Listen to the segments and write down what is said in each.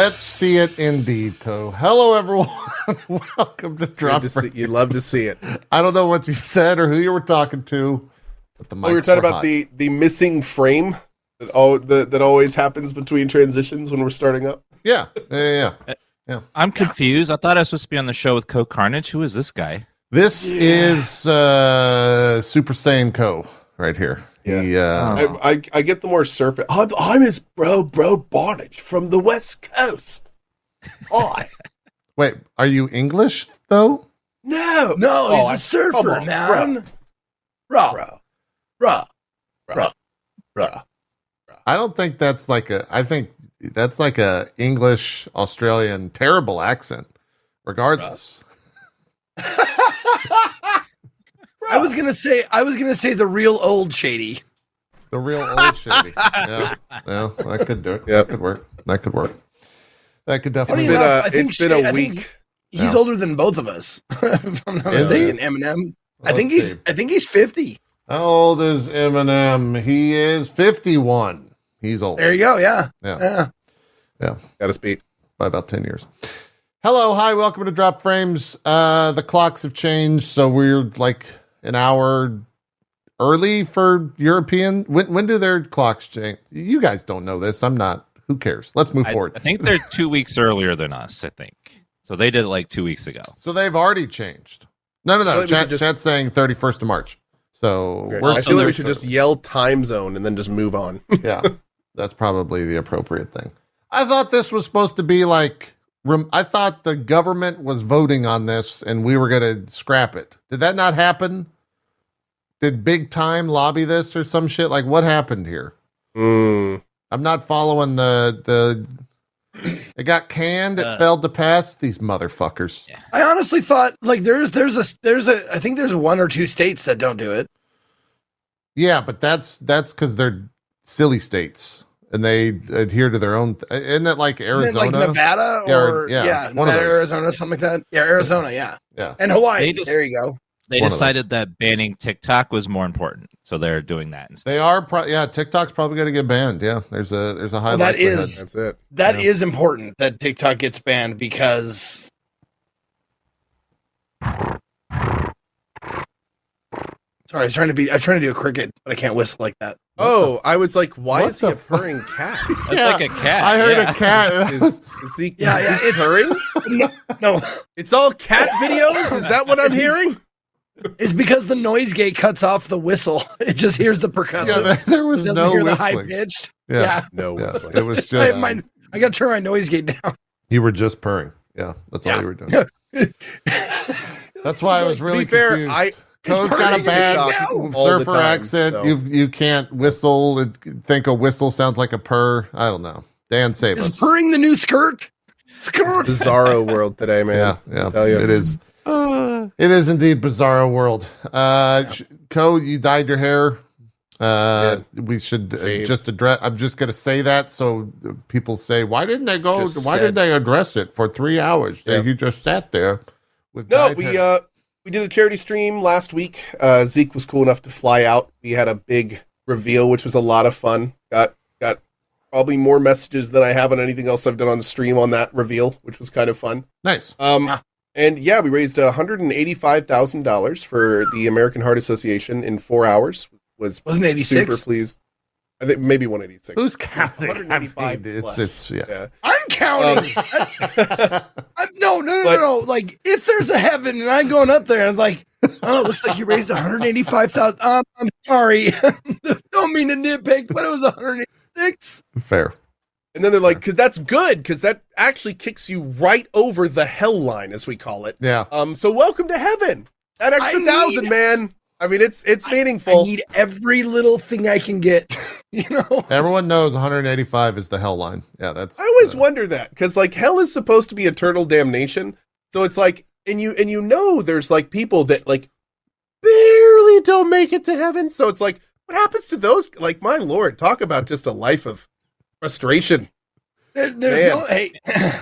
Let's see it indeed, Co. Hello, everyone. Welcome to Drop Frames. You love to see it. I don't know what you said or who you were talking to. But the we were talking about the missing frame that always happens between transitions when we're starting up. Yeah. I'm confused. I thought I was supposed to be on the show with Co Carnage. Who is this guy? This is Super Saiyan Co. right here. Yeah. I get the more surface. I'm his bro Barnage from the West Coast. Wait, are you English though? No, he's a surfer, man. Bro. I don't think that's I think that's like a English Australian terrible accent. Regardless. I was gonna say the real old Shady. The real old Shady. Yeah, that could do it. Yeah, that could work. That could definitely. It's been a week. He's older than both of us. If I'm not mistaken, Eminem. I think he's 50. How old is Eminem? He is 51. He's old. There you go. Yeah. Got us beat by about 10 years. Hello, hi, welcome to Drop Frames. The clocks have changed, so we're like an hour early for European. When do their clocks change? You guys don't know this. I'm not. Who cares? Let's move forward. I think they're 2 weeks earlier than us, I think. So they did it like 2 weeks ago. So they've already changed. No. Chat's saying 31st of March. So I feel like we should just yell time zone and then just move on. Yeah, that's probably the appropriate thing. I thought this was supposed to be like... I thought the government was voting on this and we were going to scrap it. Did that not happen? Did Big Time lobby this or some shit? Like, what happened here? I'm not following the it got canned. It failed to pass. These motherfuckers. Yeah. I honestly thought like there's I think there's 1 or 2 states that don't do it. Yeah, but that's because they're silly states. And they adhere to their own. Isn't that like Arizona, like Nevada, or Nevada, Arizona, something like that? Yeah, Arizona, yeah, and Hawaii. There you go. They decided that banning TikTok was more important, so they're doing that instead. They are, TikTok's probably going to get banned. Yeah, there's a high likelihood. That's it. That is important that TikTok gets banned because. Sorry, I was trying to do a cricket, but I can't whistle like that. Oh, I was like, why is he a purring cat? That's like a cat. I heard a cat. Is he it's purring? No. It's all cat videos? Is that what I'm hearing? It's because the noise gate cuts off the whistle. It just hears the percussive. Yeah, there was no hear whistling. The high pitched. Yeah. No whistling. It was just. I got to turn my noise gate down. You were just purring. Yeah, that's all you were doing. That's why I was really confused. Co's got a bad surfer accent. So. You can't whistle and think a whistle sounds like a purr. I don't know. Dan, save us. Is purring the new skirt? Skirt. It's bizarro world today, man. Yeah. It is. It is indeed bizarro world. Co, you dyed your hair. We should just address. I'm just going to say that so people say, why didn't they go? Why didn't they address it for 3 hours? Yeah. You just sat there with We did a charity stream last week. Zeke was cool enough to fly out. We had a big reveal, which was a lot of fun. Got probably more messages than I have on anything else I've done on the stream on that reveal, which was kind of fun. Nice. And yeah, we raised $185,000 for the American Heart Association in 4 hours. Wasn't 86? Super pleased. I think maybe 186. Who's counting? 185 it's yeah. I'm counting. No. Like, if there's a heaven and I'm going up there and like, oh, it looks like you raised 185,000. I'm sorry. Don't mean to nitpick, but it was 186. Fair. And then they're like, because that's good, because that actually kicks you right over the hell line, as we call it. Yeah. So welcome to heaven. That extra 1,000, man. I mean, it's meaningful. I need every little thing I can get. You know, everyone knows 185 is the hell line. Yeah, that's. I always wonder that because like hell is supposed to be eternal damnation. So it's like, and you know, there's like people that like barely don't make it to heaven. So it's like, what happens to those? Like, my Lord, talk about just a life of frustration. There's no. Hey,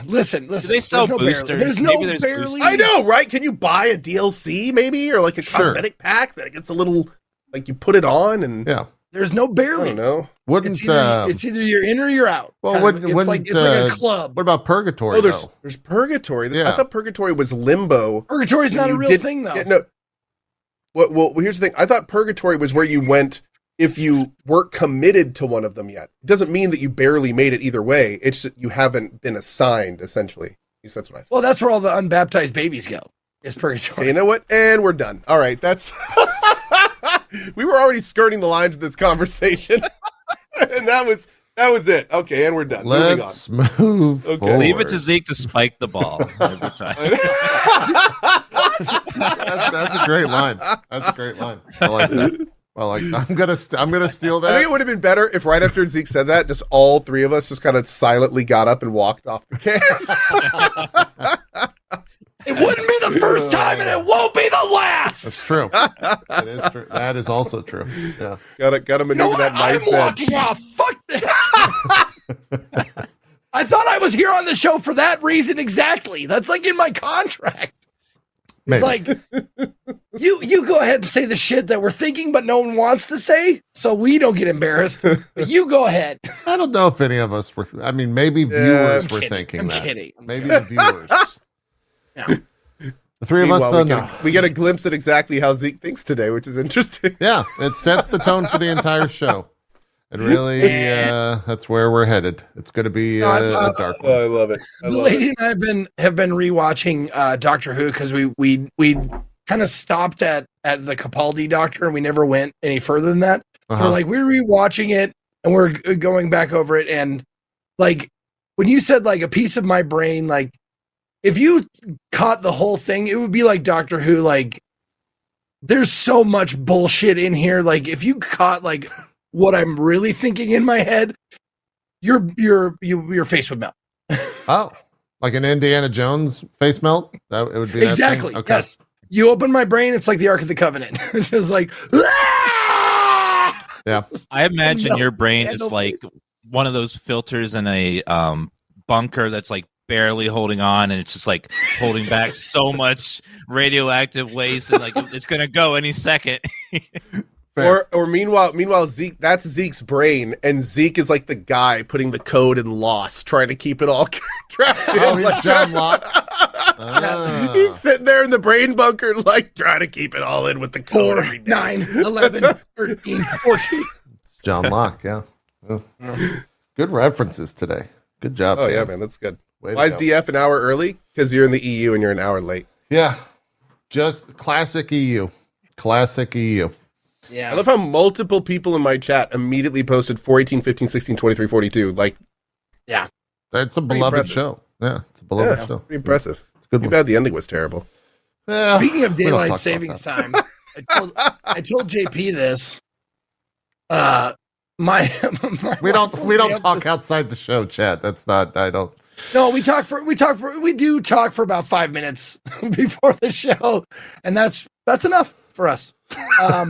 listen. Do they sell boosters? There's no barely. I know, right? Can you buy a DLC maybe or like a cosmetic pack that gets a little like you put it on and yeah. There's no I barely. don't know. Wouldn't It's either you're in or you're out. well? Kind of. Wouldn't It's like a club. What about purgatory? Oh, there's though? there's purgatory. Yeah. I thought purgatory was limbo. Purgatory's not a You real did- thing, though. Yeah, no. Well, here's the thing. I thought purgatory was where you went if you weren't committed to one of them yet. It doesn't mean that you barely made it either way. It's that you haven't been assigned, essentially. At least that's what I thought. Well, that's where all the unbaptized babies go. Is purgatory. Okay, you know what? And we're done. All right, that's... We were already skirting the lines of this conversation. And that was it. Okay, and we're done. Let's move. Okay. Forward. Leave it to Zeke to spike the ball every time. That's a great line. That's a great line. I like that. Well, like I'm gonna steal that. I think it would have been better if right after Zeke said that, just all three of us just kind of silently got up and walked off the cast. It wouldn't be the first time, and it won't be the last. That's true. That is true. That is also true. Yeah. Gotta maneuver that I'm mindset. walking off. Fuck this. I thought I was here on the show for that reason exactly. That's like in my contract. It's Maybe. like you go ahead and say the shit that we're thinking, but no one wants to say, so we don't get embarrassed. But you go ahead. I don't know if any of us were. I mean, maybe viewers were thinking I'm that. kidding. Maybe the viewers. Yeah. The three of us Meanwhile, don't. we get a glimpse at exactly how Zeke thinks today, which is interesting. Yeah, it sets the tone for the entire show. And really, that's where we're headed. It's going to be a dark one. Oh, I love it. I The love lady it. and I have been rewatching Doctor Who because we kind of stopped at the Capaldi Doctor and we never went any further than that. So Uh-huh. we're rewatching it and we're going back over it, and like when you said like a piece of my brain, like if you caught the whole thing, it would be like Doctor Who. Like there's so much bullshit in here. Like if you caught like what I'm really thinking in my head, your face would melt. Oh, like an Indiana Jones face melt? That it would be that Exactly. thing? Okay. Yes. You open my brain, it's like the Ark of the Covenant. It's just like, "Ah!" Yeah. I imagine your brain is handle like this. one of those filters in a bunker that's like barely holding on, and it's just like holding back so radioactive waste, and like it's gonna go any second. Fair. Or meanwhile, Zeke, that's Zeke's brain, and Zeke is like the guy putting the code in Lost, trying to keep it all trapped in. Oh, he's Like, John Locke. Ah. he's sitting there in the brain bunker, like trying to keep it all in with the code 4, every day. 9, 11, 13, 14. It's John Locke, yeah. Good references today. Good job. Oh yeah, man, that's good. Way to Why is go. DF an hour early? Because you're in the EU and you're an hour late. Yeah. Just classic EU. Classic E EU. Yeah. I love how multiple people in my chat immediately posted 4, 18, 15, 16, 23, 42. Like, It's a Pretty beloved impressive. show. Yeah, it's a beloved yeah, show. pretty impressive. It's a good Too one. bad the ending was terrible. Yeah, Speaking of we don't talk daylight about savings that. time, I told JP this. My We wife woke me don't up talk outside the show, chat. That's not. I don't. No, we do talk for about 5 minutes before the show, and that's enough for us. But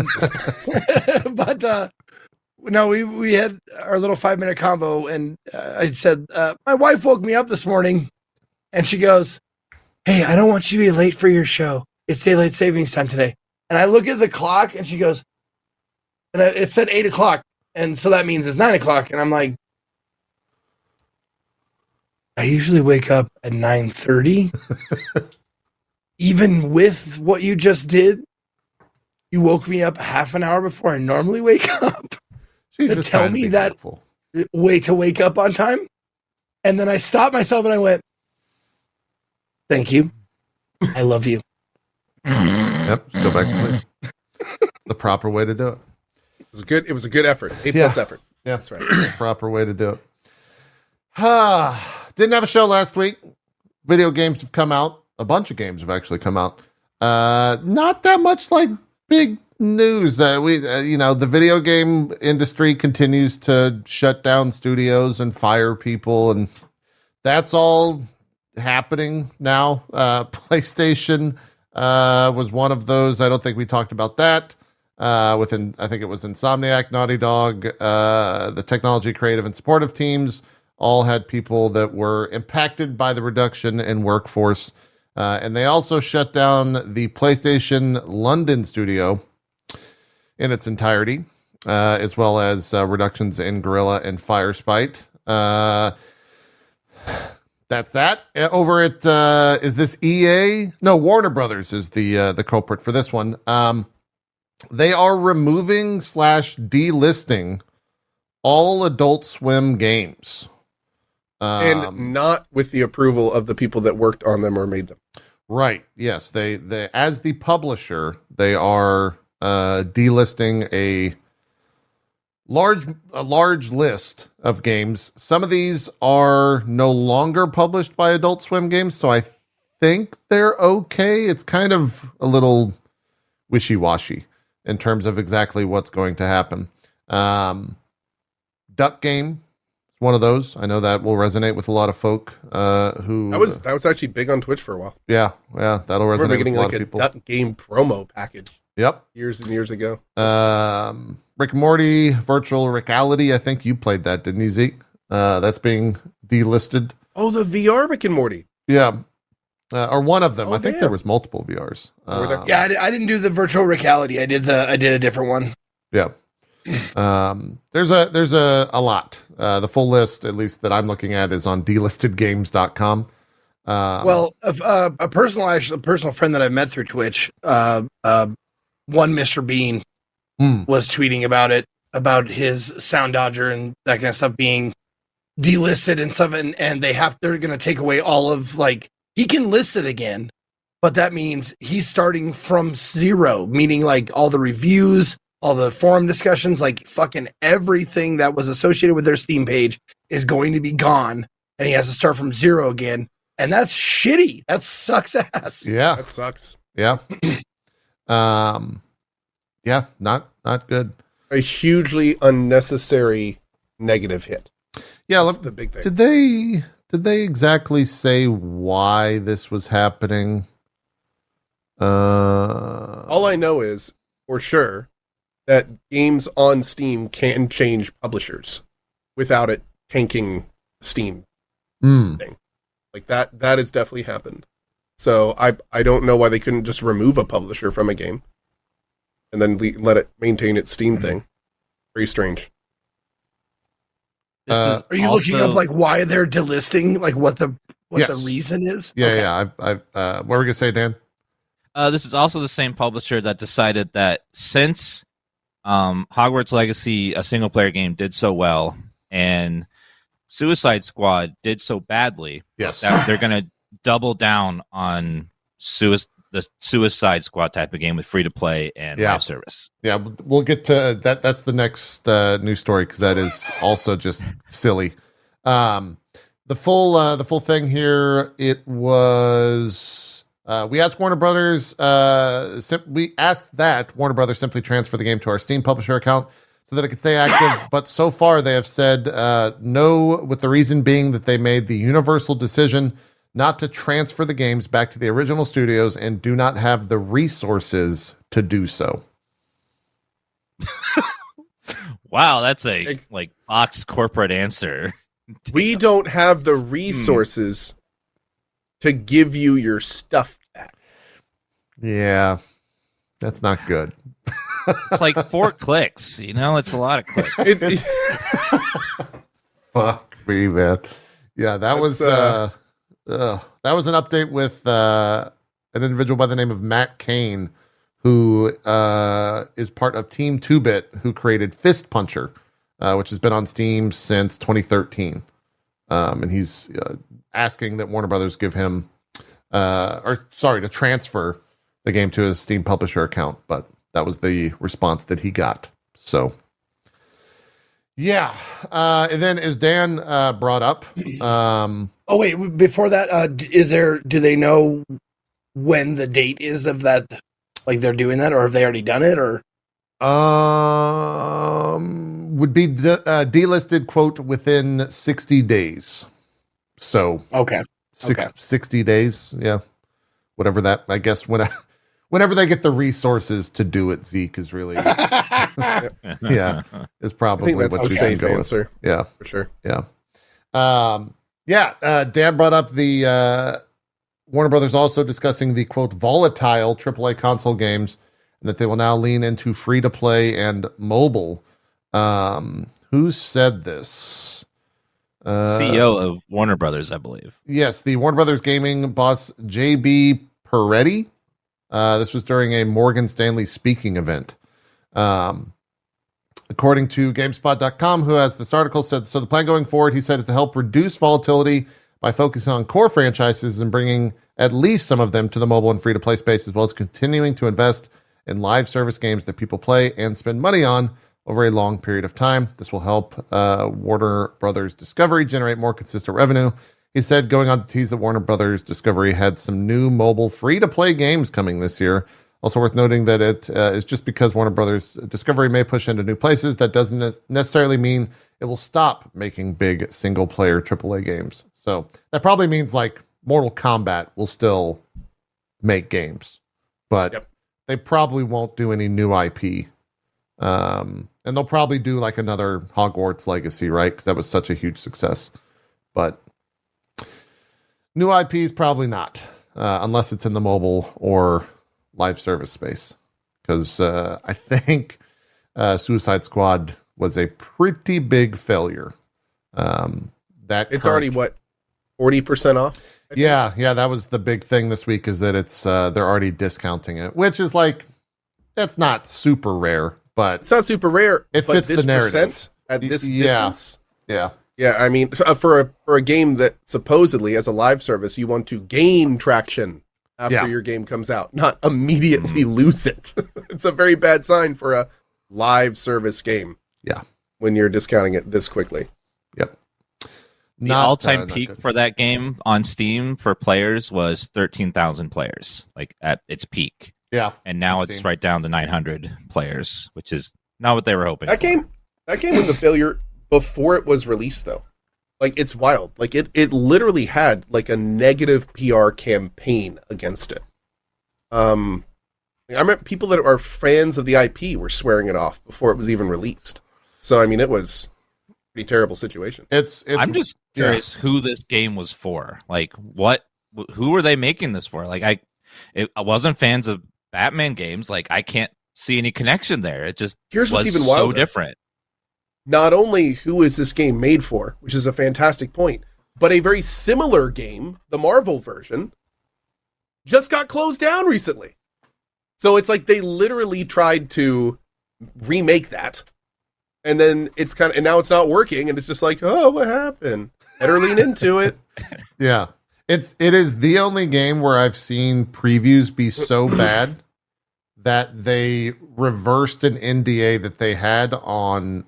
no, we had our little 5-minute convo, and I said my wife woke me up this morning, and she goes, "Hey, I don't want you to be late for your show. It's daylight savings time today." And I look at the clock, and she goes, and it said 8 o'clock, and so that means it's 9 o'clock, and I'm like, I usually wake up at 9:30. Even with what you just did, you woke me up half an hour before I normally wake up. She's To just tell trying to me be that- helpful. Way to wake up on time. And then I stopped myself and I went, "Thank you. I love you." Yep. Just go back to sleep. It's the proper way to do it. It was a good effort. A+ Yeah. effort. Yeah, That's right. the proper way to do it. Didn't have a show last week. Video games have come out. A bunch of games have actually come out. Not that much like big news. The video game industry continues to shut down studios and fire people, and that's all happening now. PlayStation was one of those. I don't think we talked about that. I think it was Insomniac, Naughty Dog, the technology, creative, and supportive teams all had people that were impacted by the reduction in workforce. And they also shut down the PlayStation London studio in its entirety. as well as reductions in Gorilla and Fire Spite. That's that. Over at is this EA? No, Warner Brothers is the culprit for this one. They are removing / delisting all Adult Swim games, And not with the approval of the people that worked on them or made them. right. Yes, they as the publisher, they are delisting a large list of games. Some of these are no longer published by Adult Swim Games, so I think they're okay. It's kind of a little wishy-washy in terms of exactly what's going to happen. Duck Game is one of those. I know that will resonate with a lot of folk who... That was actually big on Twitch for a while. Yeah, that'll We're resonate with getting a lot like of a people. Duck Game promo package Yep. years and years ago. Rick and Morty Virtual Reality. I think you played that, didn't you, Zeke? That's being delisted. Oh, the VR Rick and Morty. Yeah. Or one of them. Oh, I think damn. there was multiple VRs. Were there? Yeah, I didn't do the virtual reality. I did a different one. Yeah. There's a lot. The full list, at least that I'm looking at, is on delistedgames.com. Well, a personal friend that I've met through Twitch, one Mr. Bean, was tweeting about it, about his Sound Dodger and that kind of stuff being delisted and stuff, and they're going to take away all of, like, he can list it again, but that means he's starting from zero, meaning like all the reviews, all the forum discussions, like fucking everything that was associated with their Steam page is going to be gone, and he has to start from zero again. And that's shitty. That sucks ass. Yeah. That sucks. Yeah. Yeah, not good. A hugely unnecessary negative hit. Yeah, That's the big thing. did they exactly say why this was happening? All I know is, for sure, that games on Steam can change publishers without it tanking Steam thing. Like that has definitely happened. So I don't know why they couldn't just remove a publisher from a game and then let it maintain its Steam thing. Very strange. Are you looking up like why they're delisting, like what the Yes. reason is? Yeah, Okay. yeah. What were we gonna say, Dan? This is also the same publisher that decided that since Hogwarts Legacy, a single player game, did so well, and Suicide Squad did so badly, Yes. that they're going to double down on the Suicide Squad type of game with free to play and live service. Yeah, we'll get to that. That's the next news story because that is also just silly. The full thing here. It was we asked Warner Brothers. We asked that Warner Brothers simply transfer the game to our Steam publisher account so that it could stay active. But so far, they have said no, with the reason being that they made the universal decision not to transfer the games back to the original studios and do not have the resources to do so. Wow, that's a like box corporate answer. We don't have the resources to give you your stuff back. Yeah, that's not good. It's like 4 clicks, it's a lot of clicks. Fuck me, man. Yeah, that was an update with an individual by the name of Matt Kane, who is part of Team 2-Bit, who created Fist Puncher, which has been on Steam since 2013. And he's asking that Warner Brothers give him, to transfer the game to his Steam publisher account, but that was the response that he got. So, yeah. And then as Dan brought up... Oh wait, before that, do they know when the date is of that? Like they're doing that, or have they already done it? Or would be delisted, quote, within 60 days. So okay. 60 days, yeah. Whatever that, I guess, whenever they get the resources to do it, Zeke is really, yeah, is probably I think what that's you a can safe go answer. with. Yeah, For sure. yeah. Dan brought up the Warner Brothers also discussing the, quote, volatile AAA console games and that they will now lean into free to play and mobile. Who said this? CEO of Warner Brothers, I believe. Yes, the Warner Brothers gaming boss, JB Peretti. This was during a Morgan Stanley speaking event. According to GameSpot.com, who has this article, said, so the plan going forward, he said, is to help reduce volatility by focusing on core franchises and bringing at least some of them to the mobile and free-to-play space, as well as continuing to invest in live service games that people play and spend money on over a long period of time. This will help Warner Brothers Discovery generate more consistent revenue. He said, going on to tease that Warner Brothers Discovery had some new mobile free-to-play games coming this year. Also worth noting that it is just because Warner Brothers Discovery may push into new places, that doesn't necessarily mean it will stop making big single-player AAA games. So that probably means like Mortal Kombat will still make games, but they probably won't do any new IP. And they'll probably do like another Hogwarts Legacy, right? Because that was such a huge success. But new IPs, probably not, unless it's in the mobile or live service space. Because I think Suicide Squad was a pretty big failure. It's already, 40% off? Yeah, that was the big thing this week, is that it's they're already discounting it, which is like, that's not super rare, but it's not super rare. It fits the narrative at this distance. Yeah. I mean, for a game that supposedly, as a live service, you want to gain traction after your game comes out, not immediately lose it. It's a very bad sign for a live service game. Yeah, when you're discounting it this quickly. Yep. The all-time peak for that game on Steam for players was 13,000 players, like at its peak. Yeah. And now it's right down to 900 players, which is not what they were hoping. That game was a failure before it was released, though. Like, it's wild. Like, it literally had like a negative PR campaign against it. I remember people that are fans of the IP were swearing it off before it was even released. So I mean, it was a pretty terrible situation. I'm just curious who this game was for. Like, who were they making this for? Like, I wasn't fans of Batman games. Like, I can't see any connection there. It just Here's was what's even wilder. So different. Not only who is this game made for, which is a fantastic point, but a very similar game, the Marvel version, just got closed down recently. So it's like they literally tried to remake that, and then and now it's not working, and it's just like, oh, what happened? Better lean into it. Yeah. It is the only game where I've seen previews be so bad that they reversed an NDA that they had on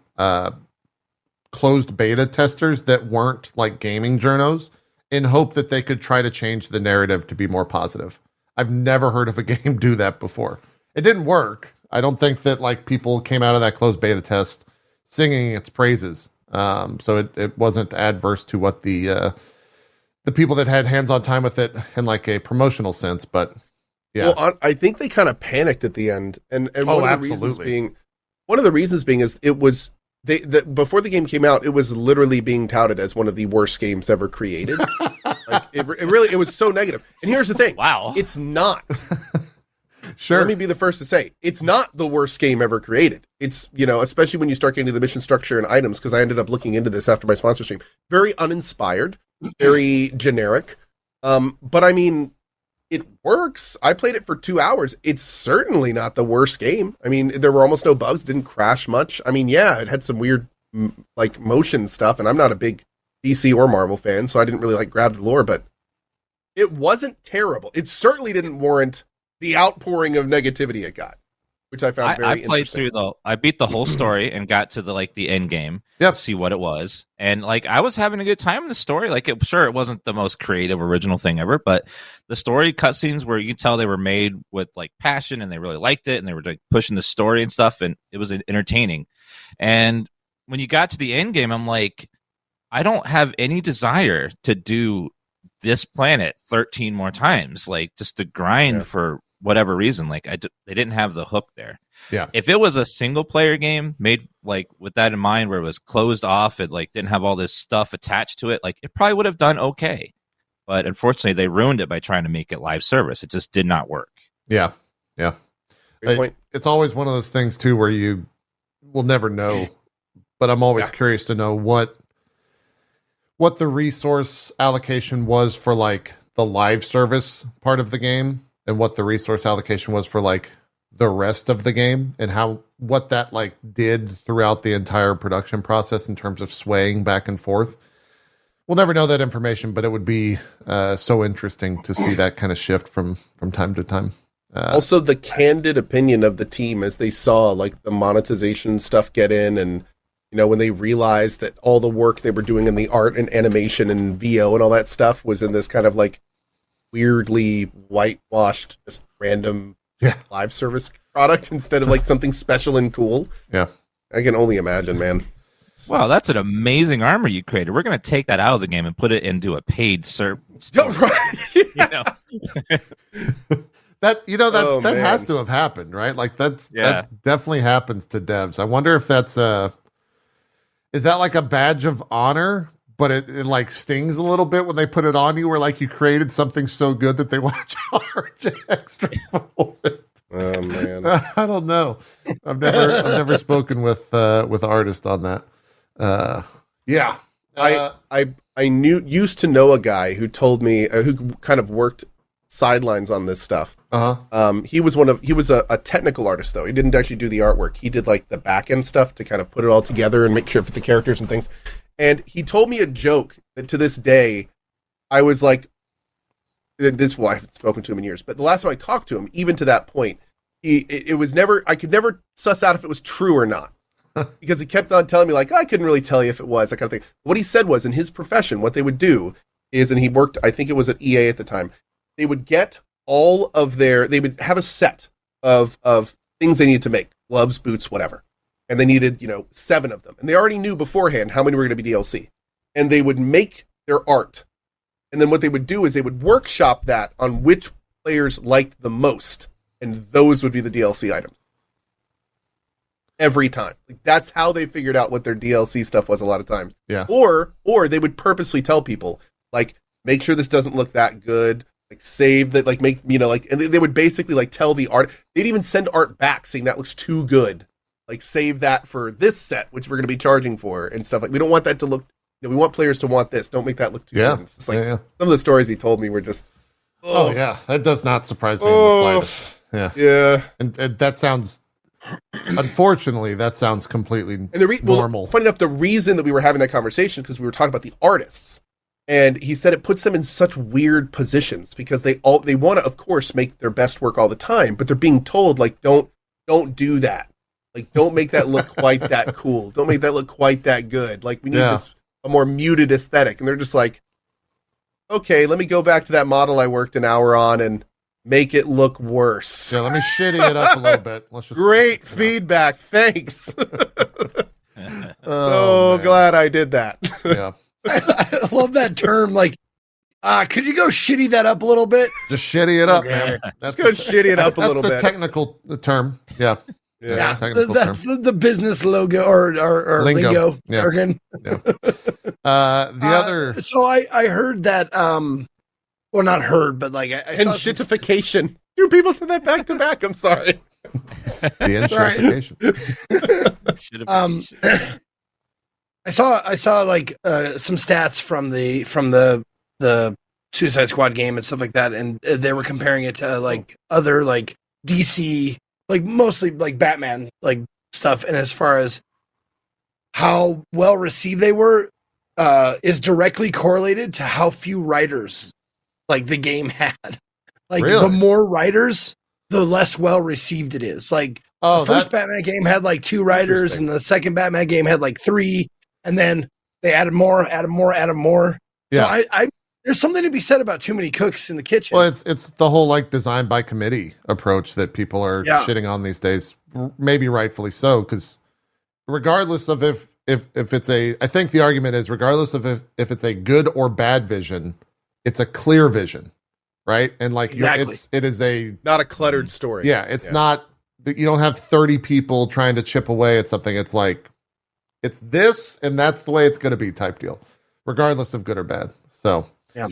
closed beta testers that weren't like gaming journos, in hope that they could try to change the narrative to be more positive. I've never heard of a game do that before. It didn't work. I don't think that like people came out of that closed beta test singing its praises. So it wasn't adverse to what the people that had hands-on time with it in like a promotional sense, but yeah. Well, I think they kind of panicked at the end, and one of the reasons being is it was before the game came out, it was literally being touted as one of the worst games ever created. Like it was so negative. And here's the thing: wow, it's not. Sure. Let me be the first to say it's not the worst game ever created. It's, especially when you start getting to the mission structure and items, because I ended up looking into this after my sponsor stream. Very uninspired, very generic. But I mean, it works. I played it for 2 hours. It's certainly not the worst game. I mean, there were almost no bugs, didn't crash much. I mean, yeah, it had some weird like motion stuff, and I'm not a big DC or Marvel fan, so I didn't really like grab the lore, but it wasn't terrible. It certainly didn't warrant the outpouring of negativity it got, which I found very interesting. I beat the whole story and got to the end game. Yep. To see what it was, and like I was having a good time in the story. Like, it wasn't the most creative, original thing ever, but the story cutscenes where you could tell they were made with like passion, and they really liked it, and they were like pushing the story and stuff, and it was entertaining. And when you got to the end game, I'm like, I don't have any desire to do this planet 13 more times, like just to grind for whatever reason. Like they didn't have the hook there. Yeah. If it was a single player game made like with that in mind, where it was closed off, it like didn't have all this stuff attached to it, like it probably would have done okay. But unfortunately, they ruined it by trying to make it live service. It just did not work. Yeah. Yeah. Great point. It's always one of those things too where you will never know, but I'm always curious to know what the resource allocation was for like the live service part of the game and what the resource allocation was for like the rest of the game and what that like did throughout the entire production process in terms of swaying back and forth. We'll never know that information, but it would be so interesting to see that kind of shift from time to time. Also, the candid opinion of the team as they saw like the monetization stuff get in, and when they realized that all the work they were doing in the art and animation and VO and all that stuff was in this kind of like weirdly whitewashed, just random live service product instead of like something special and cool. Yeah, I can only imagine, man. Wow, that's an amazing armor you created. We're going to take that out of the game and put it into a paid service. That that has to have happened, right? Like that definitely happens to devs. I wonder if that's is that like a badge of honor, but it like stings a little bit when they put it on you, where like you created something so good that they want to charge extra for it. Oh man, I don't know. I've never spoken with artists on that. I used to know a guy who told me who kind of worked sidelines on this stuff. He was a technical artist though. He didn't actually do the artwork. He did like the back end stuff to kind of put it all together and make sure for the characters and things. And he told me a joke that to this day I was like, I haven't spoken to him in years, but the last time I talked to him, even to that point, I could never suss out if it was true or not. Because he kept on telling me like, I couldn't really tell you if it was, that kind of thing. What he said was in his profession, what they would do is, and he worked, I think it was at EA at the time, they would get they would have a set of things they needed to make, gloves, boots, whatever. And they needed, 7 of them. And they already knew beforehand how many were going to be DLC. And they would make their art. And then what they would do is they would workshop that on which players liked the most. And those would be the DLC items. Every time. Like, that's how they figured out what their DLC stuff was a lot of times. Yeah. Or they would purposely tell people, like, make sure this doesn't look that good. Like, save that, like, make, and they would basically, like, tell the art. They'd even send art back saying that looks too good. Like, save that for this set, which we're going to be charging for and stuff. Like, we don't want that to look, we want players to want this. Don't make that look too good. It's just like, some of the stories he told me were just, oh yeah. That does not surprise me in the slightest. Yeah. Yeah. And that sounds, unfortunately, that sounds completely normal. Funny enough, the reason that we were having that conversation, because we were talking about the artists, and he said it puts them in such weird positions because they want to, of course, make their best work all the time, but they're being told, like, don't do that. Like, don't make that look quite that cool. Don't make that look quite that good. Like, we need a more muted aesthetic. And they're just like, okay, let me go back to that model I worked an hour on and make it look worse. Yeah, let me shitty it up a little bit. Let's just Great feedback. Thanks. Glad I did that. Yeah. I love that term. Like, could you go shitty that up a little bit? Just shitty it up, man. Let's go shitty it up a little bit. That's the technical term. Yeah. Yeah, that's the business logo or lingo jargon. Yeah. The other. So I heard that. Well, not heard, but like I saw shitification. Two people said that back to back. I'm sorry. The inshitification. I saw like some stats from the Suicide Squad game and stuff like that, and they were comparing it to like other like DC. Like mostly like Batman like stuff, and as far as how well received they were, is directly correlated to how few writers like the game had. Like the more writers, the less well received it is. Like the first Batman game had like 2 writers, and the second Batman game had like 3, and then they added more. Yeah. So I there's something to be said about too many cooks in the kitchen. Well, it's the whole like design by committee approach that people are shitting on these days. Maybe rightfully so, because regardless of if it's I think the argument is regardless of if it's a good or bad vision, it's a clear vision, right? And like it is not a cluttered story. Yeah, it's not. You don't have 30 people trying to chip away at something. It's like it's this, and that's the way it's going to be type deal, regardless of good or bad. So. Yeah,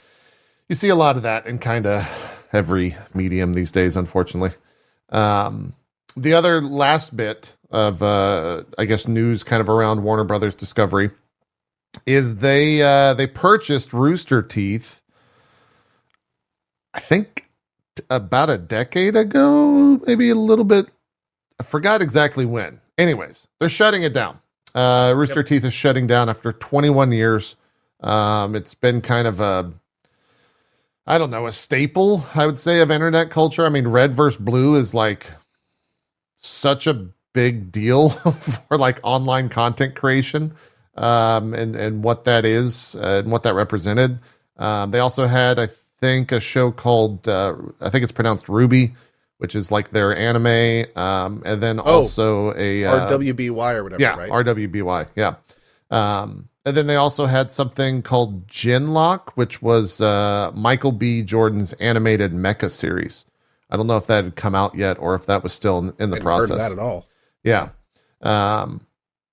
you see a lot of that in kind of every medium these days, unfortunately. The other last bit of, I guess, news kind of around Warner Brothers Discovery is they purchased Rooster Teeth, I think about a decade ago, maybe a little bit. I forgot exactly when. Anyways, they're shutting it down. Rooster Teeth is shutting down after 21 years. It's been kind of a staple, I would say, of internet culture. I mean, red versus blue is like such a big deal for like online content creation, and what that is, and what that represented. They also had, I think, a show called, I think it's pronounced Ruby, which is like their anime, and then also a RWBY or whatever, yeah, right? RWBY, yeah. And then they also had something called Genlock, which was Michael B. Jordan's animated mecha series. I don't know if that had come out yet or if that was still in the process. Heard of that at all? Yeah.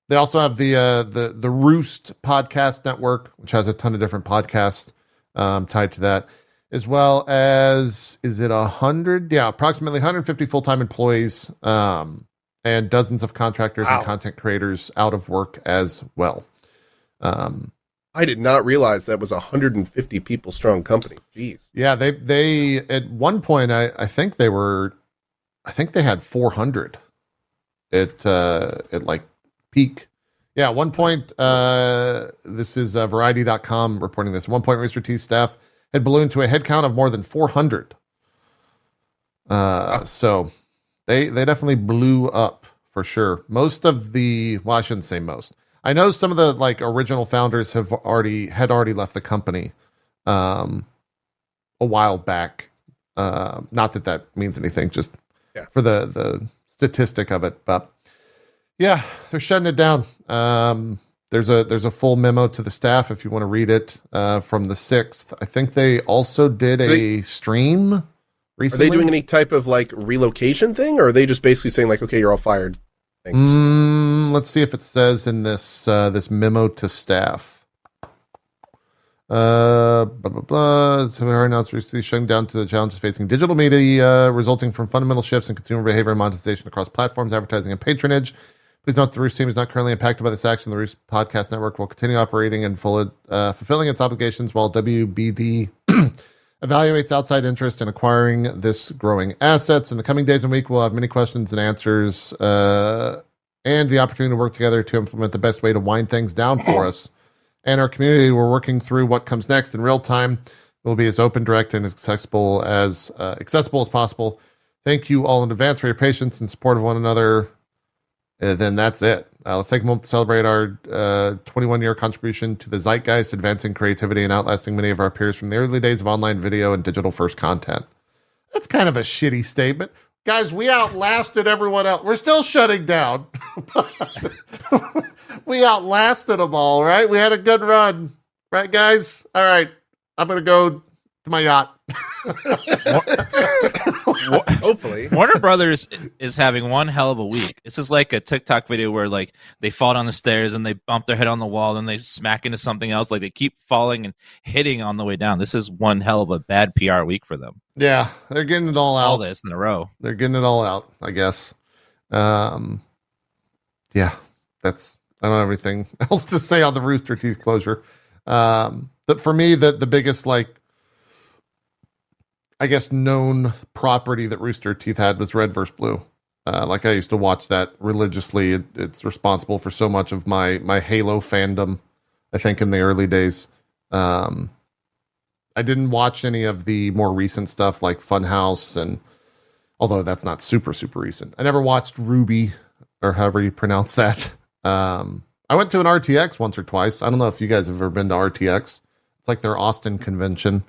They also have the Roost podcast network, which has a ton of different podcasts tied to that, as well as, is it 100? Yeah, approximately 150 full-time employees, and dozens of contractors and content creators out of work as well. I did not realize that was a 150 people strong company. Jeez. Yeah, they at one point, I think they had 400 at like peak. Yeah, at one point, this is Variety.com reporting this. At one point, Rooster Teeth staff had ballooned to a head count of more than 400. So they definitely blew up for sure. Most of the, well, I shouldn't say most. I know some of the like original founders had already left the company a while back. Not that means anything, just for the statistic of it. But yeah, they're shutting it down. There's a full memo to the staff if you want to read it, from the 6th. I think they also did a stream recently. Are they doing any type of like relocation thing, or are they just basically saying like, okay, you're all fired? Thanks. Let's see if it says in this this memo to staff. Blah blah blah. So our announced shutting down to the challenges facing digital media, resulting from fundamental shifts in consumer behavior and monetization across platforms, advertising, and patronage. Please note the Roost team is not currently impacted by this action. The Roost Podcast Network will continue operating and fulfilling its obligations while WBD evaluates outside interest in acquiring this growing assets. In the coming days and week, we'll have many questions and answers, and the opportunity to work together to implement the best way to wind things down for us and our community. We're working through what comes next in real time. We'll be as open, direct, and accessible as possible. Thank you all in advance for your patience and support of one another. Then that's it. Let's take a moment to celebrate our 21-year contribution to the zeitgeist, advancing creativity and outlasting many of our peers from the early days of online video and digital-first content. That's kind of a shitty statement. Guys, we outlasted everyone else. We're still shutting down. We outlasted them all, right? We had a good run. Right, guys? All right. I'm going to go to my yacht. Hopefully. Warner Brothers is having one hell of a week. This is like a TikTok video where like they fall down the stairs and they bump their head on the wall and they smack into something else. Like they keep falling and hitting on the way down. This is one hell of a bad PR week for them. Yeah, they're getting it all out. All this in a row. They're getting it all out, I guess. Yeah, that's, I don't have anything else to say on the Rooster Teeth closure. But for me, the biggest, like, I guess, known property that Rooster Teeth had was Red vs. Blue. Like I used to watch that religiously. It's responsible for so much of my Halo fandom, I think, in the early days. I didn't watch any of the more recent stuff like Funhouse, and although that's not super, super recent. I never watched Ruby, or however you pronounce that. I went to an RTX once or twice. I don't know if you guys have ever been to RTX. It's like their Austin convention.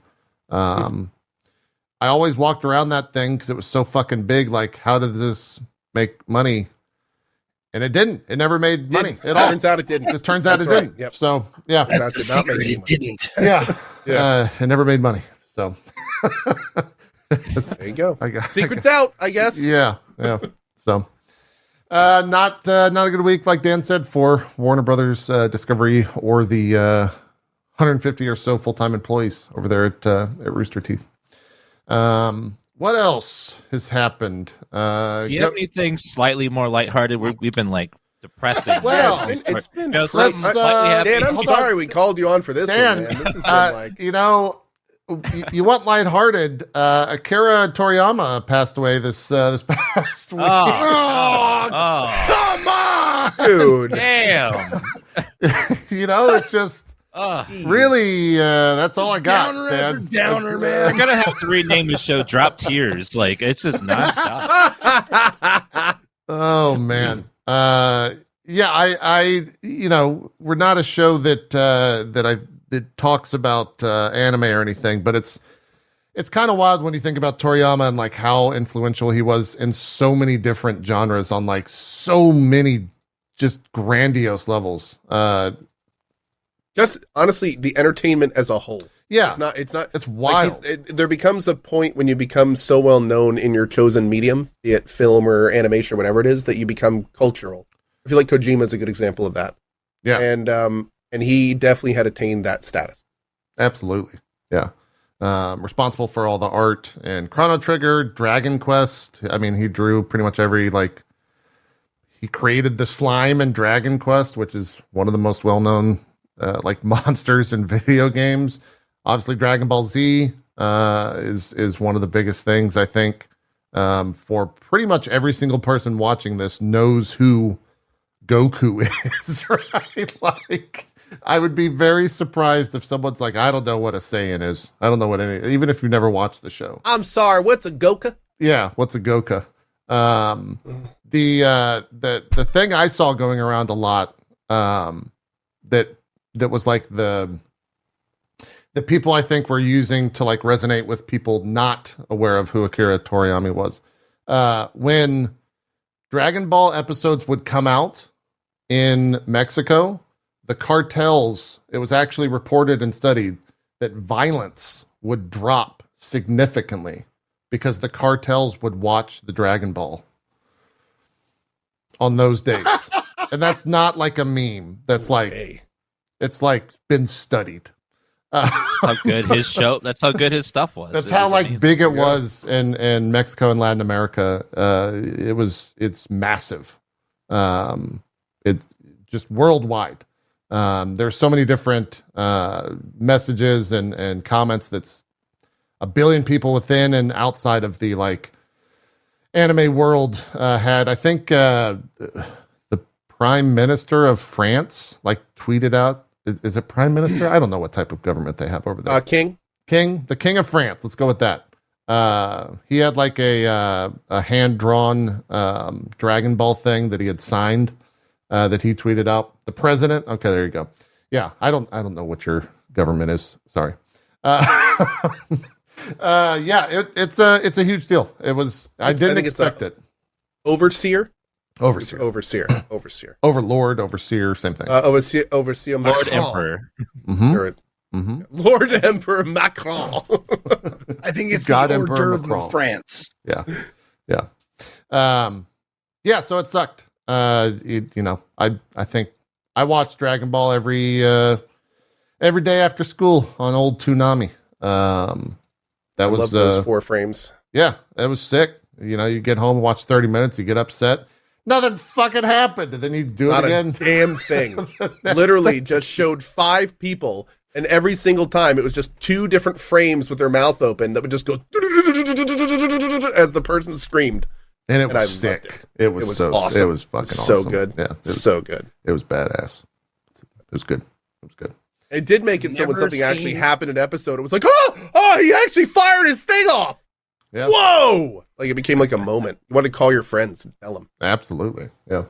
I always walked around that thing because it was so fucking big. Like, how did this make money? And it didn't. It never made money at all. Turns out it didn't. It turns out it didn't. Yep. So, yeah. That's the secret. It didn't. Yeah. Yeah. It never made money. So, There you go. I guess. Secret's out, I guess. Yeah. So, not a good week, like Dan said, for Warner Brothers Discovery or the 150 or so full-time employees over there at Rooster Teeth. What else has happened? Do you have anything slightly more lighthearted? We've been like depressing. Well, it's been slightly happy. Dan, I'm sorry we called you on for this Dan, one, man. This has been like you know, you want lighthearted. Akira Toriyama passed away this past week. Come on, dude. Damn. You know, it's just really that's all I got. Downer Man. after downer, It's, man. We're gonna have to rename the show "Drop Tears." Like it's just nonstop. Oh man. Yeah, I you know, we're not a show that talks about anime or anything, but it's kind of wild when you think about Toriyama and like how influential he was in so many different genres on like so many just grandiose levels. Just honestly, the entertainment as a whole. Yeah, It's wild. There becomes a point when you become so well known in your chosen medium, be it film or animation or whatever it is, that you become cultural. I feel like Kojima is a good example of that. Yeah, and he definitely had attained that status. absolutely. Yeah. Responsible for all the art and Chrono Trigger, Dragon Quest. I mean, he drew pretty much every he created the slime in Dragon Quest, which is one of the most well-known monsters in video games. Obviously, Dragon Ball Z is one of the biggest things, I think, for pretty much every single person watching this knows who Goku is, right? Like, I would be very surprised if someone's like, I don't know what a Saiyan is. I don't know what even if you never watched the show. I'm sorry, what's a Goka? Yeah, what's a Goka? The thing I saw going around a lot, that was like the people I think were using to like resonate with people not aware of who Akira Toriyama was. When Dragon Ball episodes would come out in Mexico, the cartels, it was actually reported and studied that violence would drop significantly because the cartels would watch the Dragon Ball on those days. And that's not like a meme. That's like, it's like been studied. How good his show. That's how good his stuff was. That's It how was like amazing. big it was in Mexico and Latin America. It's massive. It just worldwide. There's so many different messages and comments that's a billion people within and outside of the like anime world had. I think the Prime Minister of France like tweeted out. Is it Prime Minister? I don't know what type of government they have over there. King, the King of France. Let's go with that. He had like a hand-drawn Dragon Ball thing that he had signed that he tweeted out. The president. Okay, there you go. Yeah, I don't know what your government is. Sorry. Yeah, it's a huge deal. It was. I didn't expect it. overseer. Overseer. Overlord, overseer, same thing. Overseer Lord Macron. Emperor. Lord Emperor Macron. I think it's God the hors Emperor d'oeuvre Macron. of France. Yeah. So it sucked. I think I watched Dragon Ball every day after school on old Toonami. I love those 4 frames. Yeah, that was sick. You know, you get home and watch 30 minutes, you get upset. Nothing fucking happened. And then you do Not it again. a damn thing. Literally just showed 5 people, and every single time it was just 2 different frames with their mouth open that would just go as the person screamed. And it And I was loved sick. it. It was so awesome. It was fucking so awesome. good. Yeah, So good. it was badass. It was good. It did make it so when Never something actually seen- happened in an episode, it was like, oh, he actually fired his thing off. Yeah, Whoa! Like it became like a moment. You want to call your friends and tell them. absolutely. Yeah.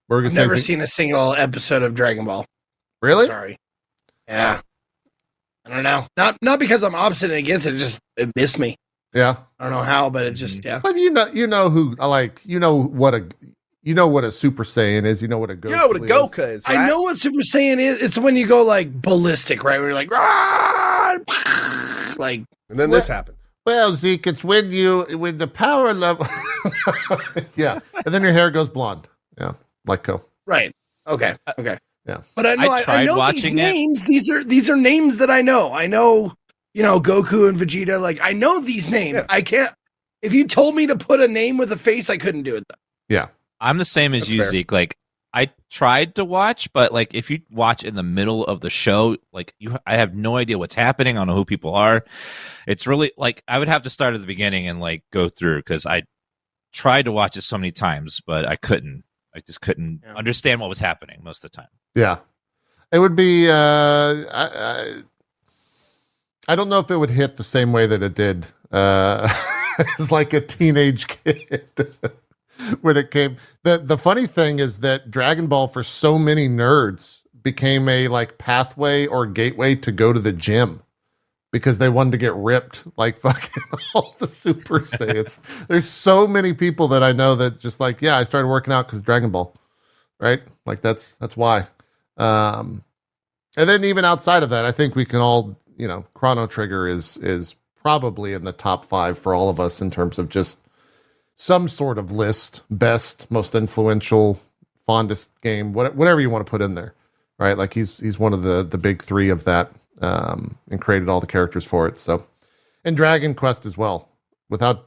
Burger I've never says- seen a single episode of Dragon Ball. Really? Sorry. Yeah. I don't know. Not because I'm obstinate against it. It missed me. Yeah. I don't know how, but it just yeah. But you know who what a Super Saiyan is. You know what a Goku You know what a Goka is, right? I know what Super Saiyan is. It's when you go like ballistic, right? Where you're like, "Rah!" Like, And then this happens. Well, Zeke, it's when the power level. Yeah, and then your hair goes blonde. Yeah, like Co. right. Okay. Yeah. But I know I I tried know these watching it. names. These are names that I know. I know, Goku and Vegeta. Like I know these names. Yeah. I can't. if you told me to put a name with a face, I couldn't do it. Yeah. I'm the same as That's you, fair. Zeke. Like, I tried to watch, but like if you watch in the middle of the show, like I have no idea what's happening. I don't know who people are. It's really like I would have to start at the beginning and like go through because I tried to watch it so many times, but I couldn't. I just couldn't understand what was happening most of the time. Yeah. It would be I don't know if it would hit the same way that it did as like a teenage kid. When it came, the funny thing is that Dragon Ball for so many nerds became a like pathway or gateway to go to the gym because they wanted to get ripped like fucking all the Super Saiyans. There's so many people that I know that just like, yeah, I started working out because Dragon Ball, right? Like that's why. And then even outside of that, I think we can all, Chrono Trigger is probably in the top 5 for all of us in terms of just some sort of list, best, most influential, fondest game, whatever you want to put in there, right? Like he's one of the big 3 of that, and created all the characters for it. So, and Dragon Quest as well. Without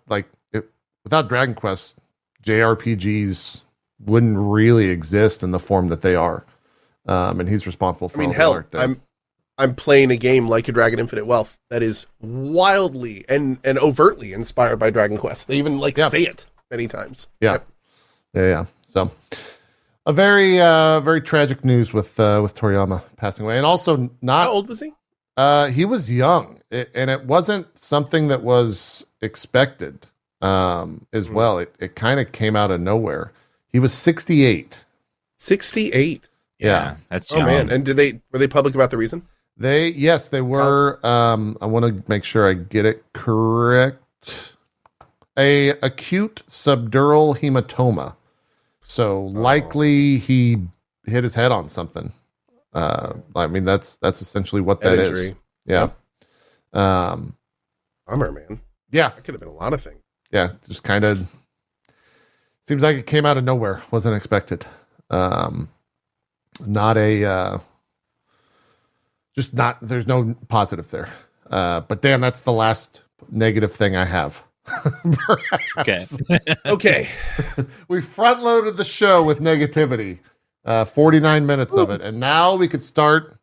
Dragon Quest, JRPGs wouldn't really exist in the form that they are. And he's responsible for all the art there. I'm playing a game like a Dragon Infinite Wealth that is wildly and overtly inspired by Dragon Quest. They even say it many times. Yeah. Yeah. So a very, very tragic news with Toriyama passing away. And also How old was he? He was young and it wasn't something that was expected, as well. It kind of came out of nowhere. He was 68. 68. Yeah. That's Oh man. And were they public about the reason? They were. I want to make sure I get it correct. A acute subdural hematoma. So likely he hit his head on something. I mean that's essentially what that is. Yeah. Bummer, man. Yeah. That could have been a lot of things. Yeah. Just kind of seems like it came out of nowhere. Wasn't expected. There's no positive there. But damn, that's the last negative thing I have. Okay. Okay. We front loaded the show with negativity, 49 minutes of it. And now we could start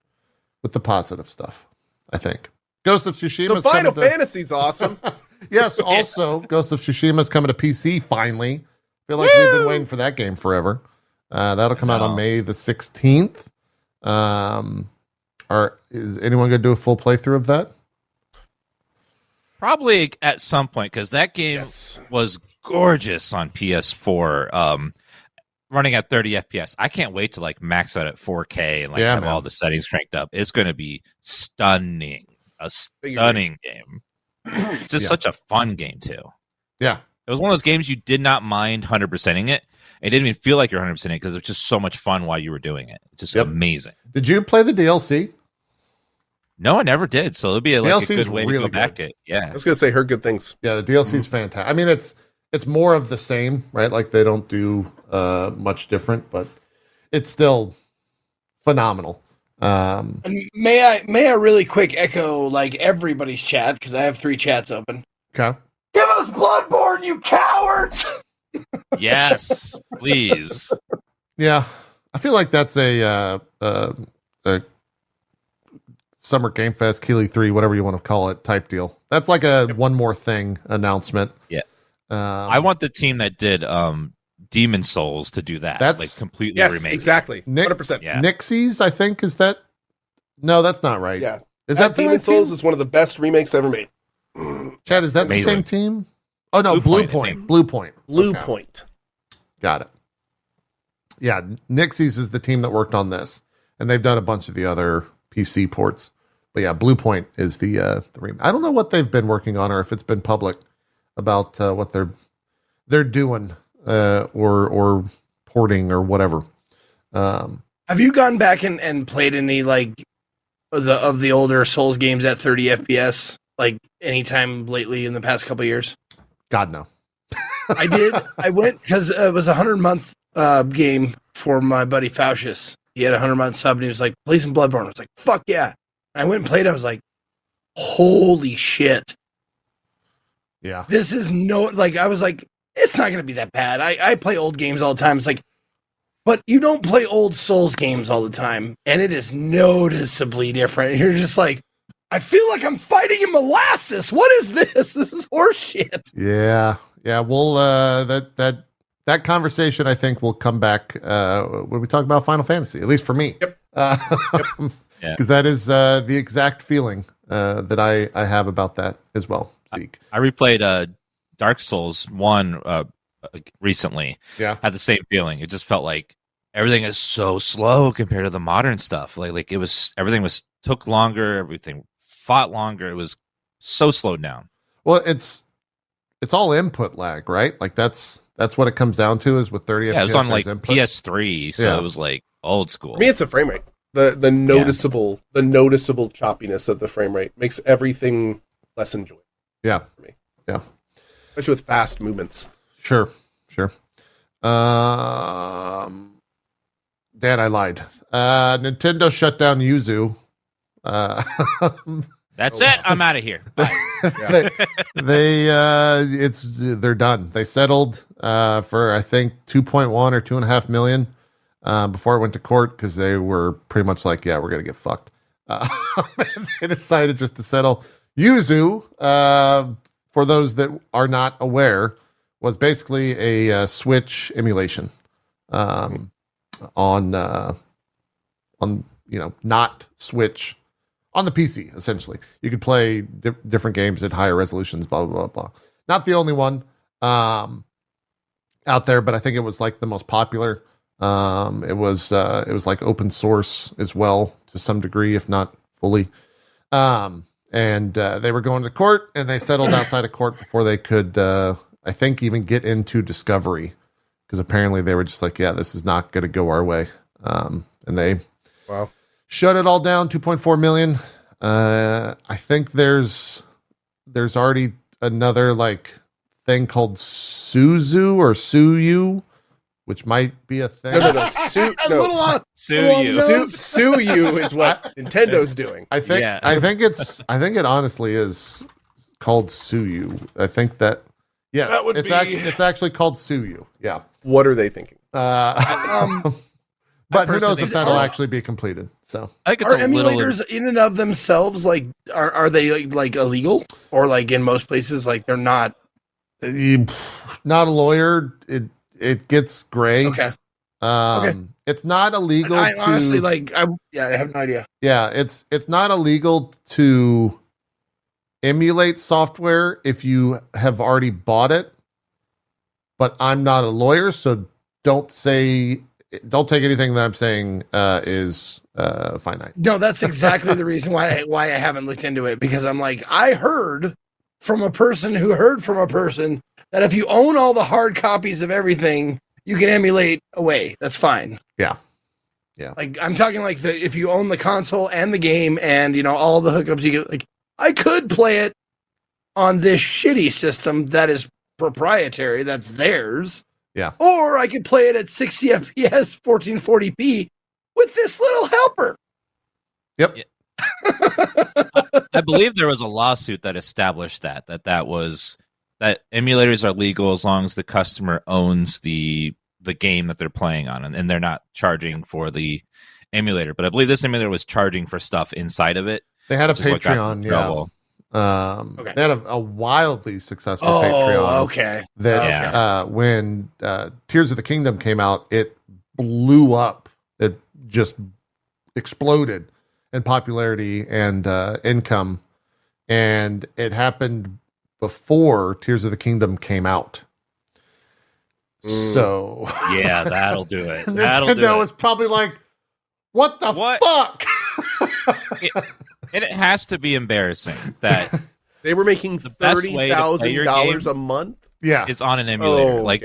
with the positive stuff, I think. Ghost of Tsushima. The Final Fantasy's awesome. Yes. Also, Ghost of Tsushima is coming to PC finally. Feel like we've been waiting for that game forever. That'll come out on May the 16th. Is anyone going to do a full playthrough of that? Probably at some point, because that game was gorgeous on PS4, running at 30 FPS. I can't wait to like max out at 4K and have all the settings cranked up. It's going to be stunning. A stunning game. Just such a fun game, too. Yeah. It was one of those games you did not mind 100%ing it. It didn't even feel like you're 100%ing it because it was just so much fun while you were doing it. It's just amazing. Did you play the DLC? No, I never did. So it'll be a good way to go back it. Yeah. I was going to say, heard good things. Yeah, the DLC is fantastic. I mean, it's more of the same, right? Like they don't do much different, but it's still phenomenal. And may I really quick echo like everybody's chat because I have 3 chats open. Okay. Give us Bloodborne, you cowards! Yes, please. Yeah, I feel like that's a Summer Game Fest, Keeley 3, whatever you want to call it, type deal. That's like a one more thing announcement. Yeah. I want the team that did Demon Souls to do that. That's like completely remade. Exactly. 100%. Yeah. Nixies, I think, is that? No, that's not right. Yeah. Is that Demon Souls is one of the best remakes ever made. Chad, is that the same team? Oh no, Blue Point. Blue Point. Got it. Yeah, Nixies is the team that worked on this, and they've done a bunch of the other PC ports. But yeah, Blue Point is the remake. I don't know what they've been working on, or if it's been public about what they're doing or porting or whatever. Have you gone back and played any like of the older Souls games at 30 FPS like anytime lately in the past couple of years? God no. I did. I went because it was a 100-month game for my buddy Faustus. He had a 100-month sub, and he was like, "Play some Bloodborne." I was like, "Fuck yeah!" And I went and played. I was like, "Holy shit!" Yeah. This is I was like, it's not going to be that bad. I play old games all the time. It's like, but you don't play old Souls games all the time, and it is noticeably different. You're just like, I feel like I'm fighting in molasses. What is this? This is horseshit. Yeah. Yeah. We'll, that conversation, I think, will come back when we talk about Final Fantasy, at least for me. Yep. Because that is the exact feeling that I have about that as well, Zeke. I replayed Dark Souls 1 recently. Yeah. Had the same feeling. It just felt like everything is so slow compared to the modern stuff. Like it was, everything took longer, everything fought longer. It was so slowed down. Well, it's all input lag, right? Like that's what it comes down to is with 30 FPS. Yeah, it was on like input. PS3, so Yeah. it was like old school. For me, it's a frame rate. The noticeable choppiness of the frame rate makes everything less enjoyable. Yeah. For me. Yeah. Especially with fast movements. Sure. Dan, I lied. Nintendo shut down Yuzu. That's it. I'm out of here. Bye. They're done. They settled for I think 2.1 or 2.5 million before it went to court because they were pretty much like, yeah, we're gonna get fucked. They decided just to settle. Yuzu, for those that are not aware, was basically a Switch emulation on not Switch. On the PC, essentially. You could play different games at higher resolutions, blah, blah, blah, blah. Not the only one out there, but I think it was like the most popular. It was like open source as well to some degree, if not fully. And they were going to court, and they settled outside of court before they could, I think, even get into discovery. Because apparently they were just like, yeah, this is not going to go our way. And they... Wow. Shut it all down, 2.4 million. I think there's already another like thing called Suzu or Suyu, which might be a thing. No. Sue you is what Nintendo's doing. I think it honestly is called Suyu. I think that yes, That would it's actually called Suyu. Yeah. What are they thinking? But who knows think if that'll actually be completed. So I think it's Are a little. emulators in and of themselves like are they like illegal, or like in most places like they're not? not a lawyer. It gets gray. Okay. Okay. It's not illegal. I to, honestly I have no idea. Yeah, it's not illegal to emulate software if you have already bought it. But I'm not a lawyer, so don't take anything that I'm saying is finite. No, that's exactly the reason why I haven't looked into it, because I'm like, I heard from a person who heard from a person that if you own all the hard copies of everything, you can emulate away. That's fine. Yeah. Like I'm talking like if you own the console and the game and all the hookups you get, like I could play it on this shitty system that is proprietary, that's theirs. Yeah. Or I could play it at 60 FPS 1440p with this little helper. Yep. I believe there was a lawsuit that established that emulators are legal as long as the customer owns the game that they're playing on, and they're not charging for the emulator. But I believe this emulator was charging for stuff inside of it. They had a Patreon, yeah. Okay. They had a wildly successful Patreon. Okay. That when Tears of the Kingdom came out, it blew up. It just exploded in popularity and income, and it happened before Tears of the Kingdom came out. So yeah, that'll do it. Nintendo was probably like, "What the fuck?" And it has to be embarrassing that they were making $30,000 a month. Yeah, it's on an emulator. Okay. Like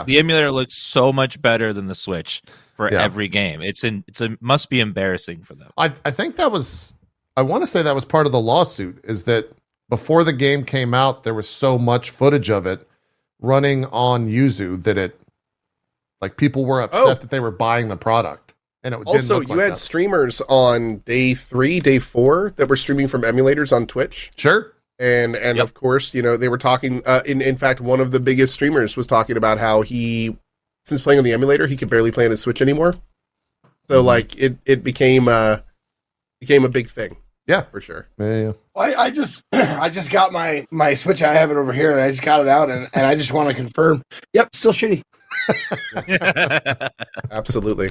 the emulator looks so much better than the Switch for every game. It must be embarrassing for them. I think that was. I want to say that was part of the lawsuit. Is that before the game came out, there was so much footage of it running on Yuzu that people were upset that they were buying the product. And it also, didn't look you had streamers on day 3, day 4 that were streaming from emulators on Twitch. Sure. And of course, you know, they were talking, in fact, one of the biggest streamers was talking about how since playing on the emulator, he could barely play on his Switch anymore. So like it became a big thing. Yeah, for sure. Yeah. Well, I just got my Switch. I have it over here, and I just got it out, and I just want to confirm. Yep, still shitty. Absolutely.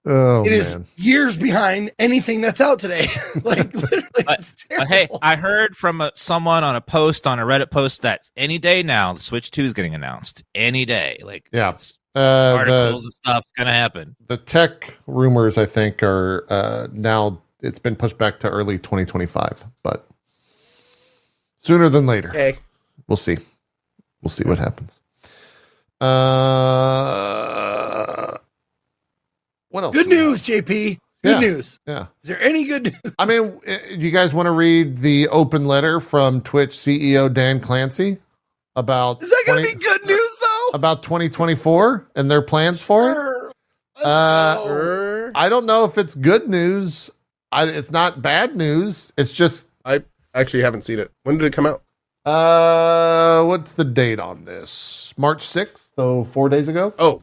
Oh, it is years behind anything that's out today. Like literally, it's terrible. Hey, I heard from someone on a Reddit post that any day now the Switch 2 is getting announced. Any day, like articles and stuff's gonna happen. The tech rumors, I think, are now. It's been pushed back to early 2025, but sooner than later. Okay. We'll see. We'll see what happens. What else? Good news, JP. Good news. Yeah. Is there any good news? I mean, you guys want to read the open letter from Twitch CEO Dan Clancy about... Is that going to be good news, though? About 2024 and their plans for it? I don't know if it's good news. It's not bad news. It's just... I actually haven't seen it. When did it come out? What's the date on this? March 6th, so 4 days ago. Oh,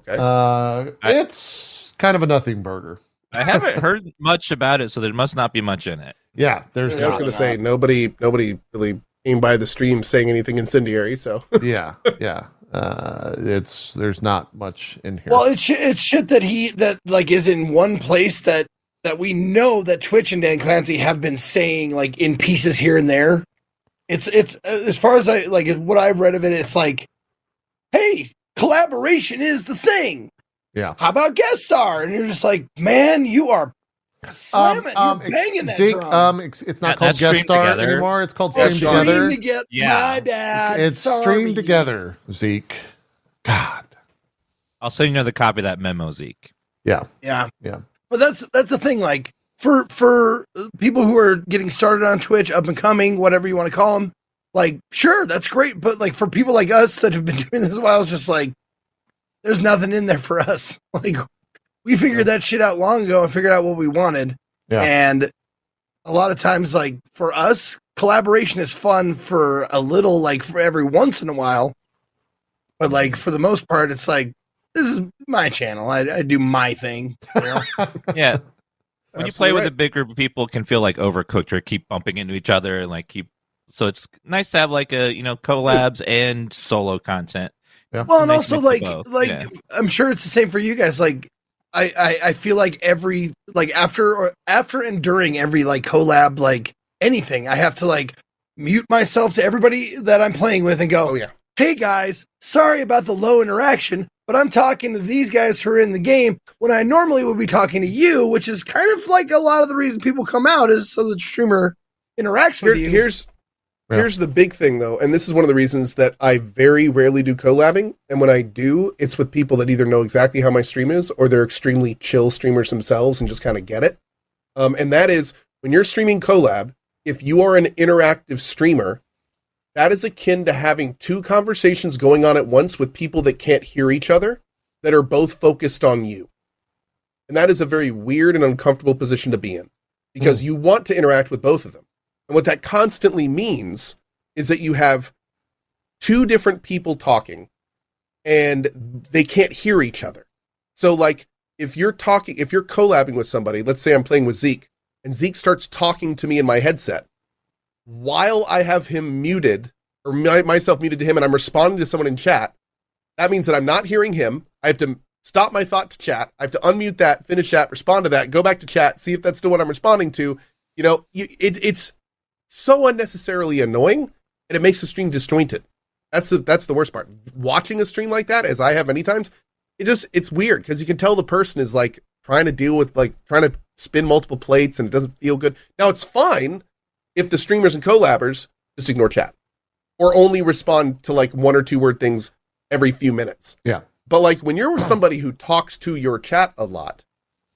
okay. It's kind of a nothing burger. I haven't heard much about it, so there must not be much in it. Yeah, there's. I was going to say nobody really came by the stream saying anything incendiary. So yeah. There's not much in here. Well, it's shit that is in one place that we know that Twitch and Dan Clancy have been saying like in pieces here and there. It's as far as what I've read of it, it's like, hey, collaboration is the thing. Yeah. How about guest star? And you're just like, man, you are slamming, you're banging that Zeke, drum. it's not called guest star anymore. It's called stream together. My bad. It's streamed together, Zeke. God. I'll send you the copy of that memo, Zeke. Yeah. But that's the thing. Like for people who are getting started on Twitch, up and coming, whatever you want to call them, like sure, that's great. But like for people like us that have been doing this a while, it's just like there's nothing in there for us. Like we figured that shit out long ago and figured out what we wanted. Yeah. And a lot of times, like for us, collaboration is fun for a little, like for every once in a while. But like for the most part, it's like this is my channel. I do my thing. You know? Yeah. When you play with a big group of people, it can feel like overcooked or keep bumping into each other and like so it's nice to have like a collabs and solo content. Yeah. Well, and also I'm sure it's the same for you guys. Like I feel like every like after and during every like collab like anything, I have to like mute myself to everybody that I'm playing with and go, hey guys, sorry about the low interaction, but I'm talking to these guys who are in the game when I normally would be talking to you, which is kind of like a lot of the reason people come out is so the streamer interacts with you. Here's the big thing, though, and this is one of the reasons that I very rarely do collabing, and when I do, it's with people that either know exactly how my stream is, or they're extremely chill streamers themselves and just kind of get it. And that is, when you're streaming collab, if you are an interactive streamer, that is akin to having two conversations going on at once with people that can't hear each other, that are both focused on you. And that is a very weird and uncomfortable position to be in, because you want to interact with both of them. And what that constantly means is that you have two different people talking and they can't hear each other. So like if you're collabing with somebody, let's say I'm playing with Zeke and Zeke starts talking to me in my headset while I have him muted or myself muted to him and I'm responding to someone in chat, that means that I'm not hearing him. I have to stop my thought to chat. I have to unmute that, finish chat, respond to that, go back to chat, see if that's still what I'm responding to. It's so unnecessarily annoying, and it makes the stream disjointed. That's the worst part. Watching a stream like that, as I have many times, it's weird because you can tell the person is like trying to deal with like trying to spin multiple plates and it doesn't feel good. Now it's fine if the streamers and collabers just ignore chat or only respond to like one or two word things every few minutes. Yeah. But like when you're with somebody who talks to your chat a lot,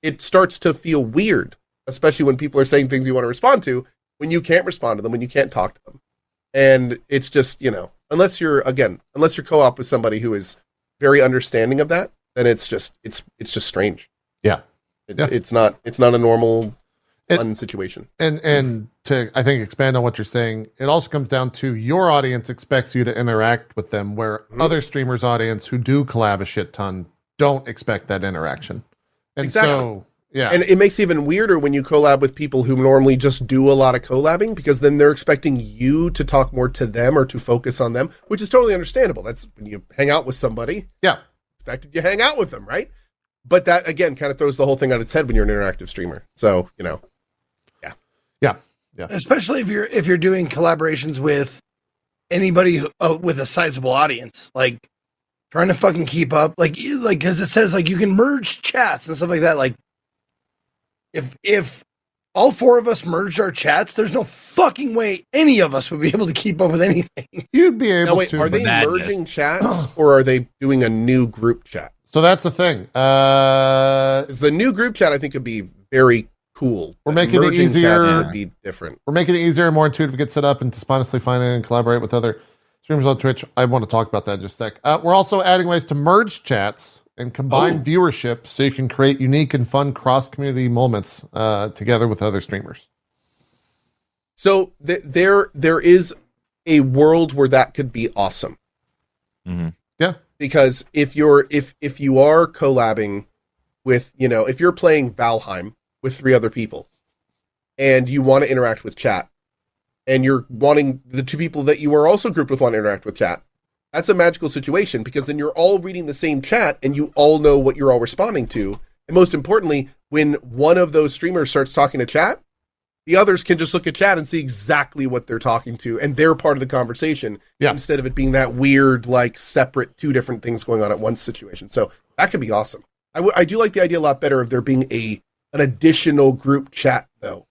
it starts to feel weird, especially when people are saying things you want to respond to. When you can't respond to them, when you can't talk to them. And it's just, unless you're co-op with somebody who is very understanding of that, then it's just strange. Yeah. It's not a normal. fun situation. And to, I think, expand on what you're saying, it also comes down to your audience expects you to interact with them, where other streamers' audience who do collab a shit ton don't expect that interaction. And so, yeah. And it makes it even weirder when you collab with people who normally just do a lot of collabing, because then they're expecting you to talk more to them or to focus on them, which is totally understandable. That's when you hang out with somebody. Yeah. Expected you hang out with them, right? But that, again, kind of throws the whole thing on its head when you're an interactive streamer. So, yeah. Especially if you're doing collaborations with anybody with a sizable audience, like trying to fucking keep up, like because it says like you can merge chats and stuff like that. Like if all four of us merged our chats, there's no fucking way any of us would be able to keep up with anything. You'd be able to. Are they merging chats or are they doing a new group chat? So that's the thing. Is the new group chat, I think, would be very cool. We're making it easier. Chats would be different. We're making it easier and more intuitive to get set up and to spontaneously find and collaborate with other streamers on Twitch. I want to talk about that in just a sec. We're also adding ways to merge chats and combine viewership so you can create unique and fun cross-community moments together with other streamers. So there is a world where that could be awesome. Mm-hmm. Yeah. Because if you are collabing with, if you're playing Valheim with 3 other people and you want to interact with chat and you're wanting the 2 people that you are also grouped with want to interact with chat, that's a magical situation, because then you're all reading the same chat and you all know what you're all responding to. And most importantly, when one of those streamers starts talking to chat, the others can just look at chat and see exactly what they're talking to, and they're part of the conversation instead of it being that weird, like, separate 2 different things going on at once situation. So that could be awesome. I do like the idea a lot better of there being an additional group chat, though.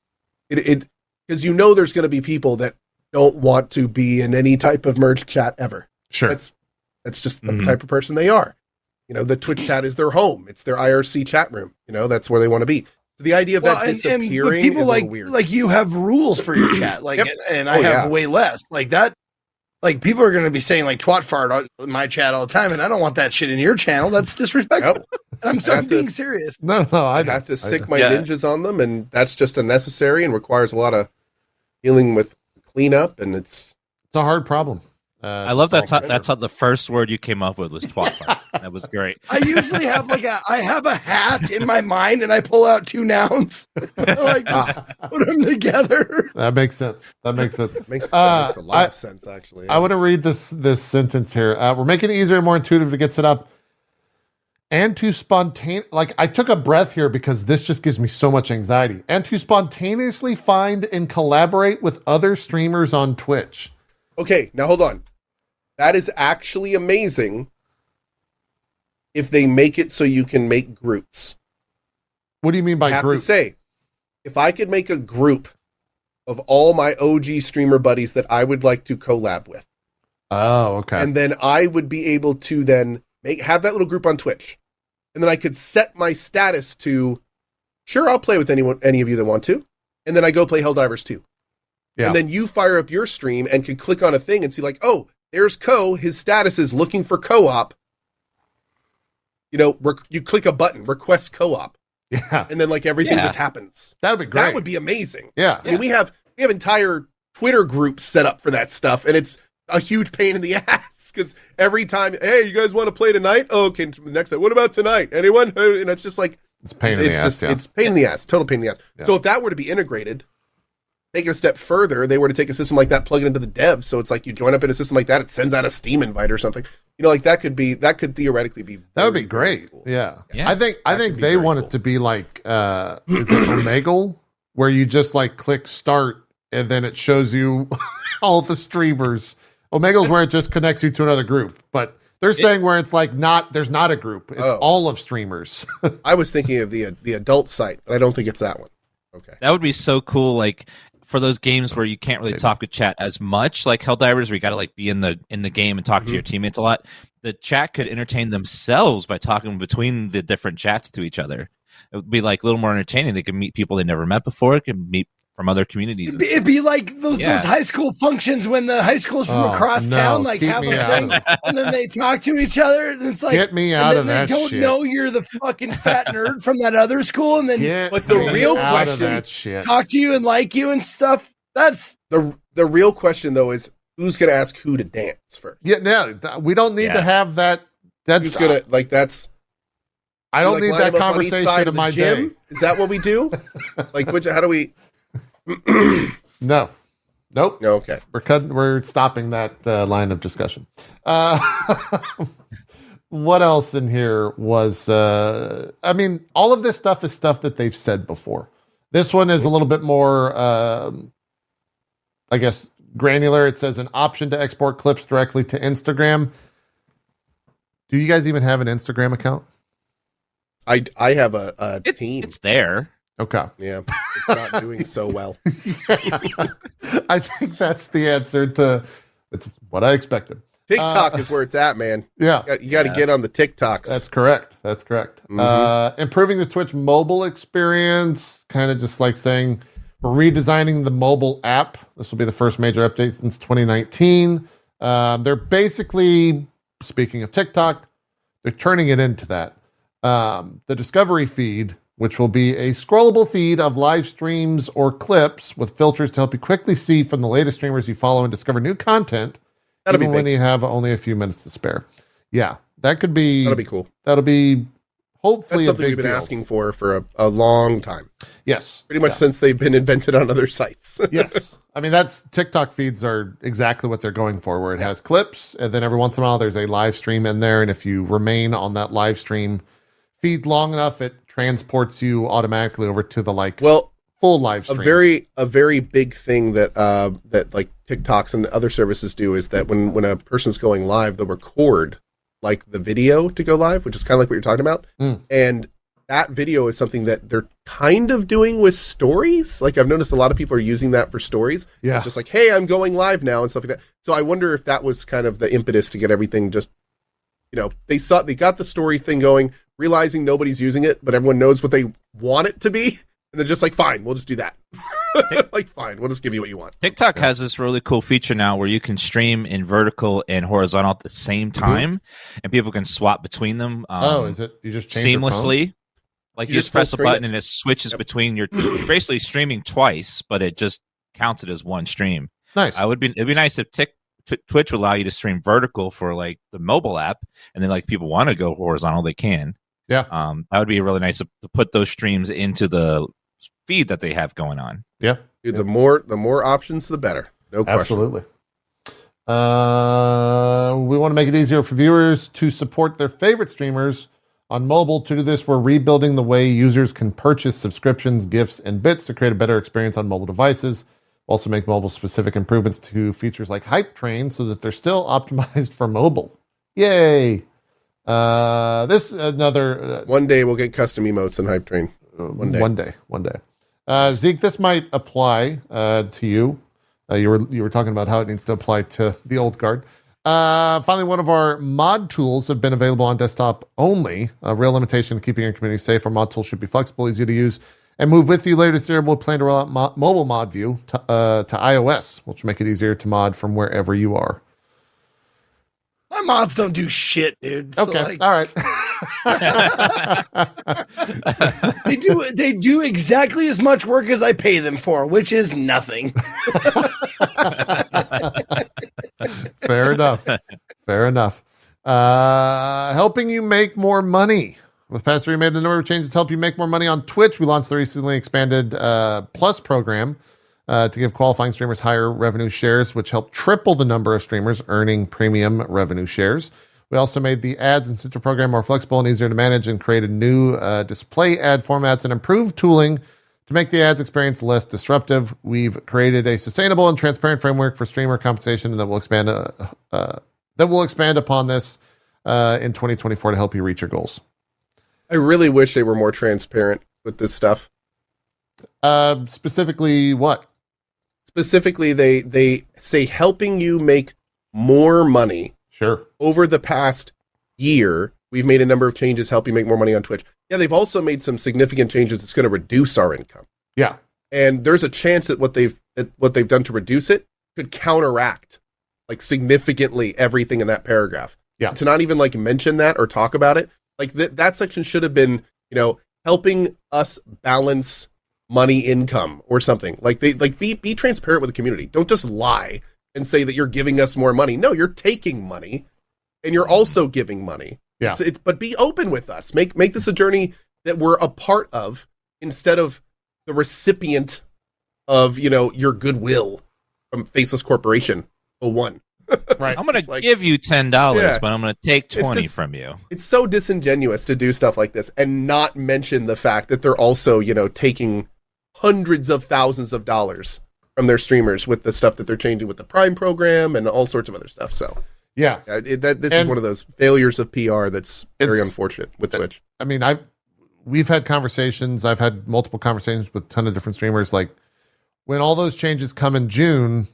It because there's going to be people that don't want to be in any type of merged chat ever. Sure. That's just the type of person they are. The Twitch chat is their home. It's their IRC chat room. That's where they want to be. So the idea of that disappearing people is like weird. Like you have rules for your chat, like, and I have way less like that. Like people are going to be saying like twat fart on my chat all the time, and I don't want that shit in your channel. That's disrespectful. And I'm being serious. No, I have to sick my ninjas on them, and that's just unnecessary and requires a lot of dealing with cleanup, and it's a hard problem. I love that. That's how the first word you came up with was twat fart. That was great. I usually have I have a hat in my mind, and I pull out 2 nouns, put them together. That makes sense. That makes makes a lot of sense, actually. I want to read this sentence here. We're making it easier and more intuitive to get set up and to like, I took a breath here because this just gives me so much anxiety, and to spontaneously find and collaborate with other streamers on Twitch. Okay, now hold on. That is actually amazing if they make it so you can make groups. What do you mean by group? I have to say, if I could make a group of all my OG streamer buddies that I would like to collab with. Oh, okay. And then I would be able to then have that little group on Twitch. And then I could set my status to, sure, I'll play with any of you that want to. And then I go play Helldivers 2. Yeah. And then you fire up your stream and can click on a thing and see like, oh, there's Co. His status is looking for co-op. You click a button, request co-op. Yeah. And then like everything just happens. That would be great. That would be amazing. Yeah. I mean, we have entire Twitter groups set up for that stuff, and it's a huge pain in the ass because every time, hey, you guys want to play tonight? Oh, okay, next time. What about tonight? Anyone? And it's just like it's pain in the ass. It's pain in the ass. Total pain in the ass. Yeah. So if that were to be integrated, take it a step further, they were to take a system like that, plug it into the dev. So it's like you join up in a system like that, it sends out a Steam invite or something. Like that could theoretically be. That would be great. Cool. Yeah. I think they want it to be like, is it Omegle, where you just like click start and then it shows you all the streamers. Omegle's where it just connects you to another group, but they're saying where it's like there's not a group. It's all of streamers. I was thinking of the adult site, but I don't think it's that one. Okay. That would be so cool. Like for those games where you can't really talk to chat as much, like Helldivers, where you got to like be in the game and talk to your teammates a lot. The chat could entertain themselves by talking between the different chats to each other. It would be like a little more entertaining. They could meet people they never met before. It could meet from other communities. It'd be like those high school functions when the high schools from across town like have a thing, and then they talk to each other, and it's like, get me out of that shit. They don't know you're the fucking fat nerd from that other school, and then but the real question, talk to you and like you and stuff. That's the real question though is who's gonna ask who to dance first? Yeah, no, we don't need to have that. That's who's gonna like that's. I don't need that conversation in my day. Is that what we do? Like, how do we? No. Nope. No. Okay. We're stopping that line of discussion. What else in here was? I mean, all of this stuff is stuff that they've said before. This one is a little bit more, I guess, granular. It says an option to export clips directly to Instagram. Do you guys even have an Instagram account? I have a team. It's there. Okay. Yeah. It's not doing so well. Yeah. I think that's the answer to it's what I expected. TikTok is where it's at, man. Yeah. You got to get on the TikToks. That's correct. Mm-hmm. Improving the Twitch mobile experience, kind of just like saying we're redesigning the mobile app. This will be the first major update since 2019. They're basically, speaking of TikTok, they're turning it into that. The discovery feed, which will be a scrollable feed of live streams or clips with filters to help you quickly see from the latest streamers you follow and discover new content, even when you have only a few minutes to spare. Yeah, that'll be cool. That'll be hopefully that's something we've been asking for a long time. Yes. Pretty much since they've been invented on other sites. Yes. I mean, TikTok feeds are exactly what they're going for, where it has clips, and then every once in a while there's a live stream in there, and if you remain on that live stream feed long enough, it transports you automatically over to the full live stream. A very big thing that like TikToks and other services do is that when a person's going live, they'll record like the video to go live, which is kind of like what you're talking about. And that video is something that they're kind of doing with stories. Like I've noticed a lot of people are using that for stories. Yeah. It's just like, hey, I'm going live now and stuff like that. So I wonder if that was kind of the impetus to get everything just, they got the story thing going, realizing nobody's using it, but everyone knows what they want it to be. And they're just like, fine, we'll just do that. Like, fine, we'll just give you what you want. TikTok has this really cool feature now where you can stream in vertical and horizontal at the same time, and people can swap between them. Is it? You just change seamlessly? Like you just press a button and it switches between you're basically streaming twice, but it just counts it as one stream. Nice. It'd be nice if Twitch would allow you to stream vertical for like the mobile app, and then like people want to go horizontal, they can. Yeah. That would be really nice to put those streams into the feed that they have going on. Yeah. Dude, the more options, the better. No question. Absolutely. We want to make it easier for viewers to support their favorite streamers on mobile. To do this, we're rebuilding the way users can purchase subscriptions, gifts, and bits to create a better experience on mobile devices. We'll also make mobile-specific improvements to features like Hype Train so that they're still optimized for mobile. Yay! This another one day we'll get custom emotes in Hype Train. One day. Zeke, this might apply to you. You were talking about how it needs to apply to the old guard. Finally, one of our mod tools have been available on desktop only. A real limitation to keeping your community safe. Our mod tool should be flexible, easy to use, and move with you. Later this year, we'll plan to roll out mobile mod view to iOS, which will make it easier to mod from wherever you are. My mods don't do shit, dude. Okay, all right. They do exactly as much work as I pay them for, which is nothing. Fair enough. Helping you make more money. With past year, we made a number of changes to help you make more money on Twitch. We launched the recently expanded Plus program to give qualifying streamers higher revenue shares, which helped triple the number of streamers earning premium revenue shares. We also made the ads and Citrus program more flexible and easier to manage, and created new display ad formats and improved tooling to make the ads experience less disruptive. We've created a sustainable and transparent framework for streamer compensation that will expand upon this in 2024 to help you reach your goals. I really wish they were more transparent with this stuff. Specifically, what? Specifically, they say helping you make more money. Sure. Over the past year, we've made a number of changes to help you make more money on Twitch. Yeah, they've also made some significant changes that's going to reduce our income. Yeah. And there's a chance that what they've done to reduce it could counteract like significantly everything in that paragraph. Yeah. To not even like mention that or talk about it, like that section should have been, helping us balance money income or something. Like be transparent with the community. Don't just lie and say that you're giving us more money. No, you're taking money and you're also giving money. Yeah. But be open with us. Make this a journey that we're a part of instead of the recipient of, your goodwill from Faceless Corporation 01. Right. I'm going to give you $10, but I'm going to take 20 from you. It's so disingenuous to do stuff like this and not mention the fact that they're also, taking hundreds of thousands of dollars from their streamers with the stuff that they're changing with the Prime program and all sorts of other stuff. So, this is one of those failures of PR that's very unfortunate with Twitch. I mean, we've had conversations. I've had multiple conversations with a ton of different streamers. Like, when all those changes come in June,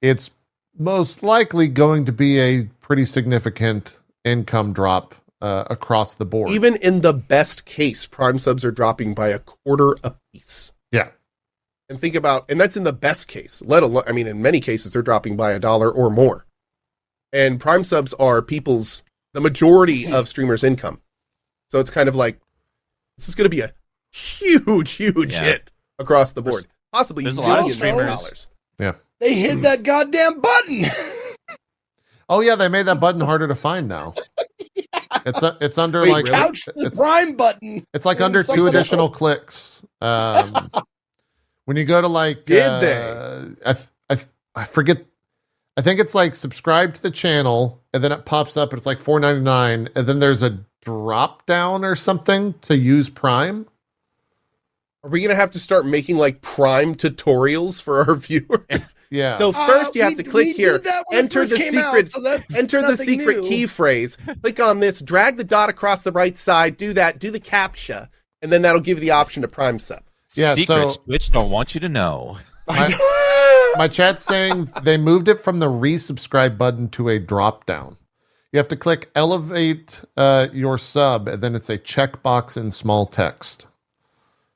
it's most likely going to be a pretty significant income drop across the board. Even in the best case, Prime subs are dropping by $0.25 a piece. Yeah. And think about, and that's in the best case, let alone, I mean, in many cases, they're dropping by $1 or more. And Prime subs are the majority of streamers' income. So it's kind of like, this is going to be a huge hit across the board. Possibly there's a lot of millions streamers. dollars. Yeah. They hit that goddamn button. Oh yeah, they made that button harder to find now. It's under Wait, like really? Couch the Prime button. It's like under 2 additional clicks. When you go to like, I forget. I think it's like subscribe to the channel, and then it pops up, and it's like $4.99, and then there's a drop down or something to use Prime. Are we going to have to start making like Prime tutorials for our viewers? Yeah. So first you have to click here, enter the secret secret key phrase, click on this, drag the dot across the right side, do that, do the CAPTCHA, and then that'll give you the option to Prime sub. Yeah. Secrets So Twitch don't want you to know. my chat's saying they moved it from the resubscribe button to a drop down. You have to click elevate your sub, and then it's a checkbox in small text.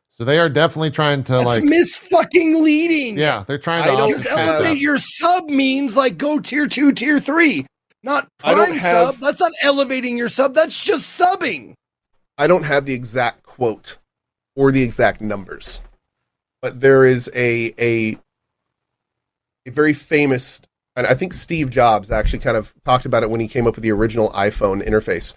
So they are definitely trying to That's mis-fucking leading. Yeah, they're trying to elevate your sub means like go tier 2, tier 3, not Prime sub. That's not elevating your sub. That's just subbing. I don't have the exact quote or the exact numbers, but there is a very famous, and I think Steve Jobs actually kind of talked about it when he came up with the original iPhone interface,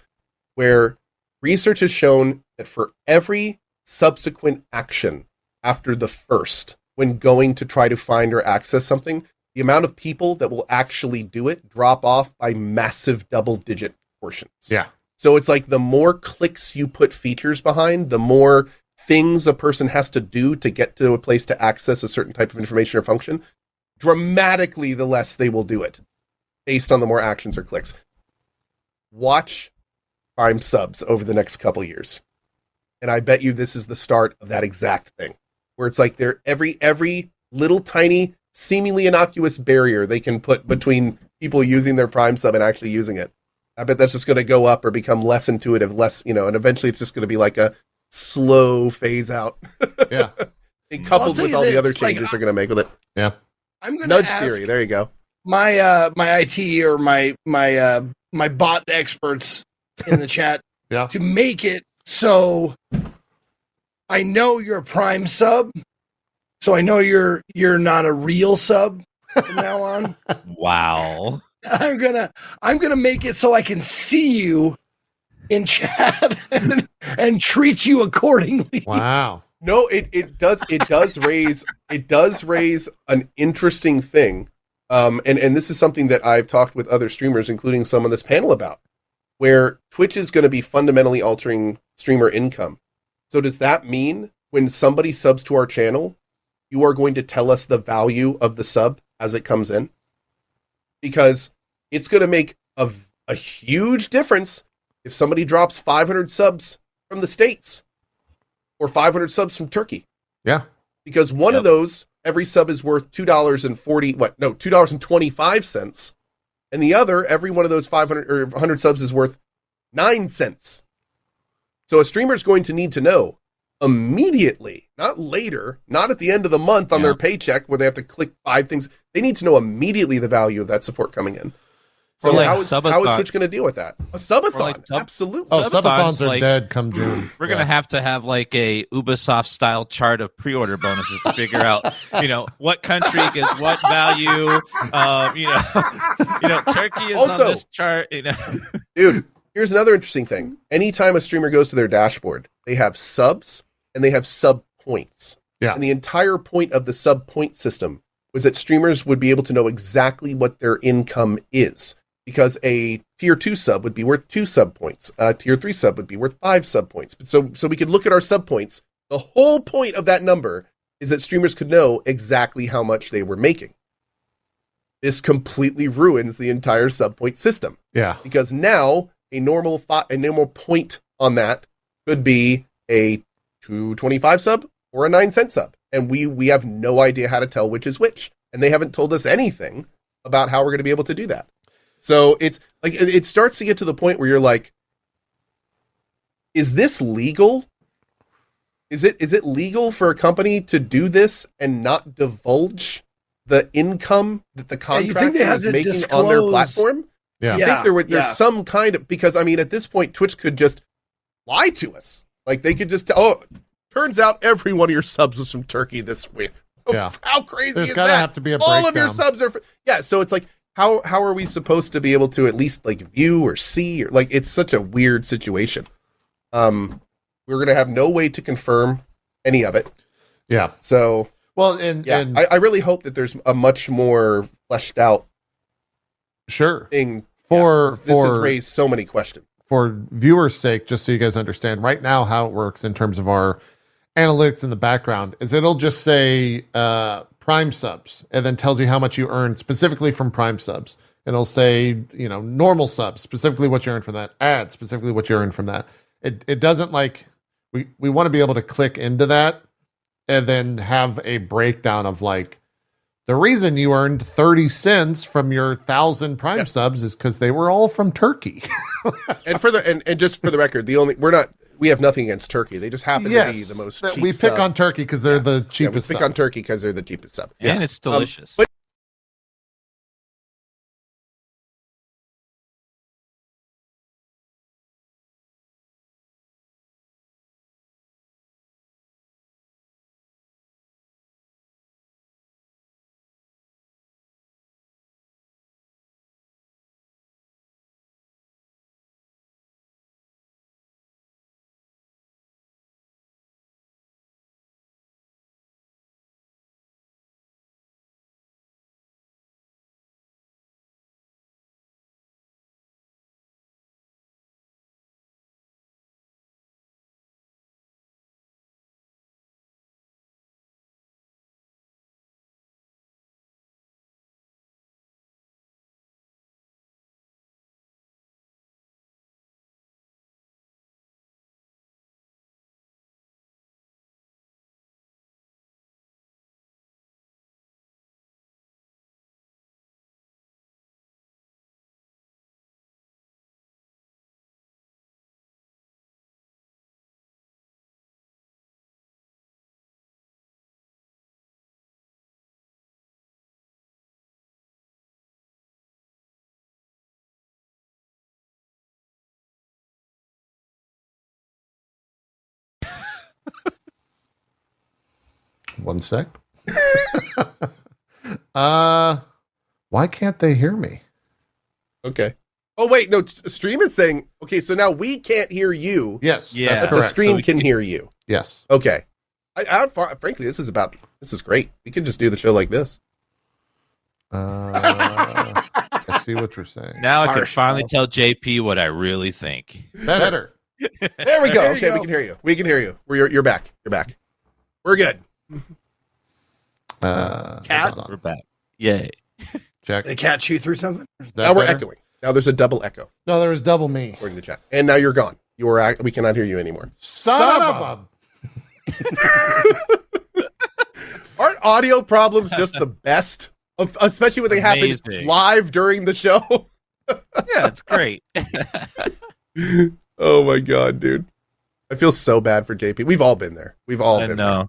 where research has shown that for every subsequent action after the first, when going to try to find or access something, the amount of people that will actually do it drop off by massive double-digit portions. Yeah. So it's like the more clicks you put features behind, the more things a person has to do to get to a place to access a certain type of information or function, dramatically the less they will do it based on the more actions or clicks. Watch Prime subs over the next couple years. And I bet you this is the start of that exact thing, where it's like they're every little tiny, seemingly innocuous barrier they can put between people using their Prime sub and actually using it. I bet that's just going to go up or become less intuitive, and eventually it's just going to be like a slow phase out. Yeah. And coupled with all the other changes they're going to make with it. Yeah. I'm going to Nudge ask theory. There you go. My IT or my bot experts in the chat to make it so I know you're a Prime sub, so I know you're not a real sub from now on. Wow. I'm gonna make it so I can see you in chat and treat you accordingly. Wow. No, it does raise an interesting thing. And this is something that I've talked with other streamers, including some on this panel, about, where Twitch is going to be fundamentally altering streamer income. So does that mean when somebody subs to our channel, you are going to tell us the value of the sub as it comes in? Because it's going to make a huge difference if somebody drops 500 subs from the States or 500 subs from Turkey. Yeah. Because one of those, every sub is worth $2.25. And the other, every one of those 500 or 100 subs is worth 9 cents. So a streamer is going to need to know, immediately, not later, not at the end of the month on their paycheck where they have to click 5 things. They need to know immediately the value of that support coming in. So like how is Switch going to deal with that? A subathon, like absolutely. Oh, subathons are like, dead come June. We're gonna have to have like a Ubisoft style chart of pre-order bonuses to figure out, what country gets what value. Turkey is Also, on this chart. Dude, here's another interesting thing. Anytime a streamer goes to their dashboard, they have subs and they have sub points. Yeah. And the entire point of the sub point system was that streamers would be able to know exactly what their income is. Because a tier 2 sub would be worth 2 sub points. A tier 3 sub would be worth 5 sub points. So we could look at our sub points. The whole point of that number is that streamers could know exactly how much they were making. This completely ruins the entire sub point system. Yeah. Because now a normal point on that could be a 2.25 sub or a 9-cent sub. And we have no idea how to tell which is which. And they haven't told us anything about how we're going to be able to do that. So it's like, it starts to get to the point where you're like, is this legal? Is it legal for a company to do this and not divulge the income that the contractor is making on their platform? Yeah. I think there's some kind of, because I mean, at this point, Twitch could just lie to us. Like they could just, turns out every one of your subs was from Turkey this week. Yeah. How crazy There's is gotta that? have to be a All of your breakdown. subs are, so it's like, how are we supposed to be able to at least like view or see, or like, it's such a weird situation. We're going to have no way to confirm any of it. Yeah. So, well, and I really hope that there's a much more fleshed out thing. This has raised so many questions. For viewers' sake, just so you guys understand, right now how it works in terms of our analytics in the background is it'll just say Prime subs and then tells you how much you earn specifically from Prime subs. And it'll say, normal subs, specifically what you earn from that, ads, specifically what you earn from that. It doesn't like, we want to be able to click into that and then have a breakdown of like, the reason you earned 30 cents from your 1,000 Prime subs is because they were all from Turkey. and just for the record, we have nothing against Turkey. They just happen to be the most cheap we pick on Turkey because they're the cheapest we pick on Turkey because they're the cheapest sub. And it's delicious. But One sec. Why can't they hear me? Okay. Oh wait, no. Stream is saying okay. So now we can't hear you. Yes, Yeah. that's But the correct. stream can hear you. Yes. Okay. Frankly, this is great. We could just do the show like this. I see what you're saying. Now I can finally tell JP what I really think. Better. There we go. There you Okay, go. we can hear you. We can hear you. You're back. You're back. We're good. Cat? hold on. We're back. Yay. Check. Did a cat chew through something? Is that Now we're better? echoing. Now there's a double echo No, there was double me. according to chat. And now you're gone. We cannot hear you anymore. Son of a. Aren't audio problems just the best? Especially when they happen Amazing. live during the show. Yeah, it's great. Oh my god, dude. I feel so bad for JP. We've all been there. We've all been there.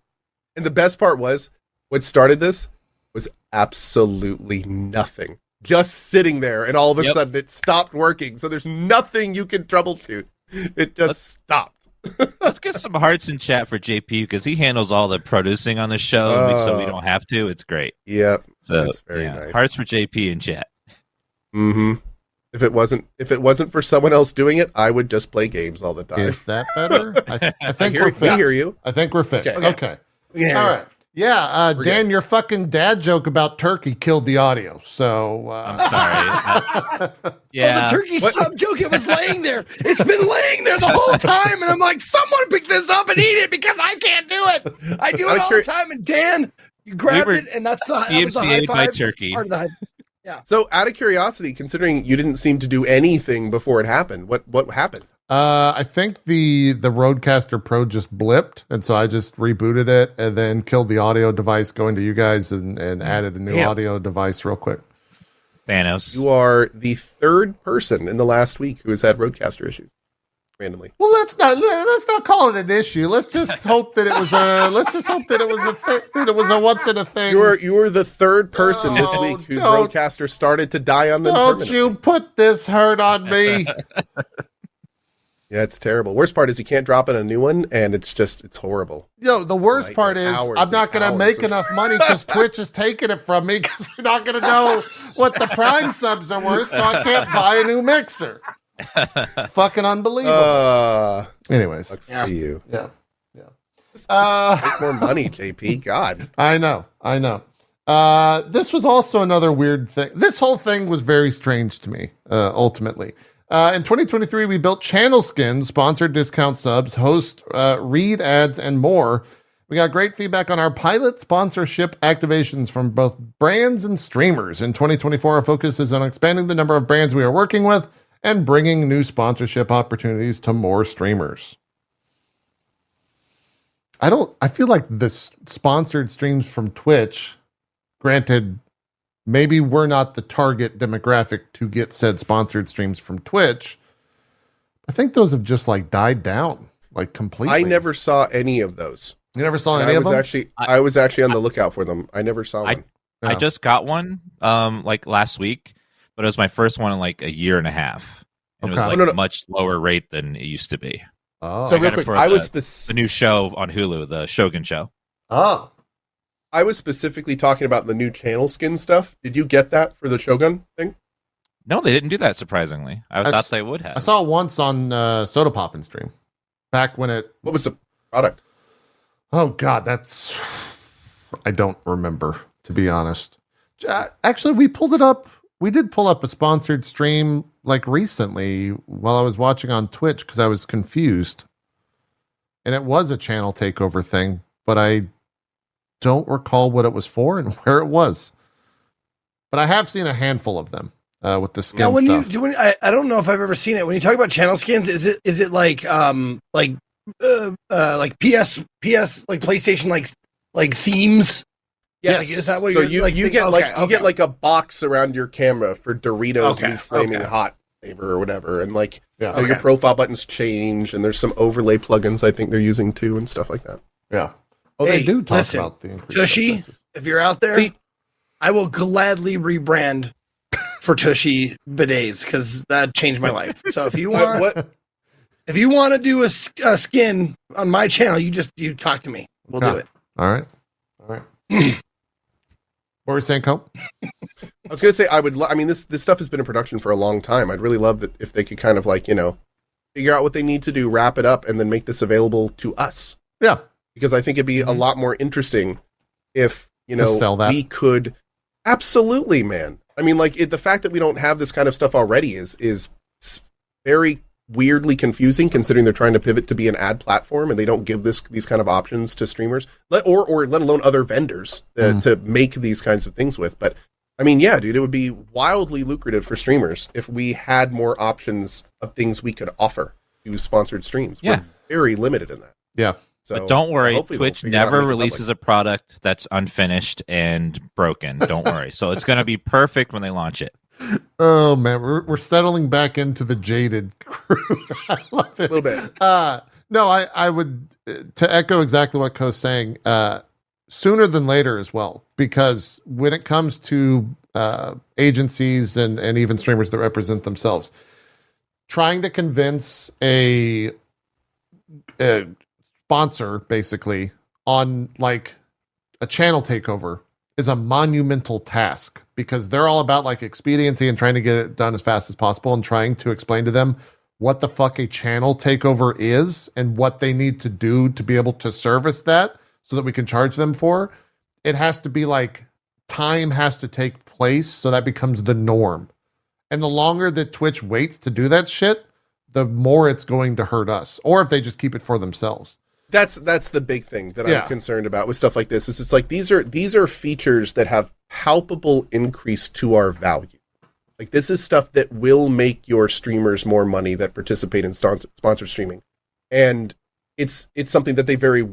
And the best part was, what started this was absolutely nothing. Just sitting there, and all of a sudden it stopped working. So there's nothing you can troubleshoot. It just stopped. Let's get some hearts in chat for JP because he handles all the producing on the show, so we don't have to. It's great. Yep. So, that's very nice. Hearts for JP in chat. Mm-hmm. If it wasn't for someone else doing it, I would just play games all the time. Is that better? I think we're fixed. We hear you. I think we're fixed. Okay. Yeah. All right. Yeah, Dan, your fucking dad joke about turkey killed the audio. So I'm sorry. The turkey sub joke, it was laying there. It's been laying there the whole time, and I'm like, someone pick this up and eat it because I can't do it. I do it all the time, and Dan, you grabbed it, and that's the DMCA'd by turkey. Part of the yeah. So, out of curiosity, considering you didn't seem to do anything before it happened, what happened? I think the Rodecaster Pro just blipped, and so I just rebooted it and then killed the audio device going to you guys and added a new audio device real quick. Thanos. You are the third person in the last week who has had Rodecaster issues randomly. Well, let's not call it an issue. Let's just hope that it was a once in a thing. You were the third person this week whose Rodecaster started to die on them. Don't you put this hurt on me? Yeah, it's terrible. Worst part is you can't drop in a new one, and it's horrible. Yo, the worst part is I'm not going to make enough money because Twitch is taking it from me because we're not going to know what the Prime subs are worth, so I can't buy a new mixer. It's fucking unbelievable. Anyways, for you. Yeah. Make more money, JP. God. I know. This was also another weird thing. This whole thing was very strange to me, ultimately. In 2023, we built channel skins, sponsored discount subs, host, read ads, and more. We got great feedback on our pilot sponsorship activations from both brands and streamers. In 2024, our focus is on expanding the number of brands we are working with and bringing new sponsorship opportunities to more streamers. I feel like the sponsored streams from Twitch, granted, maybe we're not the target demographic to get said sponsored streams from Twitch. I think those have just died down completely. I never saw any of those. You never saw any of them? I was actually on the lookout for them. I never saw one. I just got one last week, but it was my first one in a year and a half. And it was much lower rate than it used to be. Oh, so real quick, the new show on Hulu, the Shogun show. Oh. I was specifically talking about the new channel skin stuff. Did you get that for the Shogun thing? No, they didn't do that, surprisingly. I thought they would have. I saw it once on Soda Poppin' stream. Back when it... What was the product? Oh, God, I don't remember, to be honest. Actually, we pulled it up. We did pull up a sponsored stream, recently, while I was watching on Twitch, because I was confused. And it was a channel takeover thing, but I don't recall what it was for and where it was. But I have seen a handful of them with the skin stuff. I don't know if I've ever seen it. When you talk about channel skins, is it like PS PlayStation themes? Yes. Is that what so you're you get a box around your camera for Doritos new flaming hot flavor or whatever, and your profile buttons change, and there's some overlay plugins I think they're using too and stuff like that. Yeah. Oh, they do talk about the Tushy. If you're out there, I will gladly rebrand for Tushy bidets because that changed my life. So if you want, if you want to do a skin on my channel, you talk to me. We'll do it. All right. What were you saying, Cope? I was going to say this stuff has been in production for a long time. I'd really love that if they could kind of figure out what they need to do, wrap it up, and then make this available to us. Yeah. Because I think it'd be a lot more interesting if, sell that. We could. Absolutely, man. The fact that we don't have this kind of stuff already is very weirdly confusing, considering they're trying to pivot to be an ad platform and they don't give these kind of options to streamers, or let alone other vendors to make these kinds of things with. But yeah, dude, it would be wildly lucrative for streamers if we had more options of things we could offer to sponsored streams. Yeah. We're very limited in that. Yeah. So but don't worry, Twitch never releases a product that's unfinished and broken. Don't worry. So it's going to be perfect when they launch it. Oh, man. We're settling back into the jaded crew. I love it. A little bit. No, I would, to echo exactly what Ko's saying, sooner than later as well, because when it comes to agencies and even streamers that represent themselves, trying to convince a sponsor basically on like a channel takeover is a monumental task, because they're all about like expediency and trying to get it done as fast as possible, and trying to explain to them what the fuck a channel takeover is and what they need to do to be able to service that so that we can charge them for. It has to be like time has to take place, so that becomes the norm. And the longer that Twitch waits to do that shit, the more it's going to hurt us, or if they just keep it for themselves. That's the big thing that I'm concerned about with stuff like this. Is it's like these are features that have palpable increase to our value. Like, this is stuff that will make your streamers more money that participate in sponsored streaming. And it's something that they very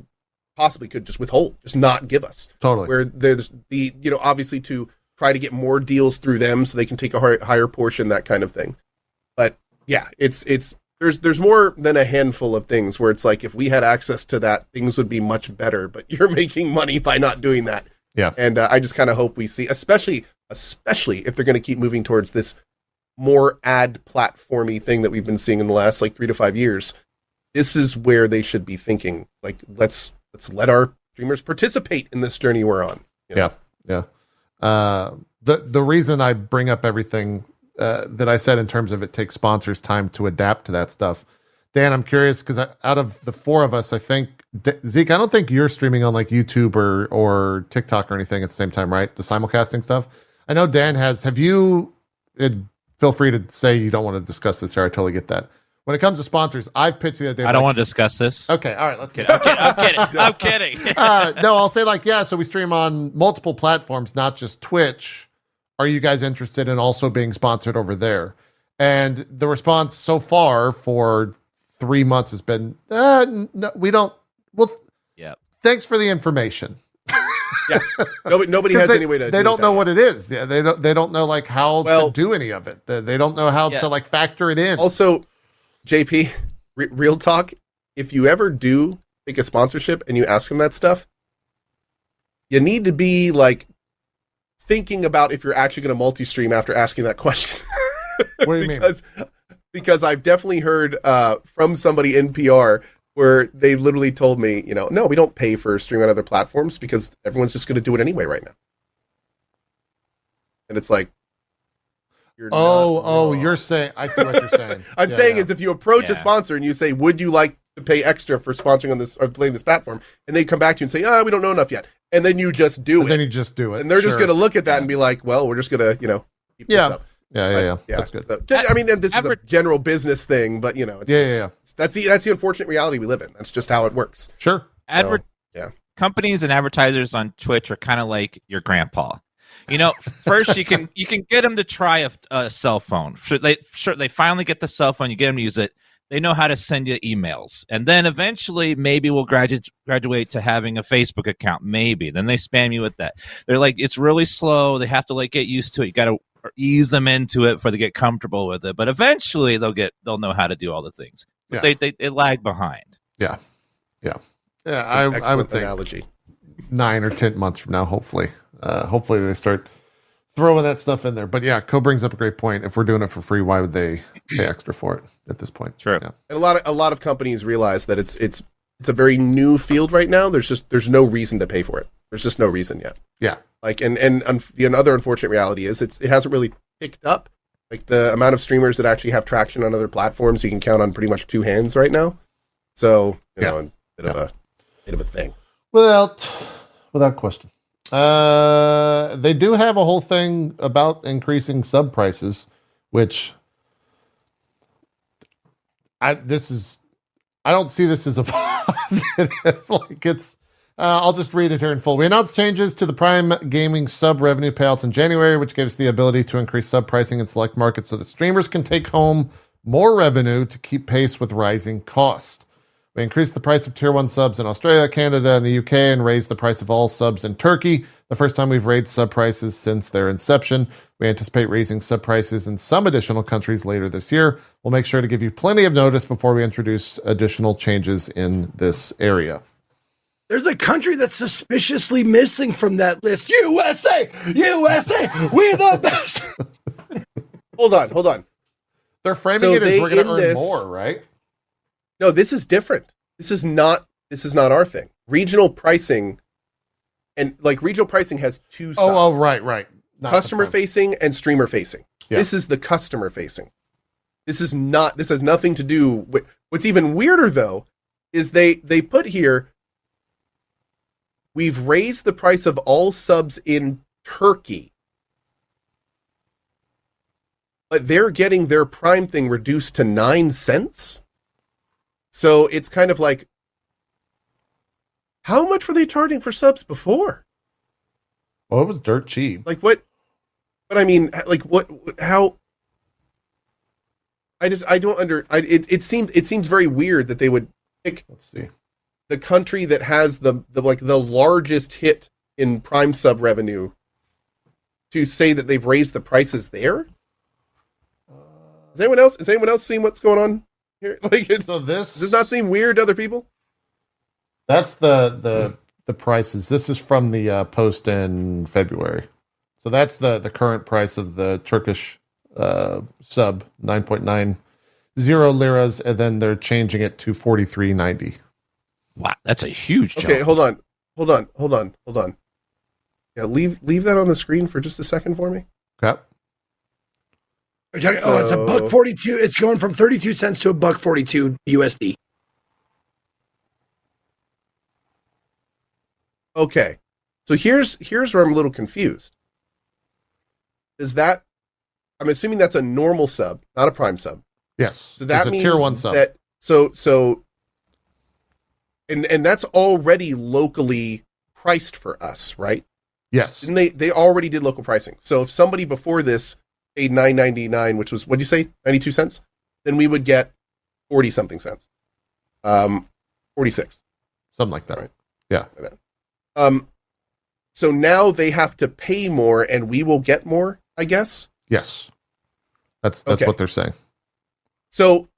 possibly could just withhold, just not give us. Totally. Where there's the, obviously to try to get more deals through them so they can take a higher portion, that kind of thing. But yeah, there's more than a handful of things where it's like, if we had access to that, things would be much better, but you're making money by not doing that. Yeah. And I just kind of hope we see, especially if they're going to keep moving towards this more ad platformy thing that we've been seeing in the last like 3 to 5 years. This is where they should be thinking, like, let's let our streamers participate in this journey we're on. Yeah. The reason I bring up everything that I said in terms of it takes sponsors time to adapt to that stuff. Dan, I'm curious, because out of the four of us, I think Zeke, I don't think you're streaming on like YouTube or TikTok or anything at the same time, right? The simulcasting stuff. I know Dan has. Have you? Feel free to say you don't want to discuss this here. I totally get that. When it comes to sponsors, I've pitched the other day. I don't want to discuss this. Okay, all right, let's get. I'm kidding. No, I'll say like, yeah. So we stream on multiple platforms, not just Twitch. Are you guys interested in also being sponsored over there? And the response so far for 3 months has been, no, we don't. Well, yeah. Thanks for the information. Yeah, nobody has any way to. They don't know what it is. Yeah, they don't know like how to do any of it. They don't know how to like factor it in. Also, JP, real talk. If you ever do take a sponsorship and you ask them that stuff, you need to be like thinking about if you're actually going to multi-stream after asking that question. What do you mean? Because I've definitely heard from somebody in PR where they literally told me, no, we don't pay for streaming on other platforms because everyone's just going to do it anyway right now. And it's like, you're saying, I see what you're saying. I'm saying is if you approach a sponsor and you say, would you like to pay extra for sponsoring on this or playing this platform? And they come back to you and say, we don't know enough yet. And then you just do it. Then you just do it. And they're just going to look at that and be like, well, we're just going to, keep this up. Yeah. That's good. So, I mean, this is a general business thing, but that's the unfortunate reality we live in. That's just how it works. Sure. Companies and advertisers on Twitch are kind of like your grandpa. First you can get them to try a cell phone. They finally get the cell phone. You get them to use it. They know how to send you emails, and then eventually maybe we'll graduate to having a Facebook account. Maybe then they spam you with that. They're like, it's really slow. They have to like get used to it. You got to ease them into it before they get comfortable with it. But eventually they'll know how to do all the things. But they lag behind. Yeah. I would think analogy. 9 or 10 months from now, hopefully they start throwing that stuff in there. But yeah, Co brings up a great point. If we're doing it for free, why would they pay extra for it at this point? True. Yeah. And a lot of companies realize that it's a very new field right now. There's no reason to pay for it. There's just no reason yet. Yeah. Like and the another unfortunate reality is it hasn't really picked up. Like the amount of streamers that actually have traction on other platforms, you can count on pretty much 2 hands right now. So a bit of a thing. Without question. They do have a whole thing about increasing sub prices, which I don't see this as a positive. Like it's, I'll just read it here in full. We announced changes to the Prime Gaming sub revenue payouts in January, which gave us the ability to increase sub pricing in select markets so that streamers can take home more revenue to keep pace with rising costs. We increased the price of Tier 1 subs in Australia, Canada, and the UK, and raised the price of all subs in Turkey. The first time we've raised sub prices since their inception. We anticipate raising sub prices in some additional countries later this year. We'll make sure to give you plenty of notice before we introduce additional changes in this area. There's a country that's suspiciously missing from that list. USA! USA! We the best! Hold on. They're framing So it as they we're going to in earn this- more, right? No, this is different. This is not our thing. Regional pricing, and like regional pricing has two sides. Oh, right. Not Customer the front. facing and streamer facing. Yeah. This is the customer facing. This has nothing to do with, what's even weirder though, is they put here, we've raised the price of all subs in Turkey. But they're getting their Prime thing reduced to 9 cents. So it's kind of like, how much were they charging for subs before? Well, it was dirt cheap. Like what? But I mean, like what? How? I don't it seems very weird that they would pick Let's see. the country that has the largest hit in Prime sub revenue to say that they've raised the prices there. Has anyone else seen what's going on here? Like, So does this not seem weird to other people? That's the prices. This is from the post in February. So that's the current price of the Turkish sub, 9.90 liras, and then they're changing it to 43.90. Wow, that's a huge jump. Okay, hold on. Yeah, leave that on the screen for just a second for me. Okay. It's a $1.42. It's going from 32 cents to $1.42 USD. Okay, so here's where I'm a little confused. Is that, I'm assuming that's a normal sub, not a Prime sub. Yes. So that It's a means tier 1 sub. that and that's already locally priced for us, right? Yes. Didn't they already did local pricing. So if somebody before this paid $9.99, which was, what'd you say, 92 cents, then we would get 40 something cents. 46. Something like that. Right. Yeah. So now they have to pay more and we will get more, I guess. Yes. That's Okay. what they're saying. So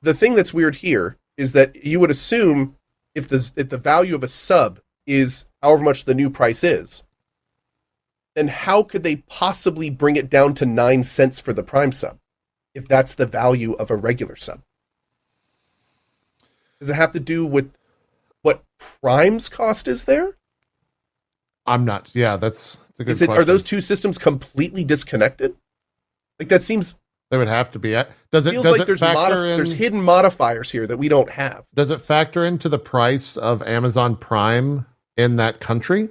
the thing that's weird here is that you would assume if the value of a sub is however much the new price is, then how could they possibly bring it down to 9 cents for the Prime sub if that's the value of a regular sub? Does it have to do with what Prime's cost is there? I'm not. Yeah, that's a good question. Are those two systems completely disconnected? Like that seems They would have to be. Does it feels does like it there's factor in? there's hidden modifiers here that we don't have. Does it factor into the price of Amazon Prime in that country?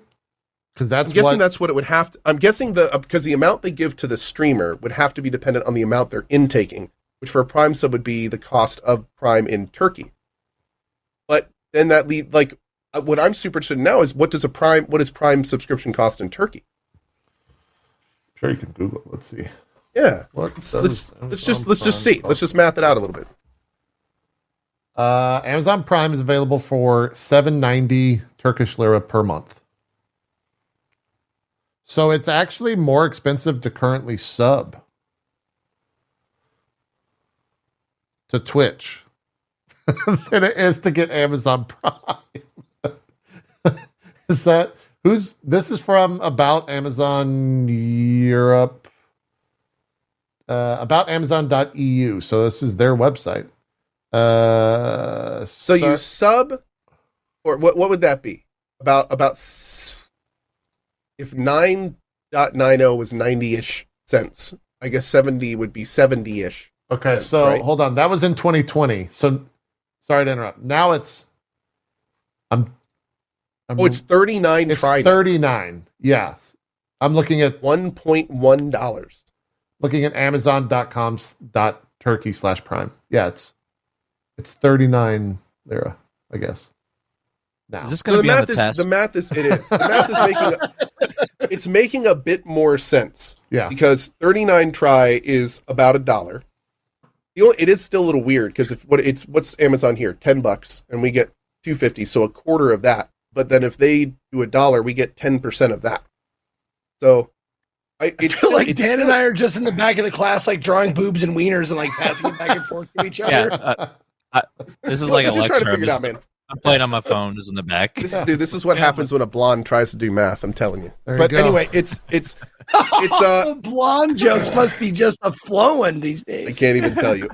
Because I'm guessing that's what it would have to. I'm guessing because the amount they give to the streamer would have to be dependent on the amount they're intaking, which for a Prime sub would be the cost of Prime in Turkey. But then that what I'm super interested in now is what does Prime subscription cost in Turkey? Sure, you can Google. Let's see. Yeah, Let's just see. Let's just math it out a little bit. Amazon Prime is available for 790 Turkish lira per month. So it's actually more expensive to currently sub to Twitch than it is to get Amazon Prime. This is from About Amazon Europe, about Amazon.eu. So this is their website. So you sub, or what would that be? About if 9.90 was 90-ish cents, I guess 70 would be 70-ish. Okay, cents, so right? hold on. That was in 2020. So sorry to interrupt. Now it's It's 39. It's 39. Yeah. I'm looking at $1.1. looking at Amazon.com.turkey/Prime. Yeah, it's 39 lira, I guess. Now. Is this going to be on the test? The math is it's making a bit more sense. Yeah. Because 39 try is about $1. It is still a little weird because what's Amazon here, $10, and we get $2.50, so a quarter of that. But then if they do $1, we get 10% of that. So I feel like Dan and I are just in the back of the class, like drawing boobs and wieners and like passing it back and forth to each other. Yeah, this is like a lecture. Trying to figure it out, man. I'm playing on my phone. Just in the back. This is what happens when a blonde tries to do math. I'm telling you. But anyway, it's the blonde jokes must be just a flowing these days. I can't even tell you.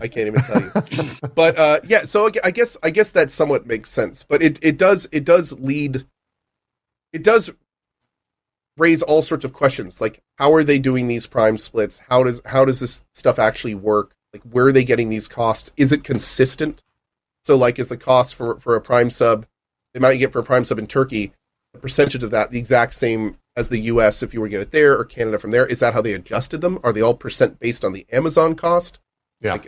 But yeah, so I guess that somewhat makes sense. But it does raise all sorts of questions, like how are they doing these prime splits? How does this stuff actually work? Like where are they getting these costs? Is it consistent? So like is the cost for a prime sub, the amount you get for a prime sub in Turkey, the percentage of that the exact same as the US if you were to get it there, or Canada from there? Is that how they adjusted them? Are they all percent based on the Amazon cost? Yeah.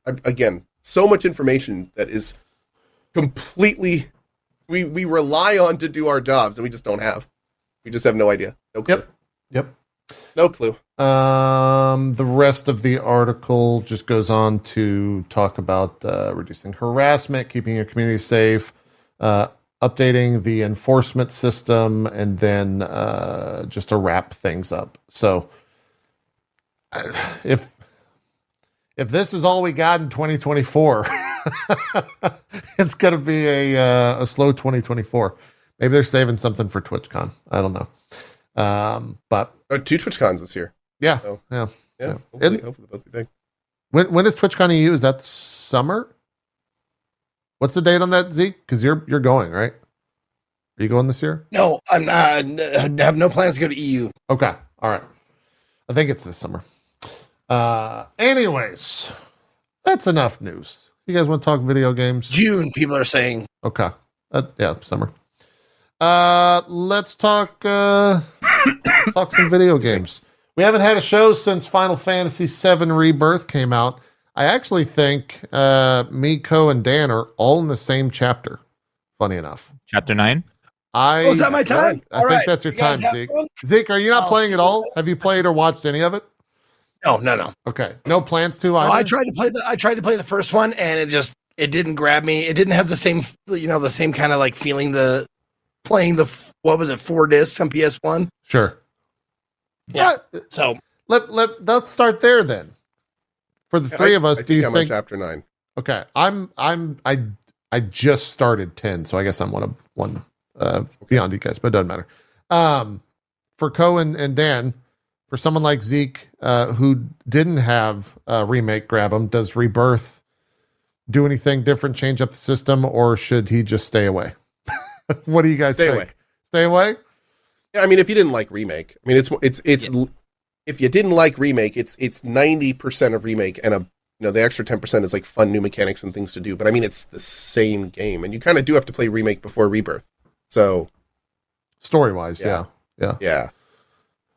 Again, so much information that is completely we rely on to do our jobs and we just don't have. We just have no idea. No clue. Yep. No clue. The rest of the article just goes on to talk about reducing harassment, keeping your community safe, updating the enforcement system, and then just to wrap things up. So if this is all we got in 2024, it's going to be a slow 2024. Maybe they're saving something for TwitchCon. I don't know. But 2 TwitchCons this year. Yeah. So, yeah. Hopefully they'll both be big. When is TwitchCon EU? Is that summer? What's the date on that, Zeke? Because you're going, right? Are you going this year? No, I'm not. I have no plans to go to EU. Okay. All right. I think it's this summer. Anyways, that's enough news. You guys want to talk video games? June, people are saying. Okay. Yeah, summer. Let's talk talk some video games. We haven't had a show since Final Fantasy VII Rebirth came out. I actually think me, Co, and Dan are all in the same chapter. Funny enough. Chapter 9? Is that my time? I think that's your time, Zeke. Zeke, are you not playing at all? Have you played or watched any of it? No. Okay. No plans to either? I tried to play the first one and it didn't grab me. It didn't have the same kind of like feeling playing the, what was it, 4 discs on PS1? Sure. Yeah. So let's start there then. For the three of us, do you think I'm on chapter 9? Okay. I just started 10, so I guess I'm one beyond you guys, but it doesn't matter. For Co and Dan, for someone like Zeke, who didn't have a remake grab him, does Rebirth do anything different, change up the system, or should he just stay away? What do you guys think? Away. Stay away? Yeah, I mean, if you didn't like remake, I mean, it's if you didn't like remake, it's 90% of remake, and the extra 10% is like fun new mechanics and things to do. But I mean, it's the same game, and you kind of do have to play remake before Rebirth. So, story wise, yeah. If you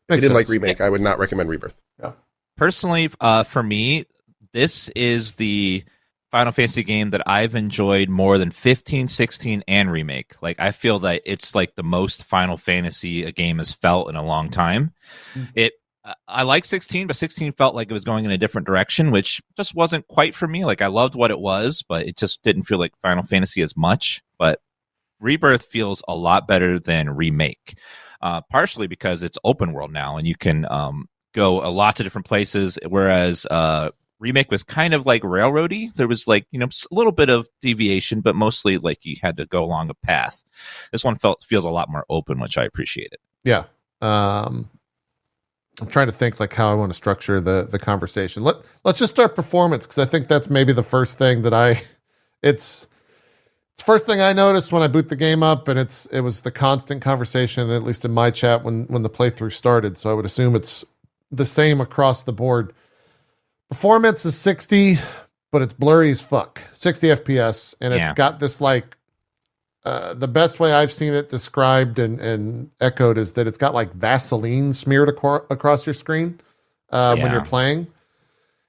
didn't sense. like remake, I would not recommend Rebirth. Yeah. Personally, for me, this is the Final Fantasy game that I've enjoyed more than 15, 16, and remake. Like, I feel that it's like the most Final Fantasy a game has felt in a long time. I like 16, but 16 felt like it was going in a different direction, which just wasn't quite for me. Like, I loved what it was, but it just didn't feel like Final Fantasy as much. But Rebirth feels a lot better than remake, partially because it's open world now, and you can go lots of different places, whereas remake was kind of like railroady. There was like, a little bit of deviation, but mostly like you had to go along a path. This one feels a lot more open, which I appreciated. Yeah. I'm trying to think like how I want to structure the conversation. Let's just start performance, because I think that's maybe the first thing that it's the first thing I noticed when I boot the game up, and it was the constant conversation, at least in my chat when the playthrough started. So I would assume it's the same across the board. Performance is 60, but it's blurry as fuck. 60 FPS, and it's got this like the best way I've seen it described and echoed is that it's got like Vaseline smeared across your screen when you're playing.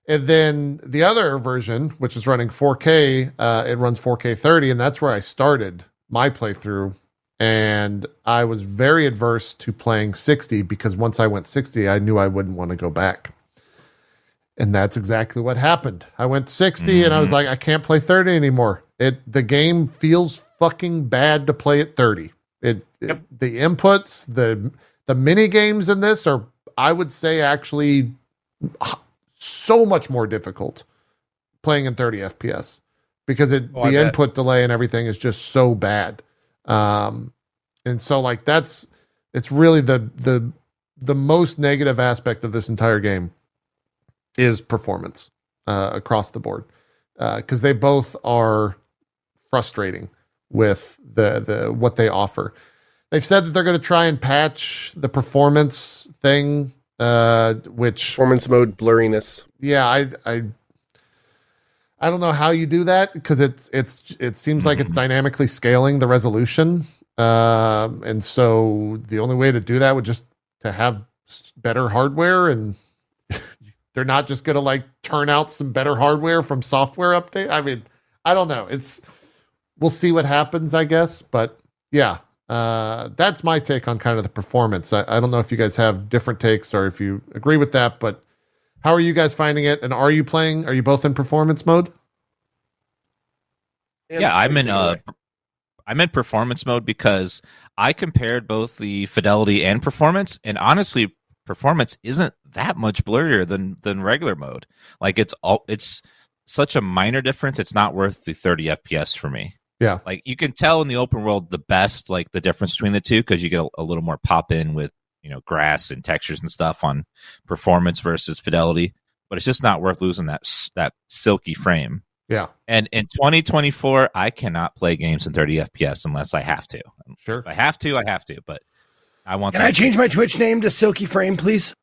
And then the other version, which is running 4K, it runs 4K 30, and that's where I started my playthrough. And I was very adverse to playing 60 because once I went 60, I knew I wouldn't want to go back. And that's exactly what happened. I went 60 and I was like, I can't play 30 anymore. The game feels fucking bad to play at 30. The inputs, the mini games in this are, I would say, actually so much more difficult playing in 30 FPS because the input delay and everything is just so bad. And so like it's really the most negative aspect of this entire game is performance across the board, because they both are frustrating with the what they offer. They've said that they're going to try and patch the performance thing, which performance mode blurriness. Yeah, I don't know how you do that because it seems like it's dynamically scaling the resolution, and so the only way to do that would just to have better hardware, and they're not just going to like turn out some better hardware from software update. I mean, I don't know. We'll see what happens, I guess. But yeah, that's my take on kind of the performance. I don't know if you guys have different takes or if you agree with that, but how are you guys finding it? And are you both in performance mode? Yeah, I'm in performance mode because I compared both the fidelity and performance, and honestly, performance isn't that much blurrier than regular mode. Like it's such a minor difference. It's not worth the 30 FPS for me. Yeah. Like you can tell in the open world the difference between the two because you get a little more pop in with, grass and textures and stuff on performance versus fidelity, but it's just not worth losing that silky frame. Yeah. And in 2024, I cannot play games in 30 FPS unless I have to. Sure. If I have to, but I want. Can I change my Twitch name to Silky Frame, please?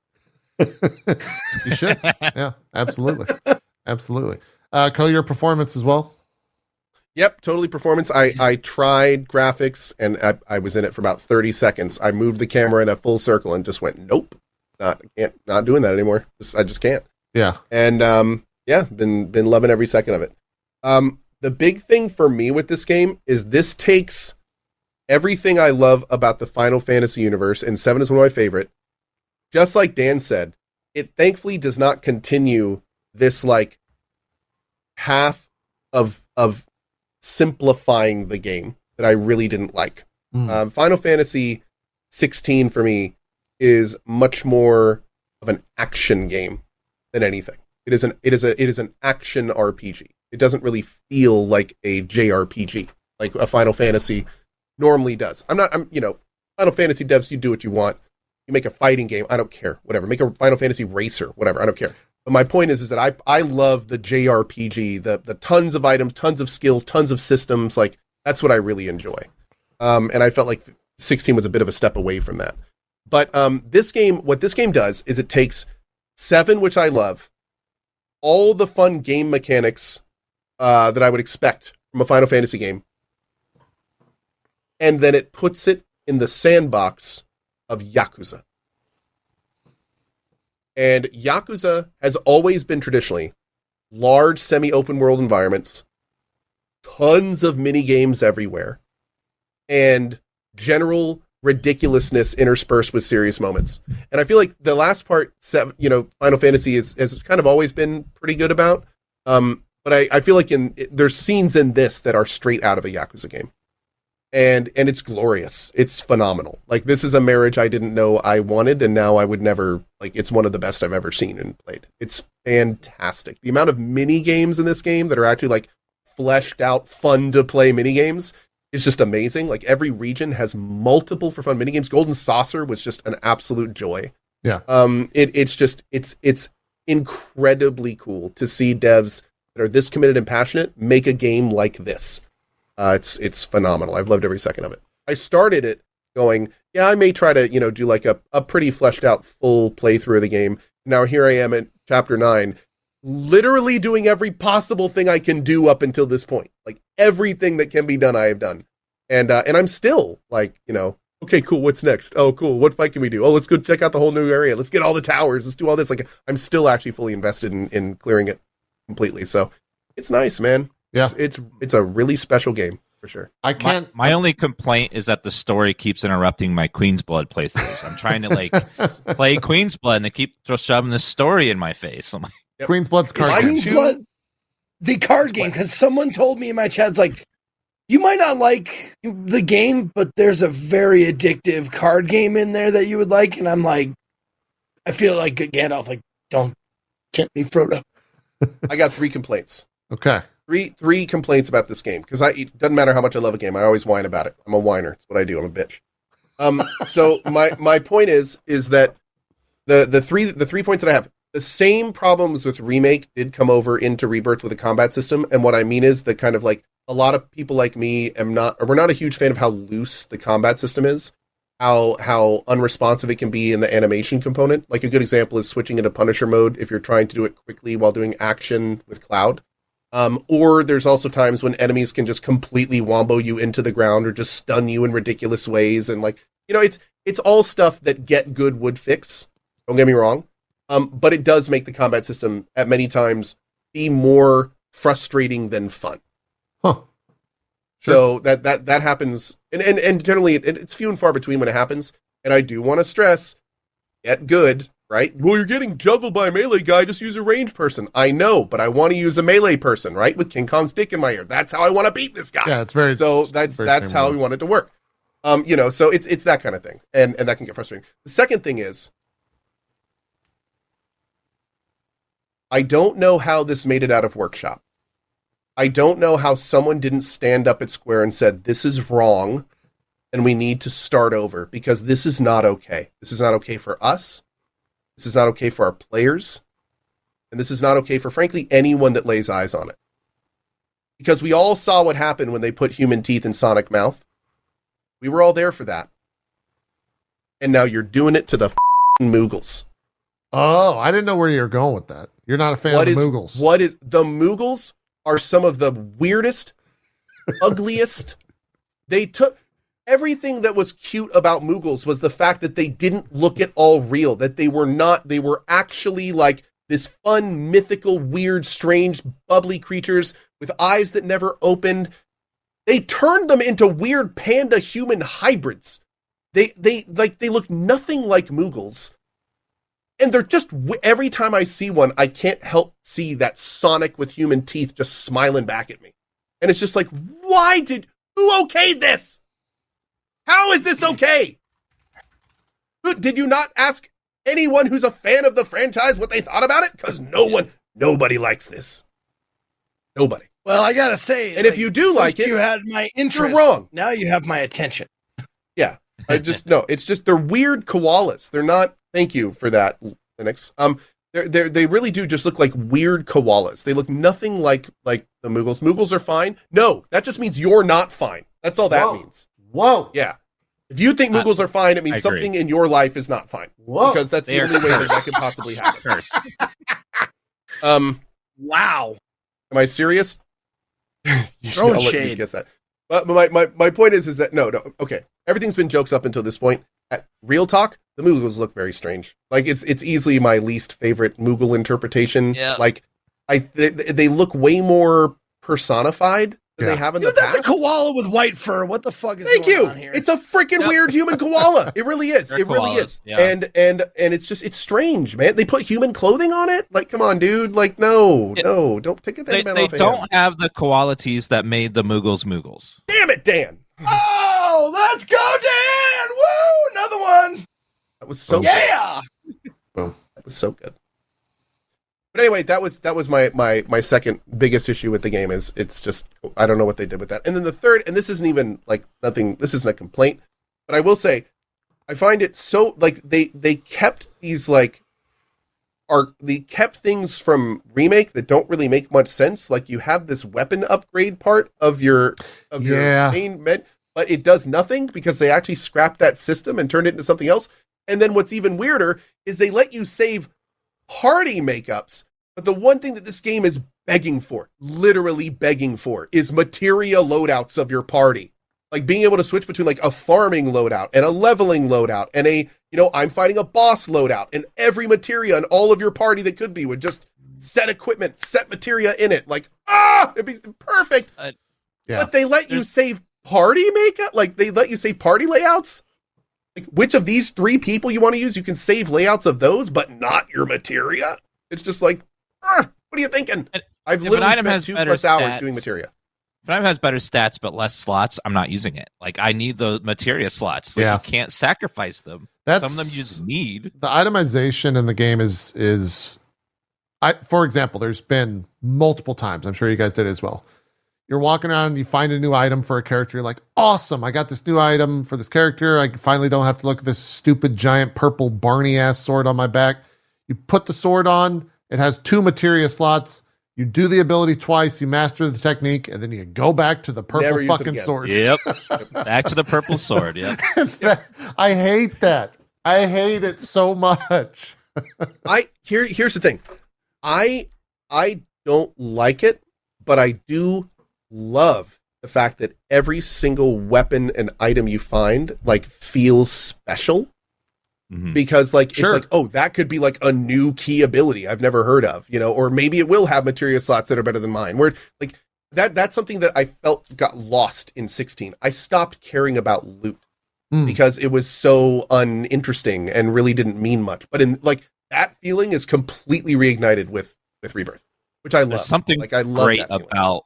You should. Yeah, absolutely. Absolutely. Co, your performance as well? Yep, totally performance. I tried graphics and I was in it for about 30 seconds. I moved the camera in a full circle and just went, nope, not doing that anymore. I just can't. Yeah. And been loving every second of it. The big thing for me with this game is this takes everything I love about the Final Fantasy universe, and 7 is one of my favorite. Just like Dan said, it thankfully does not continue this like path of simplifying the game that I really didn't like. Final Fantasy 16 for me is much more of an action game than anything. It is an action RPG. It doesn't really feel like a JRPG like a Final Fantasy normally does. Final Fantasy devs, you do what you want. You make a fighting game, I don't care. Whatever. Make a Final Fantasy racer, whatever. I don't care. But my point is that I love the JRPG, the tons of items, tons of skills, tons of systems. Like that's what I really enjoy. And I felt like 16 was a bit of a step away from that. But what this game does is it takes 7, which I love, all the fun game mechanics that I would expect from a Final Fantasy game, and then it puts it in the sandbox of Yakuza. And Yakuza has always been traditionally large semi-open world environments, tons of mini games everywhere, and general ridiculousness interspersed with serious moments. And I feel like the last part, Final Fantasy has kind of always been pretty good about. But I feel like there's scenes in this that are straight out of a Yakuza game. And it's glorious. It's phenomenal. Like, this is a marriage I didn't know I wanted, and now I would never, it's one of the best I've ever seen and played. It's fantastic. The amount of mini games in this game that are actually, fleshed out, fun to play mini games is just amazing. Like, every region has multiple for fun mini games. Golden Saucer was just an absolute joy. Yeah. It's incredibly cool to see devs that are this committed and passionate make a game like this. It's phenomenal. I've loved every second of it. I started it going, yeah, I may try to, do like a pretty fleshed out full playthrough of the game. Now here I am at chapter 9, literally doing every possible thing I can do up until this point. Like everything that can be done, I have done. And I'm still okay, cool. What's next? Oh, cool. What fight can we do? Oh, let's go check out the whole new area. Let's get all the towers. Let's do all this. Like, I'm still actually fully invested in clearing it completely. So it's nice, man. Yeah, it's a really special game for sure. I can't. My only complaint is that the story keeps interrupting my Queen's Blood playthroughs. I'm trying to play Queen's Blood, and they keep just shoving this story in my face. I'm like, Yep. Queen's Blood's card Mine game. Queen's too. Blood, the card game, because someone told me in my chat, it's like, you might not like the game, but there's a very addictive card game in there that you would like. And I'm like, I feel like Gandalf, like, don't tempt me, Frodo. I got 3 complaints. Okay. Three complaints about this game, because it doesn't matter how much I love a game, I always whine about it. I'm a whiner. That's what I do. I'm a bitch. So my point is that the three points that I have, the same problems with Remake did come over into Rebirth with the combat system, and what I mean is that kind of like a lot of people like me we're not a huge fan of how loose the combat system is, how unresponsive it can be in the animation component. Like a good example is switching into Punisher mode if you're trying to do it quickly while doing action with Cloud. Or there's also times when enemies can just completely wombo you into the ground or just stun you in ridiculous ways. And like, it's all stuff that Get Good would fix. Don't get me wrong. But it does make the combat system at many times be more frustrating than fun. Huh. So that happens. And generally it's few and far between when it happens. And I do want to stress, Get Good, right? Well, you're getting juggled by a melee guy, just use a ranged person. I know, but I want to use a melee person, right? With King Kong's dick in my ear. That's how I want to beat this guy. Yeah, it's very. So that's how we want it to work. So it's that kind of thing. And that can get frustrating. The second thing is, I don't know how this made it out of workshop. I don't know how someone didn't stand up at Square and said, this is wrong, and we need to start over, because this is not okay. This is not okay for us. This is not okay for our players. And this is not okay for, frankly, anyone that lays eyes on it. Because we all saw what happened when they put human teeth in Sonic Mouth. We were all there for that. And now you're doing it to the Moogles. Oh, I didn't know where you were going with that. You're not a fan of the Moogles. The Moogles are some of the weirdest, ugliest. They took everything that was cute about Moogles was the fact that they didn't look at all real, that they were actually like this fun, mythical, weird, strange, bubbly creatures with eyes that never opened. They turned them into weird panda human hybrids. They look nothing like Moogles. And they're just, every time I see one, I can't help see that Sonic with human teeth just smiling back at me. And it's just like, who okayed this? How is this okay? Did you not ask anyone who's a fan of the franchise what they thought about it? Because nobody likes this. Nobody. Well, I gotta say, and if you do like it, you had my interest. You're wrong. Now you have my attention. Yeah, it's just they're weird koalas. They're not. Thank you for that, Linux. They really do just look like weird koalas. They look nothing like the Moogles. Moogles are fine. No, that just means you're not fine. That's all that means. Whoa. Yeah. If you think Moogles are fine, it means something in your life is not fine. Whoa. Because that's the only way that could possibly happen. Wow. Am I serious? Throwing shade. Guess that. But my point is that no, okay. Everything's been jokes up until this point. At real talk, the Moogles look very strange. Like it's easily my least favorite Moogle interpretation. Yeah. Like they look way more personified than they have in the past. That's a koala with white fur. What the fuck is Thank going you. on here? It's a freaking weird human koala. It really is. They're It really koalas, is. yeah. And it's strange, man. They put human clothing on it. Like, come on, dude. Like, no, don't take it. They don't have the qualities that made the Moogles. Damn it, Dan. Oh, let's go, Dan! Woo! Another one. That was so Yeah. Boom. That was so good. But anyway, that was my second biggest issue with the game is it's just I don't know what they did with that. And then the third, and this isn't even like nothing, this isn't a complaint, but I will say I find it so like they kept these like they kept things from Remake that don't really make much sense. Like you have this weapon upgrade part of your main med, but it does nothing because they actually scrapped that system and turned it into something else. And then what's even weirder is they let you save party makeups, but the one thing that this game is begging for, literally begging for, is materia loadouts of your party. Like being able to switch between like a farming loadout and a leveling loadout and a, I'm fighting a boss loadout, and every materia in all of your party that could be would just set equipment, set materia in it. Like, it'd be perfect. But they let you save party makeup? Like they let you save party layouts? Like which of these 3 people you want to use, you can save layouts of those, but not your materia? It's just like, What are you thinking? If I've an literally item spent has 2+ better hours stats- doing materia. If an item has better stats but less slots, I'm not using it. Like, I need the materia slots. Like, Yeah. you can't sacrifice them. That's Some of them you just need. the itemization in the game for example, there's been multiple times, I'm sure you guys did as well. You're walking around and you find a new item for a character. You're like, awesome, I got this new item for this character. I finally don't have to look at this stupid giant purple Barney ass sword on my back. You put the sword on, it has 2 materia slots. You do the ability twice, you master the technique, and then you go back to the Never purple use it fucking again. sword. Yep. Back to the purple sword. Yep. I hate that. I hate it so much. Here's the thing. I don't like it, but I do love the fact that every single weapon and item you find like feels special. Because like Sure. it's like, oh, that could be like a new key ability I've never heard of, you know, or maybe it will have materia slots that are better than mine. Where like that's something that I felt got lost in 16. I stopped caring about loot because it was so uninteresting and really didn't mean much. But in like that feeling is completely reignited with Rebirth, which I love. There's something like I love great that feeling. about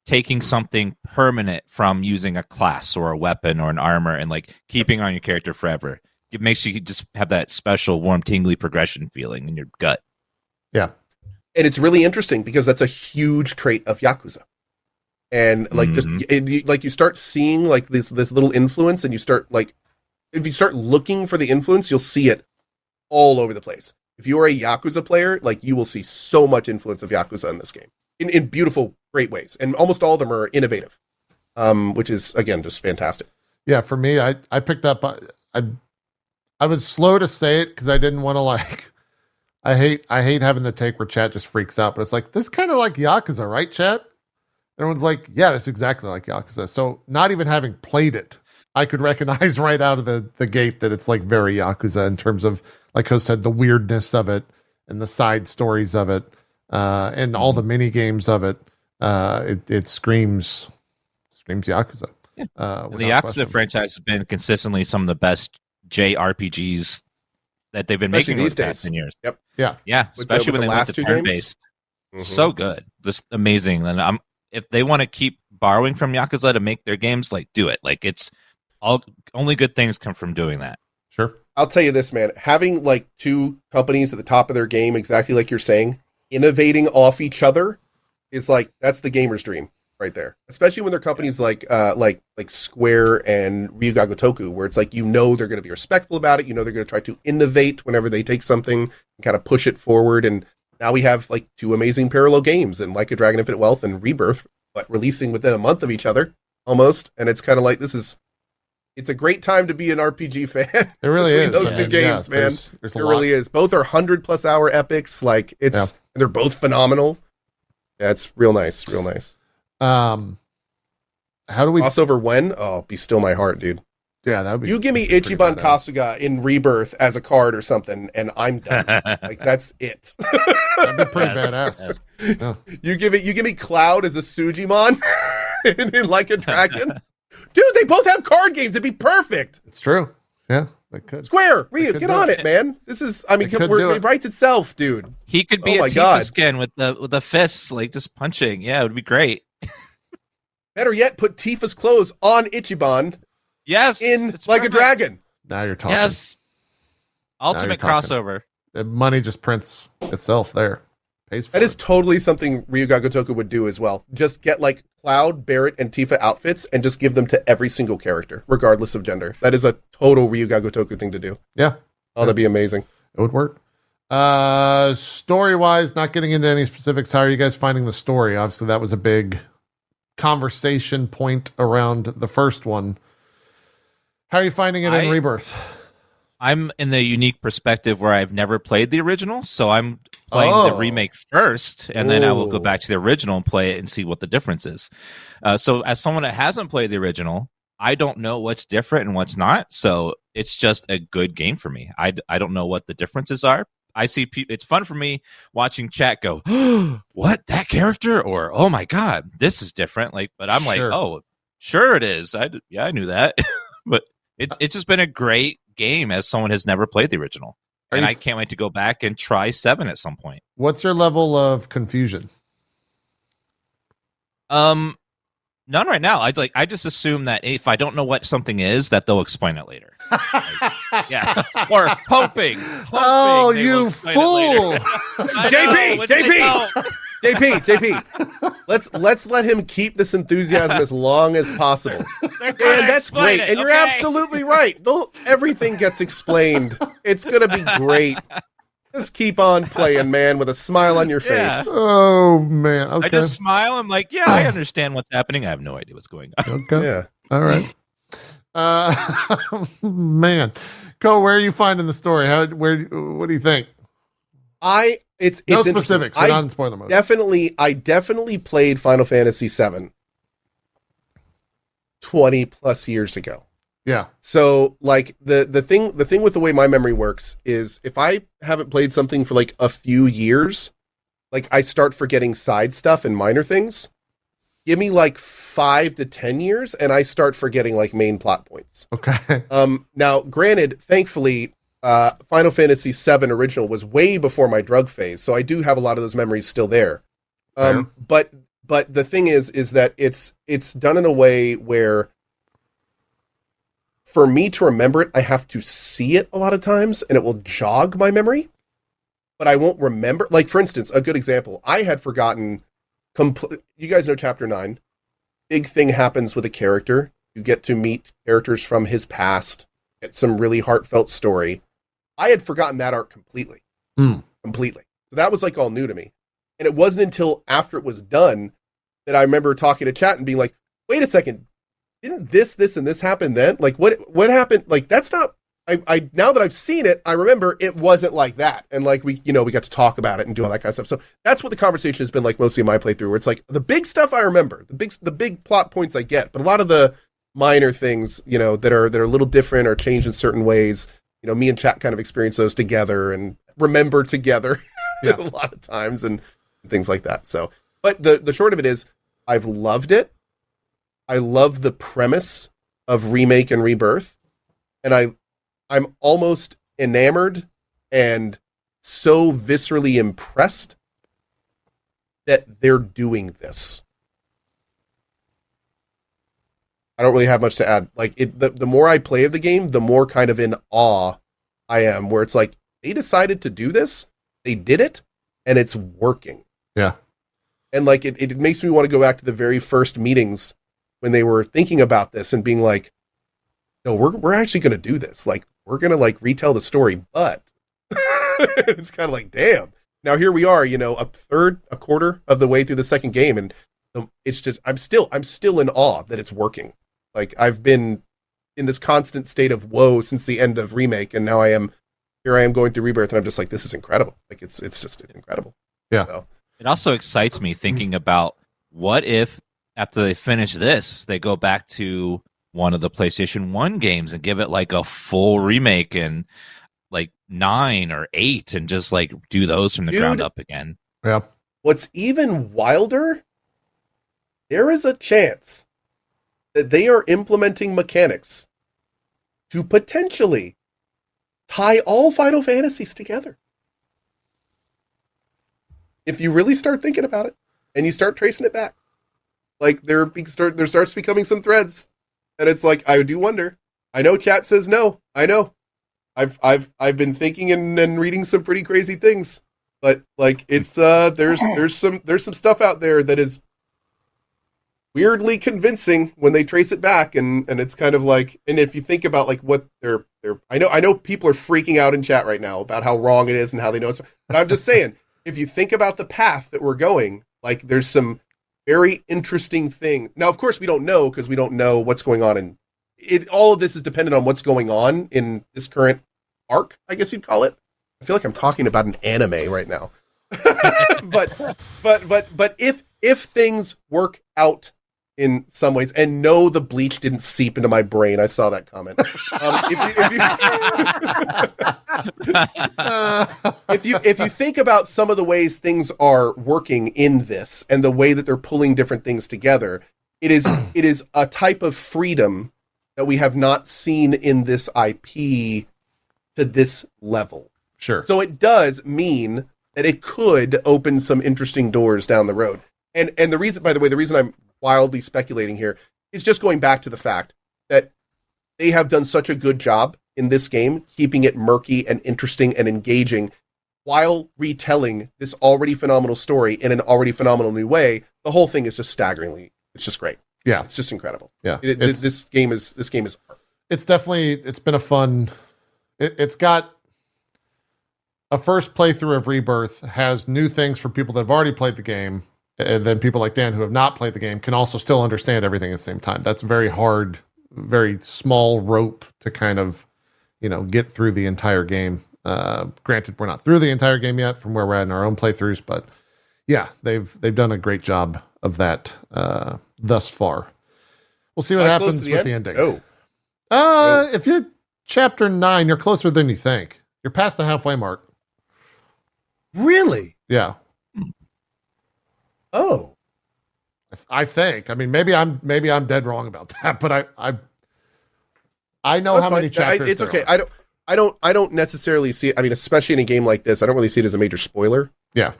taking something permanent from using a class or a weapon or an armor and like keeping on your character forever. It makes you just have that special warm, tingly progression feeling in your gut. Yeah. And it's really interesting because that's a huge trait of Yakuza. And like like you start seeing like this little influence, and you start like, if you start looking for the influence, you'll see it all over the place. If you are a Yakuza player, like you will see so much influence of Yakuza in this game in beautiful, great ways. And almost all of them are innovative, which is again, just fantastic. Yeah. For me, I picked up, I was slow to say it because I didn't want to like. I hate having the take where chat just freaks out, but it's like this kind of like Yakuza, right, chat? Everyone's like, yeah, that's exactly like Yakuza. So not even having played it, I could recognize right out of the gate that it's like very Yakuza in terms of, like Host said, the weirdness of it and the side stories of it, and all the mini games of it. It screams Yakuza. Yeah. The Yakuza franchise has been consistently some of the best JRPGs that they've been Especially making these the past days. 10 years. Yep. Yeah, especially when they went to turn-based. So good. Just amazing. And if they want to keep borrowing from Yakuza to make their games, like, do it. Like, it's only good things come from doing that. Sure. I'll tell you this, man. Having like 2 companies at the top of their game, exactly like you're saying, innovating off each other is like, that's the gamer's dream right there. Especially when they're companies like Square and Ryuga Gotoku, where it's like, you know, they're going to be respectful about it. You know, they're going to try to innovate whenever they take something and kind of push it forward. And now we have like 2 amazing parallel games, and Like a Dragon Infinite Wealth and Rebirth, but releasing within a month of each other almost. And it's kind of like, it's a great time to be an RPG fan. It really is. Those 2 games, man. There's It really is. Both are 100+ hour epics. Like and they're both phenomenal. Yeah, it's real nice. Real nice. How do we crossover when? Oh, be still my heart, dude. Yeah, that would be. You give me Ichiban Kasuga in Rebirth as a card or something, and I'm done. Like that's it. That'd be pretty badass. Yeah. You give me Cloud as a Sujimon in Like a Dragon, dude. They both have card games. It'd be perfect. It's true. Yeah, they could. Square, Ryu, get on it, man. This is. I mean, it writes itself, dude. He could be a Tifa skin with the fists, like just punching. Yeah, it would be great. Better yet, put Tifa's clothes on Ichiban. Yes, in Like a Dragon. Now you're talking. Yes, ultimate crossover. The money just prints itself there. Pays for that is totally something Ryuga Gotoku would do as well. Just get like Cloud, Barret, and Tifa outfits and just give them to every single character, regardless of gender. That is a total Ryuga Gotoku thing to do. Yeah. Oh, that'd be amazing. It would work. Story-wise, not getting into any specifics, how are you guys finding the story? Obviously, that was a big conversation point around the first one. How are you finding it in Rebirth? I'm in the unique perspective where I've never played the original, so I'm playing the remake first, and then I will go back to the original and play it and see what the difference is. So as someone that hasn't played the original, I don't know what's different and what's not, so it's just a good game for me. I don't know what the differences are. I see it's fun for me watching chat go, what, that character? Or, oh my God, this is different. Like, but I'm like, oh, sure it is. I knew that. But it's just been a great game as someone has never played the original. and I can't wait to go back and try 7 at some point. What's your level of confusion? None right now. I just assume that if I don't know what something is, that they'll explain it later. Yeah, or hoping. Oh, they will you explain it fool! JP, let's let him keep this enthusiasm as long as possible. And that's great. And you're absolutely right. Everything gets explained. It's gonna be great. Just keep on playing, man, with a smile on your face. Oh man. Okay. I just smile. I'm like, yeah, I understand what's happening. I have no idea what's going on. Okay. Yeah. All right. Man, Cole, where are you finding the story? What do you think? It's no specifics. We're not in spoiler mode. I definitely played Final Fantasy VII 20 plus years ago. Yeah. So like the thing with the way my memory works is if I haven't played something for like a few years, like I start forgetting side stuff and minor things. Give me like 5 to 10 years and I start forgetting like main plot points. Okay. Now granted, thankfully, Final Fantasy VII original was way before my drug phase, so I do have a lot of those memories still there. But the thing is that it's done in a way where for me to remember it, I have to see it a lot of times, and it will jog my memory, but I won't remember. Like, for instance, a good example, I had forgotten, you guys know Chapter 9. Big thing happens with a character. You get to meet characters from his past, get some really heartfelt story. I had forgotten that arc completely. Completely. So that was, like, all new to me. And it wasn't until after it was done that I remember talking to chat and being like, wait a second, didn't this, and this happen then? Like, what happened? Like, that's not, I now that I've seen it, I remember it wasn't like that. And like, we got to talk about it and do all that kind of stuff. So that's what the conversation has been like mostly in my playthrough, where it's like the big stuff I remember, the big plot points I get, but a lot of the minor things, that are a little different or changed in certain ways, me and chat kind of experience those together and remember together a lot of times and things like that. So, but the short of it is I've loved it. I love the premise of Remake and Rebirth, and I'm almost enamored and so viscerally impressed that they're doing this. I don't really have much to add. Like the more I play the game, the more kind of in awe I am, where it's like they decided to do this, they did it, and it's working. Yeah. And like it makes me want to go back to the very first meetings when they were thinking about this and being like, no, we're actually going to do this. Like, we're going to like retell the story, but it's kind of like, damn. Now here we are, a quarter of the way through the second game. And it's just, I'm still in awe that it's working. Like, I've been in this constant state of woe since the end of Remake. And now here I am going through Rebirth, and I'm just like, this is incredible. Like, it's just incredible. Yeah. So. It also excites me thinking about what if after they finish this, they go back to one of the PlayStation 1 games and give it like a full remake and like 9 or 8 and just like do those from the ground up again. Yeah. What's even wilder, there is a chance that they are implementing mechanics to potentially tie all Final Fantasies together. If you really start thinking about it and you start tracing it back, like there starts becoming some threads, and it's like, I do wonder. I know chat says no. I know. I've been thinking and reading some pretty crazy things, but like it's there's some stuff out there that is weirdly convincing when they trace it back, and it's kind of like, and if you think about like what they're I know people are freaking out in chat right now about how wrong it is and how they know it's, but I'm just saying, if you think about the path that we're going, like there's some very interesting thing. Now, of course, we don't know because we don't know what's going on in it. All of this is dependent on what's going on in this current arc, I guess you'd call it. I feel like I'm talking about an anime right now. but if things work out in some ways, and no, the bleach didn't seep into my brain. I saw that comment. If you think about some of the ways things are working in this and the way that they're pulling different things together, it is a type of freedom that we have not seen in this IP to this level. Sure. So it does mean that it could open some interesting doors down the road. And the reason, by the way, the reason I'm wildly speculating here is just going back to the fact that they have done such a good job in this game, keeping it murky and interesting and engaging while retelling this already phenomenal story in an already phenomenal new way. The whole thing is just staggeringly, it's just great. Yeah. It's just incredible. Yeah. This game is It's definitely, it's been a fun, it's got a first playthrough of Rebirth, has new things for people that have already played the game. And then people like Dan who have not played the game can also still understand everything at the same time. That's very hard, very small rope to kind of, get through the entire game. Granted, we're not through the entire game yet from where we're at in our own playthroughs, but yeah, they've done a great job of that thus far. We'll see what happens with the ending. If you're chapter 9, you're closer than you think. You're past the halfway mark. Really? Yeah. Oh, I think. I mean, maybe I'm dead wrong about that, but I know how many chapters. It's okay. I don't necessarily see it. I mean, especially in a game like this, I don't really see it as a major spoiler. Yeah.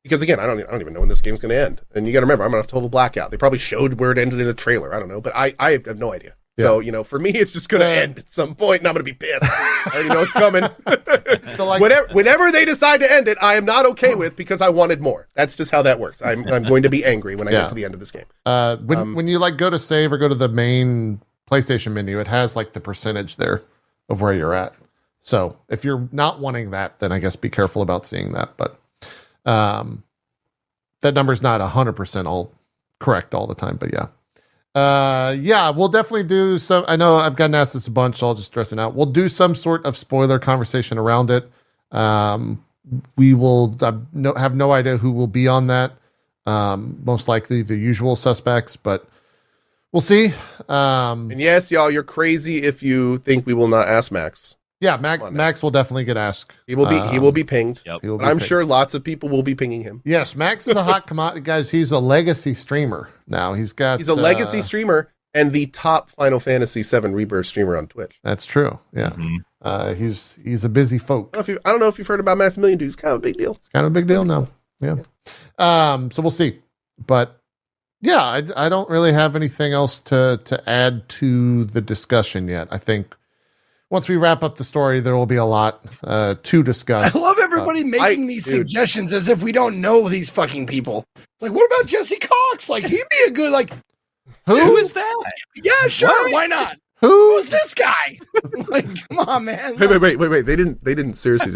Because again, I don't even know when this game's going to end. And you got to remember, I'm going to have total blackout. They probably showed where it ended in a trailer. I don't know, but I have no idea. Yeah. So, for me, it's just going to end at some point, and I'm going to be pissed. I already know it's coming. So whenever they decide to end it, I am not okay with, because I wanted more. That's just how that works. I'm going to be angry when I get to the end of this game. When you go to save or go to the main PlayStation menu, it has the percentage there of where you're at. So if you're not wanting that, then I guess be careful about seeing that. But that number's not 100% all correct all the time. But yeah. We'll definitely do some. I know I've gotten asked this a bunch, so I'll just stress it out. We'll do some sort of spoiler conversation around it. We will have no idea who will be on that. Most likely the usual suspects, but we'll see. And yes, y'all, you're crazy if you think we will not ask Max. Yeah, Max will definitely get asked. He will be pinged. Yep. I'm sure lots of people will be pinging him. Yes, Max is a hot commodity, guys. He's a legacy streamer now. He's a legacy streamer and the top Final Fantasy VII Rebirth streamer on Twitch. That's true. Yeah. Mm-hmm. He's a busy folk. I don't know if you've heard about Maximilian, dude. It's kind of a big deal. It's kind of a big deal now. Yeah. So we'll see. But yeah, I don't really have anything else to add to the discussion yet. I think once we wrap up the story, there will be a lot to discuss. I love everybody making these suggestions as if we don't know these fucking people. It's like, what about Jesse Cox? He'd be a good, Who is that? Yeah, sure. What? Why not? Who's this guy? Come on, man. Wait. They didn't seriously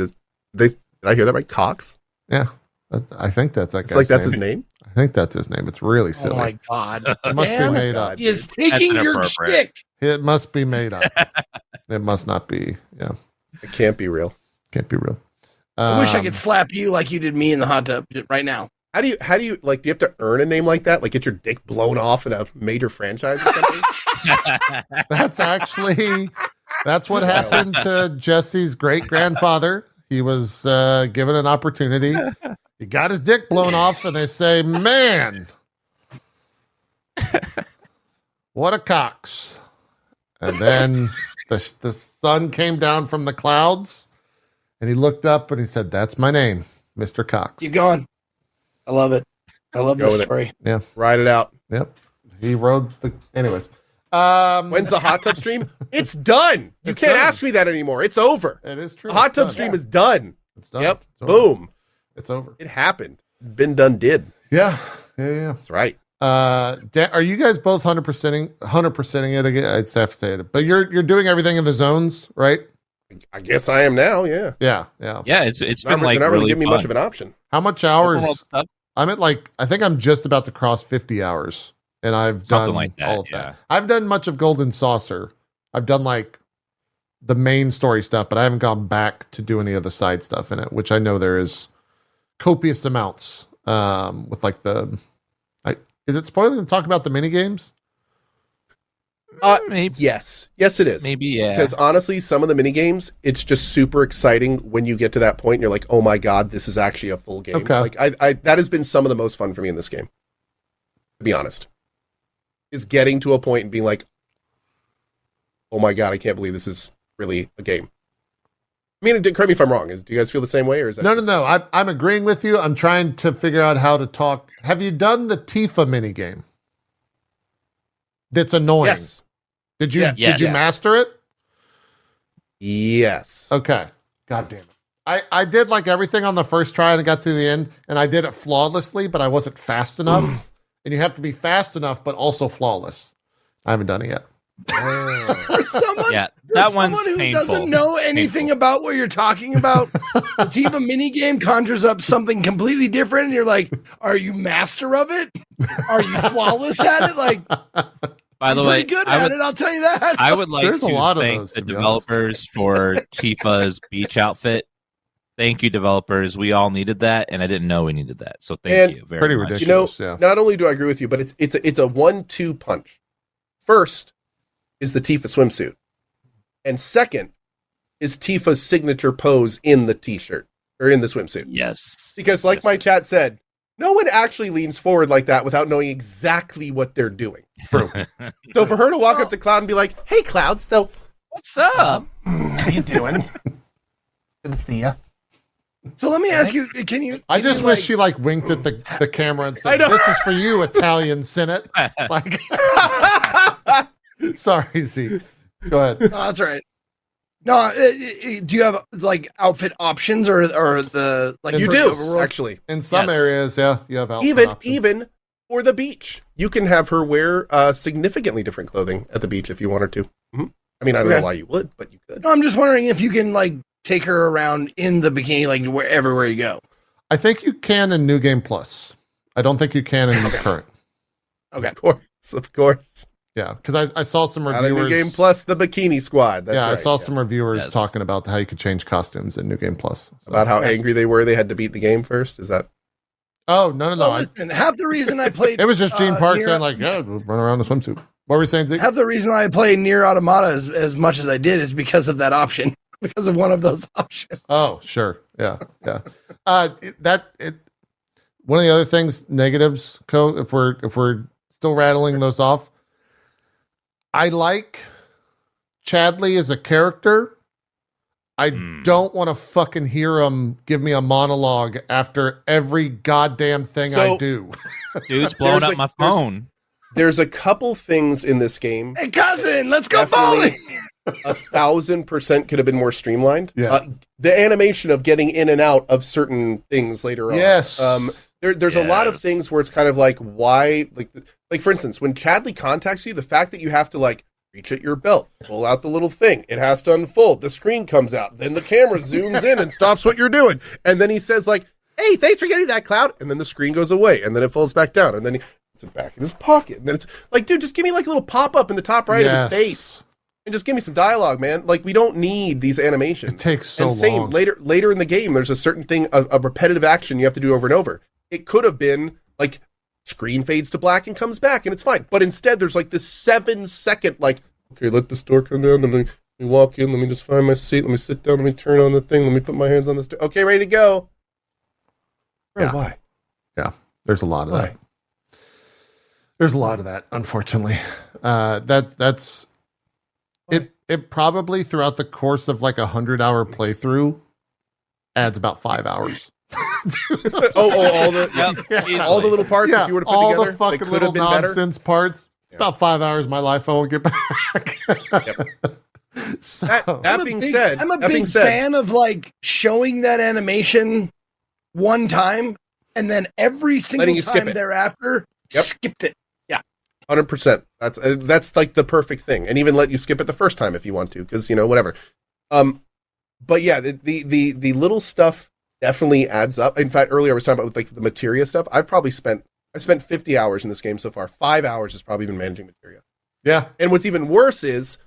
did I hear that right? Cox? Yeah. I think that's that guy's name. That's his name? I think that's his name. It's really silly. Oh my God. It must be made up. He is taking your chick. It must be made up. It must not be. Yeah. It can't be real. Can't be real. I wish I could slap you like you did me in the hot tub right now. How do you do you have to earn a name like that? Get your dick blown off in a major franchise or something? That's what happened to Jesse's great grandfather. He was given an opportunity. He got his dick blown off, and they say, "Man, what a Cox!" And then the sun came down from the clouds, and he looked up and he said, "That's my name, Mr. Cox." Keep going. I love it. I love this story. Yeah, ride it out. Yep. He rode the. Anyways. When's the hot tub stream? It's done. You can't ask me that anymore. It's over. It is true. The hot tub stream is done. It's done. Yep. It's Boom. It's over. It happened. Been done. Did. Yeah. That's right. Are you guys both 100%ing it again? I'd have to say it, but you're doing everything in the zones, right? I guess I am now. Yeah. Yeah. It's been they're not really giving me fun. much of an option. How much hours? I'm at I think I'm just about to cross 50 hours, and I've done all of that. I've done much of Golden Saucer. I've done the main story stuff, but I haven't gone back to do any of the side stuff in it, which I know there is copious amounts. With is it spoiling to talk about the mini games? Maybe. Yes, it is. Maybe, yeah. Because honestly, some of the mini games, it's just super exciting when you get to that point. And you're like, oh my God, this is actually a full game. Okay. I that has been some of the most fun for me in this game. To be honest, is getting to a point and being like, oh my God, I can't believe this is really a game. I mean, correct me if I'm wrong. Do you guys feel the same way, or is that No. I'm agreeing with you. I'm trying to figure out how to talk. Have you done the Tifa minigame? That's annoying. Yes. Did you Yes. did you master it? Yes. Okay. God damn it. I did like everything on the first try and I got to the end and I did it flawlessly, but I wasn't fast enough. And you have to be fast enough, but also flawless. I haven't done it yet. For someone, Yeah, for that someone one's who painful. doesn't know anything about what you're talking about, the Tifa minigame conjures up something completely different, and you're like, "Are you master of it? Are you flawless at it?" Like, By the I'm way, pretty good at it. I'll tell you that. I would like There's a to lot of thank those, the to be honest. developers for Tifa's beach outfit. Thank you, developers. We all needed that, and I didn't know we needed that. So thank And you very pretty much. ridiculous. You know, yeah. not only do I agree with you, but it's a 1-2 punch. First is the Tifa swimsuit, and second is Tifa's signature pose in the t-shirt or in the swimsuit. Yes. Because, like my chat said, no one actually leans forward like that without knowing exactly what they're doing. True. So for her to walk up to Cloud and be like, "Hey, Cloud, so What's up? how you doing? Good to see you." So let me ask you: Can you? I can just you, wish like- she like winked at the camera and I said, know. "This is for you, Italian Senate." Like, sorry, Zeke. Go ahead. Oh, that's all right. No, do you have like outfit options or the like? You for do, overall- actually. In some Yes. areas, yeah, you have outfit options. Even for the beach. You can have her wear significantly different clothing at the beach if you wanted to. I mean, I don't Okay. know why you would, but you could. No, I'm just wondering if you can like take her around in the bikini, like everywhere you go. I think you can in New Game Plus. I don't think you can in the current. Okay. Of course. Yeah, because I saw some Not a reviewers. New Game Plus, the Bikini Squad. That's yeah, right, I saw yes. some reviewers Yes. talking about how you could change costumes in New Game Plus. So- About how angry they were they had to beat the game first. Is that? Oh no! Well, listen, half the reason I played It was just Gene Park Nier- saying like, "Yeah, we'll run around in a swimsuit." What were we saying, Zeke? half the reason why I played Near Automata as much as I did is because of that option, because of one of those options. Oh, sure. Yeah. One of the other things, negatives, if we're still rattling those off, I like Chadley as a character. I don't want to fucking hear him give me a monologue after every goddamn thing I So- do. Dude's blowing There's up my phone. There's a couple things in this game. Hey, cousin, let's go Definitely. bowling. 1,000% could have been more streamlined. Yeah. The animation of getting in and out of certain things later on. Yes. There's a lot of Yes. things where it's kind of like, why, like for instance, when Chadley contacts you, the fact that you have to like reach at your belt, pull out the little thing, it has to unfold, the screen comes out, then the camera zooms in and stops what you're doing, and then he says like, "Hey, thanks for getting that, Cloud," and then the screen goes away, and then it folds back down, and then he puts it back in his pocket, and then it's like, dude, just give me like a little pop up in the top right of his face, and just give me some dialogue, man. Like, we don't need these animations. It takes so And same long. later in the game, there's a certain thing, a repetitive action you have to do over and over. It could have been like screen fades to black and comes back, and it's fine. But instead, there's like this 7-second, like, okay, let this door come down. Then let me walk in. Let me just find my seat. Let me sit down. Let me turn on the thing. Let me put my hands on this. Okay, ready to go. Bro, Yeah. why? Yeah, there's a lot of Why? that. There's a lot of that, unfortunately. That's it. It probably throughout the course of like 100-hour playthrough adds about 5 hours. All the Yep, all easily. the little parts. Yeah, if you were to put all together, the fucking they could little have been better. nonsense parts. It's about 5 hours of my life I won't get back. So, That being said, I'm a that being big said, fan of like showing that animation one time and then every single Letting you skip time it. thereafter Yep. skipped it. 100%. That's like the perfect thing, and even let you skip it the first time if you want to, because whatever. But yeah, the little stuff definitely adds up. In fact, earlier I was talking about with like the materia stuff. I spent 50 hours in this game so far. 5 hours has probably been managing materia. yeah, And what's even worse is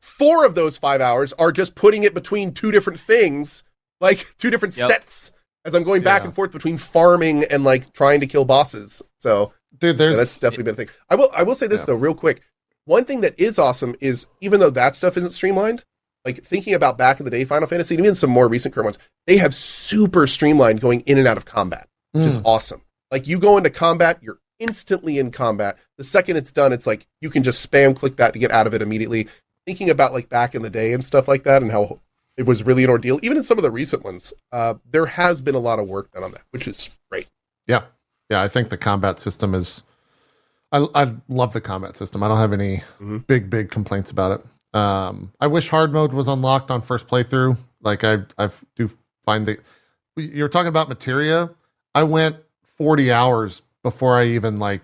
4 of those 5 hours are just putting it between two different things, like two different Yep. sets, as I'm going back Yeah. and forth between farming and like trying to kill bosses. So dude, yeah, there's that's definitely been a thing. I will say this Yeah. though, real quick. One thing that is awesome is even though that stuff isn't streamlined, like thinking about back in the day Final Fantasy, and even some more recent current ones, they have super streamlined going in and out of combat, which is awesome. Like you go into combat, you're instantly in combat. The second it's done, it's like you can just spam click that to get out of it immediately. Thinking about like back in the day and stuff like that, and how it was really an ordeal. Even in some of the recent ones, there has been a lot of work done on that, which is great. Yeah. I think the combat system is. I love the combat system. I don't have any big complaints about it. I wish hard mode was unlocked on first playthrough. Like I do find that you're talking about materia. I went 40 hours before I even like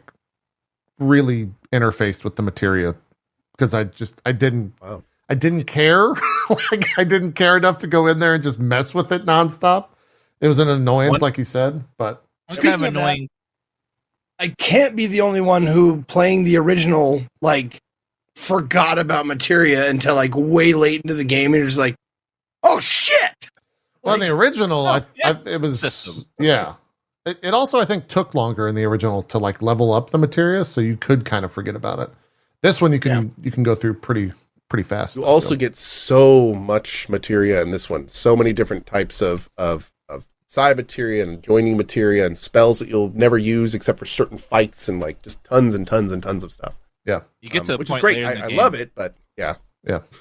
really interfaced with the materia because I didn't care. Like I didn't care enough to go in there and just mess with it nonstop. It was an annoyance, like you said, but kind of annoying. I can't be the only one who playing the original like forgot about materia until like way late into the game and you're just like, oh shit. Well, in the original, it was System. yeah. It also I think took longer in the original to like level up the materia, so you could kind of forget about it. This one you can go through pretty fast. You also get so much materia in this one. So many different types of side materia and joining materia and spells that you'll never use except for certain fights and like just tons and tons and tons of stuff. Yeah. You get to a which point is great. later in the I game, love it, but yeah.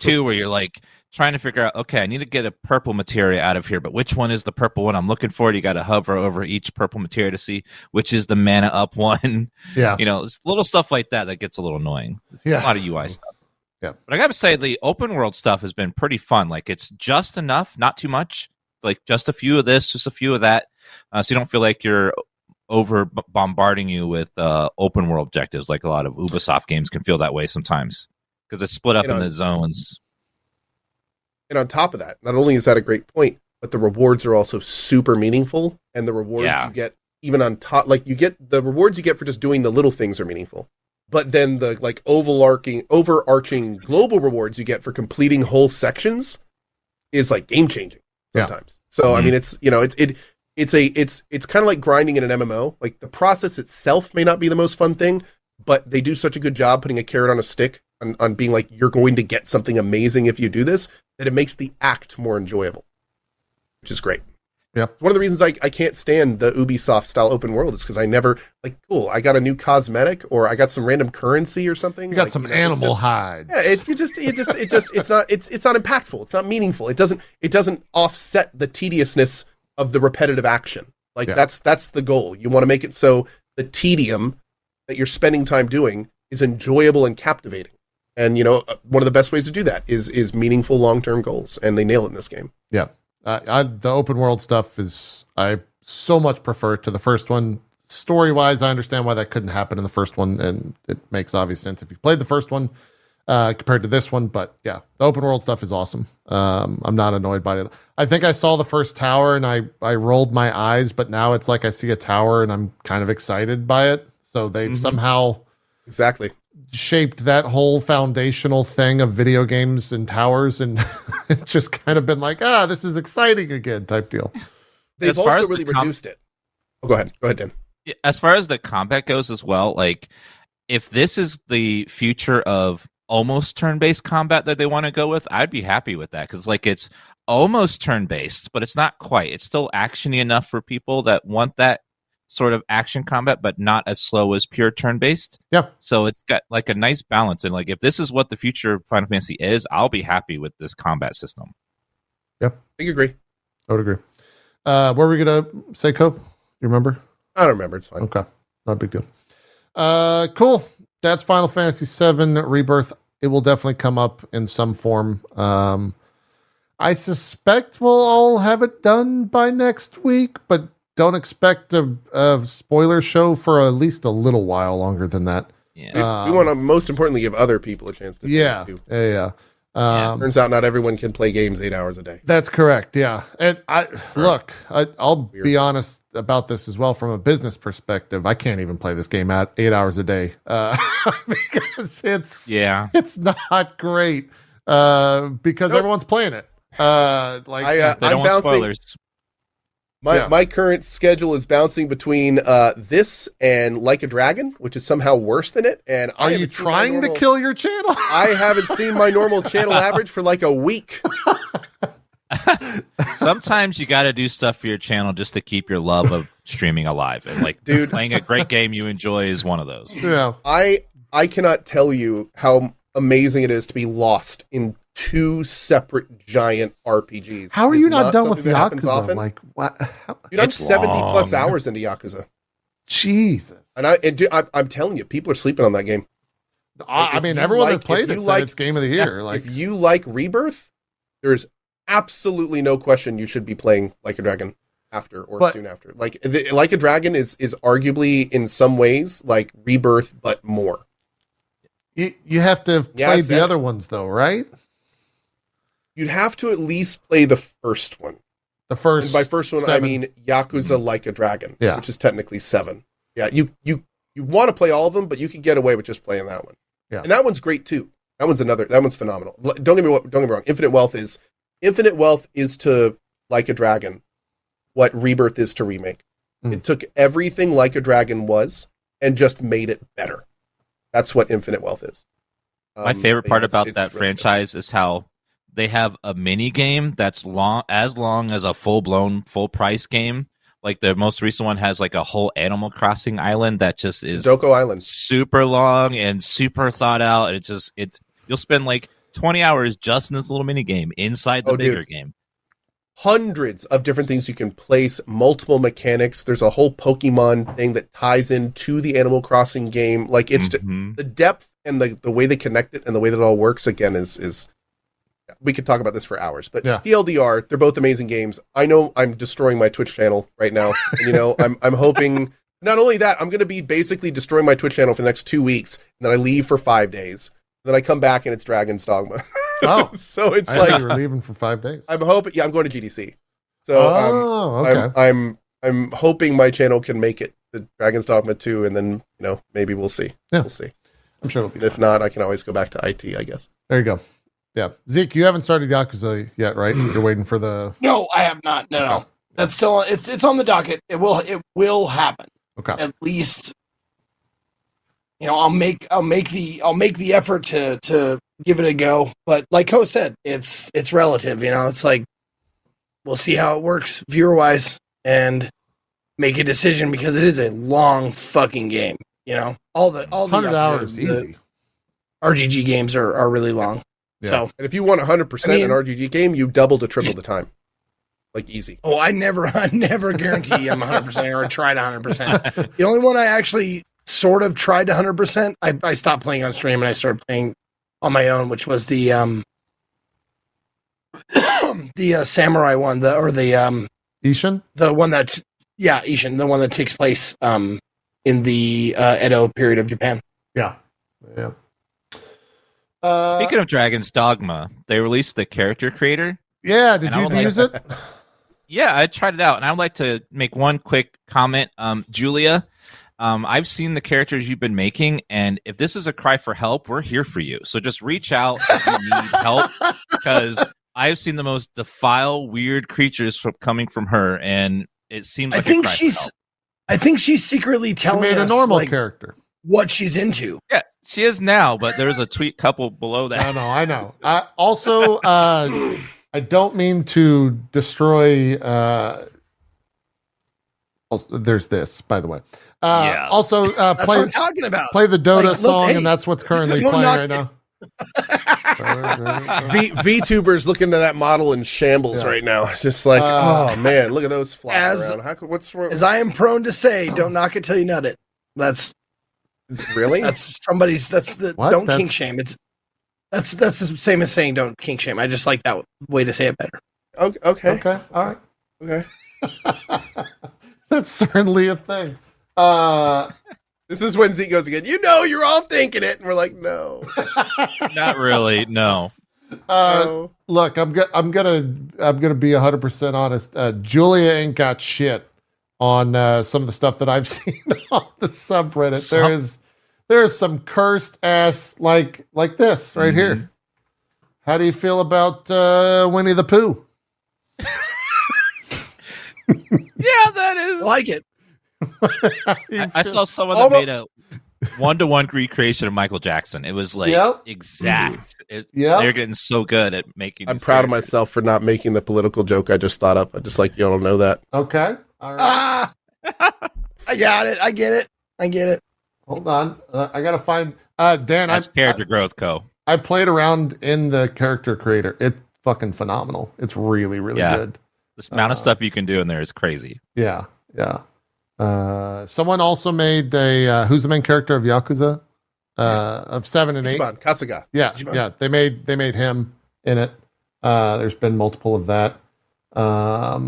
too, where you're like trying to figure out, okay, I need to get a purple materia out of here, but which one is the purple one I'm looking for? You got to hover over each purple materia to see which is the mana up one. Yeah. You know, it's little stuff like that gets a little annoying. Yeah. A lot of UI stuff. Yeah. But I got to say, the open world stuff has been pretty fun. Like, it's just enough, not too much. Like, just a few of this, just a few of that. So you don't feel like you're over bombarding you with open world objectives like a lot of Ubisoft games can feel that way sometimes because it's split up in the zones. And on top of that, not only is that a great point, but the rewards are also super meaningful. And the rewards you get even on top, like you get the rewards you get for just doing the little things are meaningful. But then the like overarching global rewards you get for completing whole sections is like game changing sometimes. So I mean, it's it's kind of like grinding in an MMO. Like the process itself may not be the most fun thing, but they do such a good job putting a carrot on a stick on being like, you're going to get something amazing if you do this, that it makes the act more enjoyable, which is great. Yeah. One of the reasons I can't stand the Ubisoft style open world is because I never like, cool, I got a new cosmetic or I got some random currency or something. You got some animal hides. Yeah, it's not impactful. It's not meaningful. It doesn't offset the tediousness of the repetitive action. Like that's the goal. You want to make it so the tedium that you're spending time doing is enjoyable and captivating. And one of the best ways to do that is meaningful long-term goals, and they nail it in this game. Yeah. The open world stuff I so much prefer to the first one. Story-wise, I understand why that couldn't happen in the first one, and it makes obvious sense if you played the first one compared to this one. But yeah, the open world stuff is awesome. I'm not annoyed by it. I think I saw the first tower and I rolled my eyes, but now it's like I see a tower and I'm kind of excited by it. So they've somehow exactly shaped that whole foundational thing of video games and towers and just kind of been like, this is exciting again type deal. They've also really reduced it. Oh, go ahead, Dan. As far as the combat goes as well, like if this is the future of almost turn-based combat that they want to go with, I'd be happy with that because like it's almost turn-based, but it's not quite. It's still actiony enough for people that want that sort of action combat, but not as slow as pure turn-based. Yeah. So it's got like a nice balance. And like if this is what the future of Final Fantasy is, I'll be happy with this combat system. Yep. I agree. I would agree. What were we going to say, Cope? You remember? I don't remember. It's fine. Okay. Not a big deal. Cool. That's Final Fantasy VII Rebirth. It will definitely come up in some form. I suspect we'll all have it done by next week, but don't expect a spoiler show for at least a little while longer than that. Yeah. We want to most importantly give other people a chance to Yeah. too. Yeah. Turns out not everyone can play games 8 hours a day. That's correct. Yeah. And I'll be honest about this as well from a business perspective. I can't even play this game at 8 hours a day because it's not great because everyone's playing it. They don't I'm want bouncing. spoilers. My current schedule is bouncing between this and Like a Dragon, which is somehow worse than it. And are you trying to kill your channel? I haven't seen my normal channel average for like a week. Sometimes you got to do stuff for your channel just to keep your love of streaming alive. And like, dude, playing a great game you enjoy is one of those. Yeah. I cannot tell you how amazing it is to be lost in two separate giant RPGs. How are It's you not done with something that happens Yakuza? often. Like what? Dude, I'm It's 70 plus long. hours into Yakuza, Jesus. and dude, I'm telling you, people are sleeping on that game. I If mean, you everyone like- that played if it you said like- it's game of the year. Like, If you like Rebirth, there's absolutely no question you should be playing Like a Dragon after or But- soon after. Like a Dragon is arguably in some ways like Rebirth, but more. you have to have Yeah, I played said the it. other ones though, right? You'd have to at least play the first one. The first. And by first one, 7. I mean Yakuza Like a Dragon, Yeah. which is technically 7. Yeah, you want to play all of them, but you can get away with just playing that one. Yeah. And that one's great too. That one's phenomenal. Don't get me wrong. Infinite Wealth is to Like a Dragon what Rebirth is to Remake. Mm. It took everything Like a Dragon was and just made it better. That's what Infinite Wealth is. My favorite but part yeah, about it's that really good. franchise is how they have a mini game that's long as a full price game. Like the most recent one has like a whole Animal Crossing island that just is Doko Island. super long and super thought out. And you'll spend like 20 hours just in this little mini game inside the Oh, bigger dude. game. Hundreds of different things you can place, multiple mechanics. There's a whole Pokemon thing that ties into the Animal Crossing game. Like it's Mhm. the depth and the way they connect it and the way that it all works again is we could talk about this for hours. But Yeah. TLDR, they're both amazing games. I know I'm destroying my Twitch channel right now. And I'm hoping not only that, I'm gonna be basically destroying my Twitch channel for the next 2 weeks, and then I leave for 5 days. Then I come back and it's Dragon's Dogma. Oh, So it's I thought like you were leaving for 5 days. I'm hoping I'm going to GDC. So okay. I'm hoping my channel can make it to Dragon's Dogma 2, and then maybe we'll see. Yeah. We'll see. I'm sure it'll be. And if not, I can always go back to IT, I guess. There you go. Yeah, Zeke, you haven't started Yakuza yet, right? You're waiting for the. No, I have not. No. That's still it's on the docket. It will happen. Okay. At least I'll make the effort to give it a go. But like Ko said, it's relative, It's like we'll see how it works viewer wise and make a decision because it is a long fucking game, All the 100 Yakuza, hours, the easy. RGG games are really long. Yeah. So And if you want 100% an RGG game, you double to triple the time. Like easy. I never guarantee I'm 100% or tried 100%. The only one I actually sort of tried 100%, I stopped playing on stream and I started playing on my own, which was the samurai one, Ishin? the one that Ishin, the one that takes place in the Edo period of Japan. Yeah. Yeah. Speaking of Dragon's Dogma, they released the character creator. Yeah, did And I you would like- use it? Yeah, I tried it out, and I would like to make one quick comment. Julia, I've seen the characters you've been making, and if this is a cry for help, we're here for you. So just reach out if you need help, because I've seen the most defile, weird creatures coming from her, and it seems like I think she's secretly She telling made a us normal like, character. what she's into. Yeah, she is now, but there's a tweet couple below that. I know. Also, I don't mean to destroy. Also, there's this, by the way. Yeah. Also, That's play what I'm talking about. play the Dota Like, look, song, hey, and that's what's currently don't playing knock right now. VTubers looking to that model in shambles Yeah. right now. It's just like, oh man, look at those flying As- around. What's wrong? As I am prone to say, don't knock it till you nut it. That's Really? What? Don't That's- kink shame. That's the same as saying don't kink shame. I just like that way to say it better. Okay. Okay, all right. Okay. That's certainly a thing. This is when Zeke goes again. You're all thinking it, and we're like, no. Not really, no. No. Look, I'm gonna be 100% honest. Julia ain't got shit on some of the stuff that I've seen on the subreddit. There is some cursed ass like this right here. How do you feel about Winnie the Pooh? Yeah, that is. I like it. I saw someone that made a 1-to-1 recreation of Michael Jackson. It was like Yep. exact. Yep. They're getting so good at making. I'm these proud of characters. myself for not making the political joke I just thought up. I just like you don't know that. Okay, all right. I got it. I get it. Hold on. I gotta find Dan. That's character growth, Co. I played around in the character creator. It's fucking phenomenal. It's really, really good. The amount of stuff you can do in there is crazy. Yeah. Someone also made a who's the main character of Yakuza? Of 7 and 8. Kasuga. Yeah. They made him in it. There's been multiple of that. I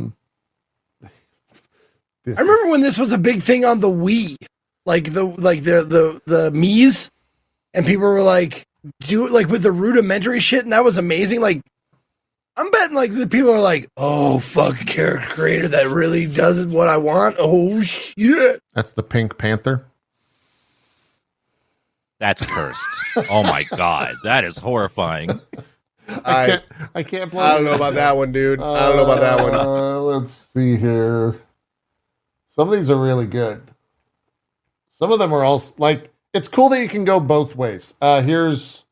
remember when this was a big thing on the Wii, like the Mii's, and people were like, do like with the rudimentary shit, and that was amazing. Like, I'm betting like the people are like, oh fuck, a character creator that really does what I want. Oh shit, that's the Pink Panther. That's cursed. Oh my god, that is horrifying. I can't believe I don't know about that one, dude. I don't know about that one. Let's see here. Some of these are really good. Some of them are also like, it's cool that you can go both ways. Here's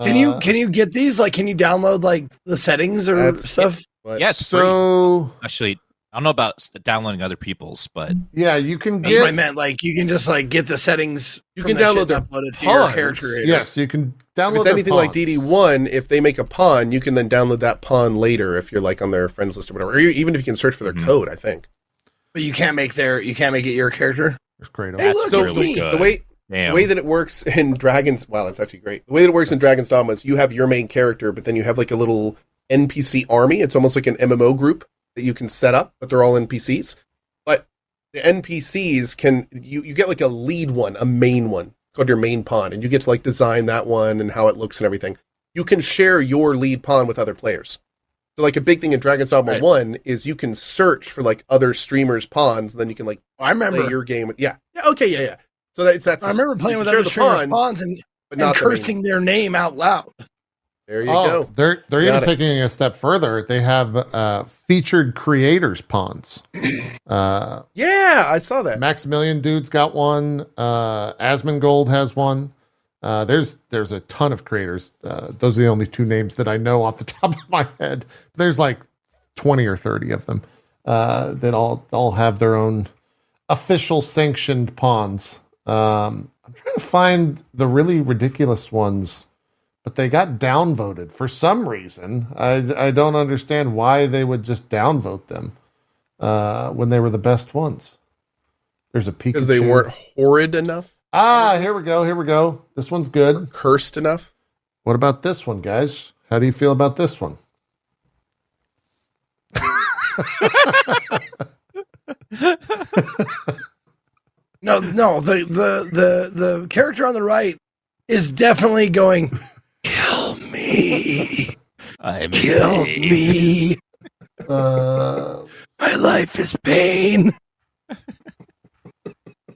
can you get these? Like, can you download like the settings or stuff? Yeah, it's so free. Actually, I don't know about downloading other people's, but yeah, you can That's what I meant. Like, you can just like get the settings. You can download their uploaded to your character creator. Yes, you can download. If it's anything like DD1, if they make a pawn, you can then download that pawn later if you're like on their friends list or whatever. Or even if you can search for their code, I think. But you can't make it your character. It's great. Hey, look, so it's me. the way that it works in Dragon's, wow, it's actually great. The way that it works in Dragon's Dogma is you have your main character, but then you have like a little NPC army. It's almost like an MMO group that you can set up, but they're all NPCs. But the NPCs you get like a lead one, a main one called your main pawn, and you get to like design that one and how it looks and everything. You can share your lead pawn with other players. So like a big thing in Dragon's Dogma 1 is you can search for like other streamers' pawns, and then you can like I remember play your game with yeah. So that's I remember playing with other streamers' pawns and cursing their name out loud. There you go. They're even taking it a step further. They have featured creators pawns. Yeah, I saw that. Maximilian Dude's got one. Asmongold has one. There's a ton of creators. Those are the only two names that I know off the top of my head. There's like 20 or 30 of them that all have their own official sanctioned pawns. I'm trying to find the really ridiculous ones, but they got downvoted for some reason. I don't understand why they would just downvote them when they were the best ones. There's a Pikachu. Because they weren't horrid enough? Here we go. This one's good. Or cursed enough? What about this one, guys? How do you feel about this one? No, the character on the right is definitely going, kill me. Kill me. My life is pain.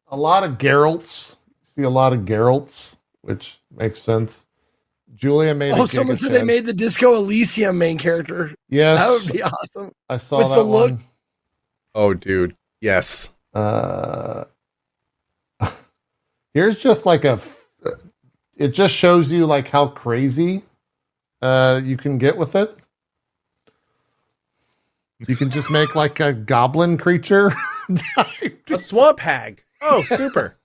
A lot of Geralts. See a lot of Geralts, which makes sense. Julia made someone said they made the Disco Elysium main character. Yes. That would be awesome. I saw with that the look. One. Oh, dude. Yes. Here's just like it just shows you like how crazy you can get with it. You can just make like a goblin creature. A swamp hag. Oh, super.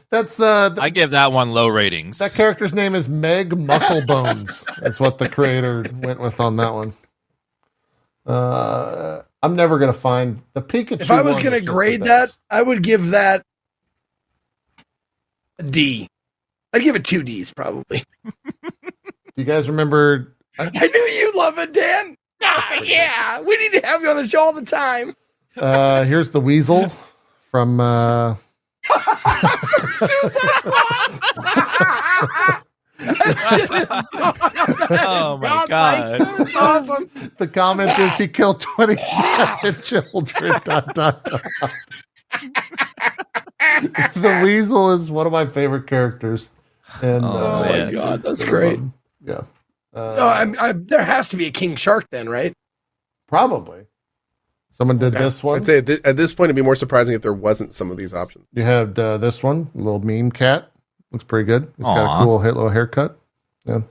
That's I give that one low ratings. That character's name is Meg Mucklebones. Is what the creator went with on that one. I'm never gonna find the Pikachu. If I was gonna grade that, I would give that a D. I'd give it 2 Ds probably. You guys remember? I knew you'd love it, Dan. Yeah, we need to have you on the show all the time. Here's the Weasel from Suicide Squad. Oh my god, that's awesome. The comment is he killed 27 children. ... The Weasel is one of my favorite characters. And oh my god, that's great. Yeah. There has to be a King Shark then, right? Probably. Someone did this one. I'd say at this point, it'd be more surprising if there wasn't some of these options. You have this one, a little meme cat. Looks pretty good. He's got a cool little haircut. Yeah.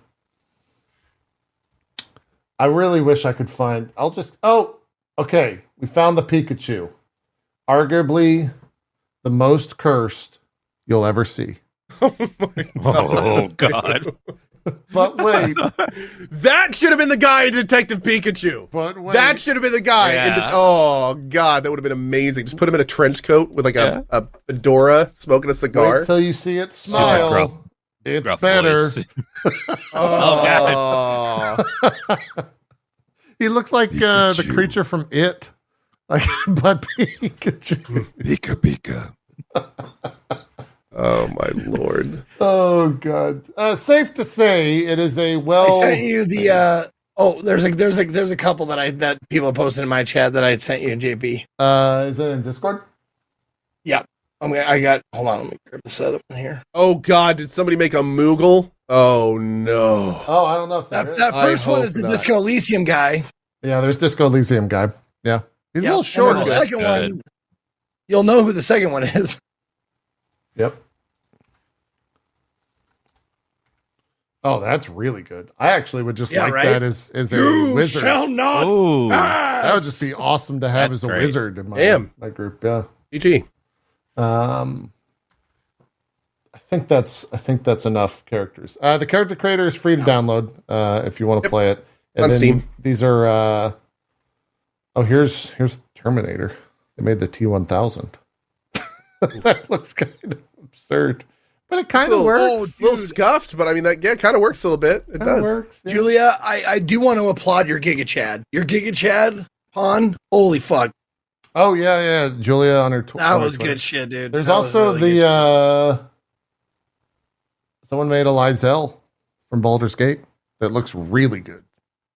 I really wish I could find. Okay. We found the Pikachu. Arguably the most cursed you'll ever see. Oh god. But wait, That should have been the guy in Detective Pikachu. but wait. That should have been the guy. Yeah. Oh God, that would have been amazing. Just put him in a trench coat with like a fedora, smoking a cigar. Wait till you see it smile. gruff- It's Gruff better. voice. Oh, He looks like the creature from It. Like, but Pikachu. Pika Pika. Oh my lord. Oh God. Safe to say, it is a I sent you the there's a couple that people posted in my chat that I had sent you, JP. Is it in Discord? Hold on, let me grab this other one here. Oh God, did somebody make a Moogle? Oh no. Oh, I don't know if That that is. first one hope is the not. Disco Elysium guy. Yeah, there's Disco Elysium guy. Yeah, he's a little And short. then the that's second good. one, you'll know who the second one is. Yep. Oh, that's really good. I actually would just Yeah, like right? that as a You wizard. shall not Ooh. pass. That would just be awesome to have That's as a great. wizard in Damn. my group. Yeah. GG. I think that's enough characters. The character creator is free to download if you want to play it. And On then Steam. These are here's Terminator. They made the T1000. That looks kind of absurd, but it kind of works. A little scuffed, but I mean that kind of works a little bit. It Kinda does. works. Yeah. Julia, I do want to applaud your Giga Chad. Your Giga Chad pawn, holy fuck. Oh yeah. Julia on her. That on her was Twitter. good shit, dude. There's That was also really good the someone made a Lizelle from Baldur's Gate that looks really good.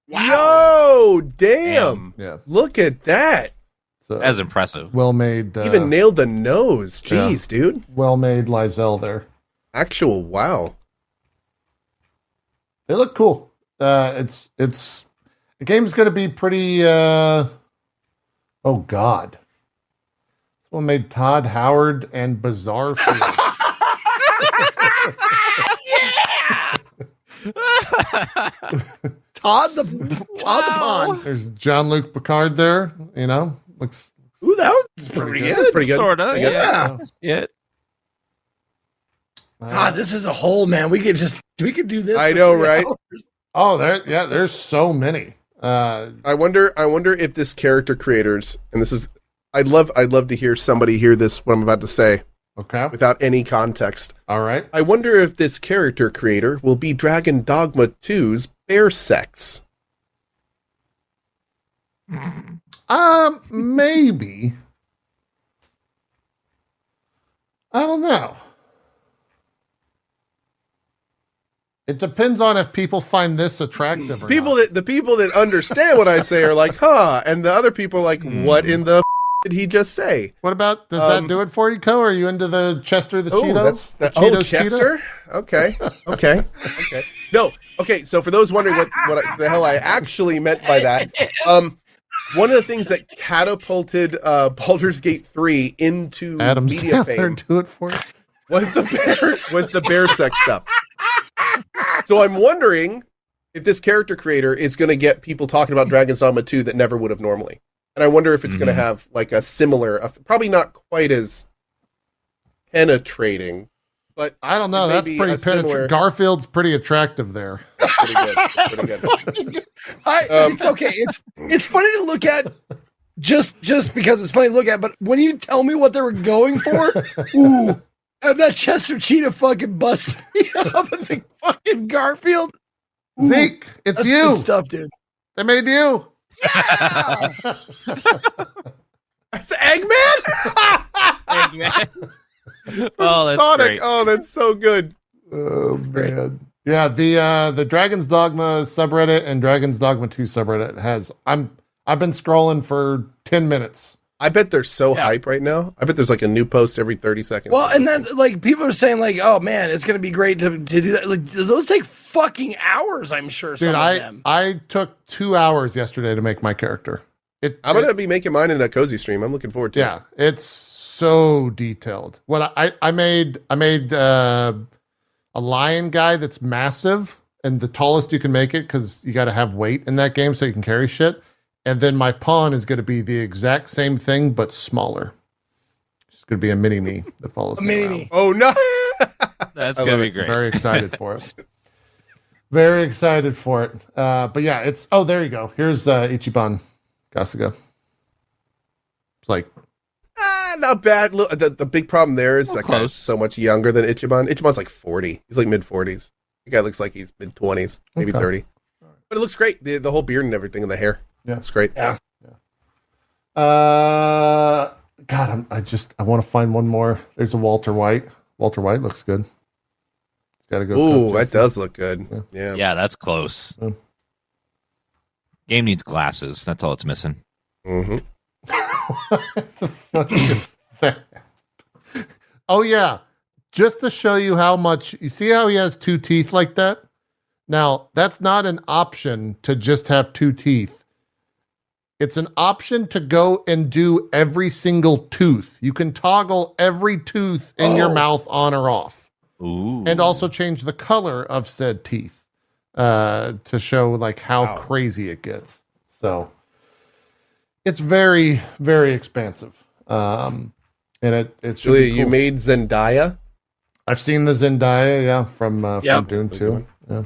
Yo, damn. Yeah, Look at that. so That's impressive. well made. Even nailed the nose. Jeez, dude. well made Lizelle there. Actual wow. They look cool. It's the game's going to be pretty. Oh God, someone made Todd Howard and Bizarre Field. Todd the pawn. There's Jean-Luc Picard there. You know, looks. Ooh, that was pretty good. That's pretty good. Sorta. Pretty good. Yeah. Yeah. God, this is a whole man. We could do this. I for know, 3 right? hours. Oh, there's so many. I wonder if this character creators, and this is, I'd love to hear somebody hear this, what I'm about to say, Okay. without any context. All right. I wonder if this character creator will be Dragon Dogma 2's bear sex. Maybe. I don't know. It depends on if people find this attractive or not. The people that understand what I say are like, huh, and the other people are like, what in the did he just say? What about, does that do it for you, Co? Are you into the Chester the Cheeto? The Oh, Cheetos Chester? Okay. No, okay, so for those wondering what the hell I actually meant by that, one of the things that catapulted Baldur's Gate 3 into Adam media Sandler fame do it for you? was the bear sex stuff. So I'm wondering if this character creator is going to get people talking about Dragon's Dogma 2 that never would have normally. And I wonder if it's going to have like a similar, probably not quite as penetrating, but I don't know. That's maybe pretty a similar- penetrating. Garfield's pretty attractive there. pretty good. Pretty good. It's okay. It's funny to look at just because it's funny to look at, but when you tell me what they were going for, ooh, and that Chester Cheetah fucking busts me up in the fucking Garfield. Ooh, Zeke, it's that's you. good stuff, dude. They made you. Yeah! It's Eggman? Oh, that's Sonic. great. Oh, that's so good. Oh man. Yeah, the Dragon's Dogma subreddit and Dragon's Dogma 2 subreddit has I've been scrolling for 10 minutes. I bet they're so hype right now. I bet there's like a new post every 30 seconds. Well, and then like people are saying like, oh man, it's gonna be great to do that. Like those take fucking hours, I'm sure. Dude, Some of them. I took 2 hours yesterday to make my character. I'm going to be making mine in a cozy stream. I'm looking forward to it. Yeah, it's so detailed. What I made a lion guy that's massive and the tallest you can make it because you got to have weight in that game so you can carry shit. And then my pawn is going to be the exact same thing but smaller. It's going to be a mini me that follows me mini around. me. Oh, no. That's I gonna love be it. great. Very excited for it. Very excited for it. But yeah, it's there you go. Here's Ichiban Kasuga. It's like not bad. The big problem there is that guy's close. so much younger than Ichiban. Ichiban's like 40. He's like mid-40s. The guy looks like he's mid-20s, maybe 30. But it looks great. The whole beard and everything and the hair. Yeah. It's great. Yeah. God, I want to find one more. There's a Walter White. Walter White looks good. He's got to go. Ooh, coach that Jesse. does look good. Yeah. Yeah, that's close. Yeah. Game needs glasses. That's all it's missing. Mm-hmm. What the fuck is that? Oh yeah, just to show you how much. You see how he has two teeth like that? Now that's not an option to just have two teeth. It's an option to go and do every single tooth. You can toggle every tooth in your mouth on or off. Ooh. And also change the color of said teeth to show like how Wow. crazy it gets. So it's very, very expansive. And it's Julia, you made Zendaya? I've seen the Zendaya, from Dune 2. Yeah.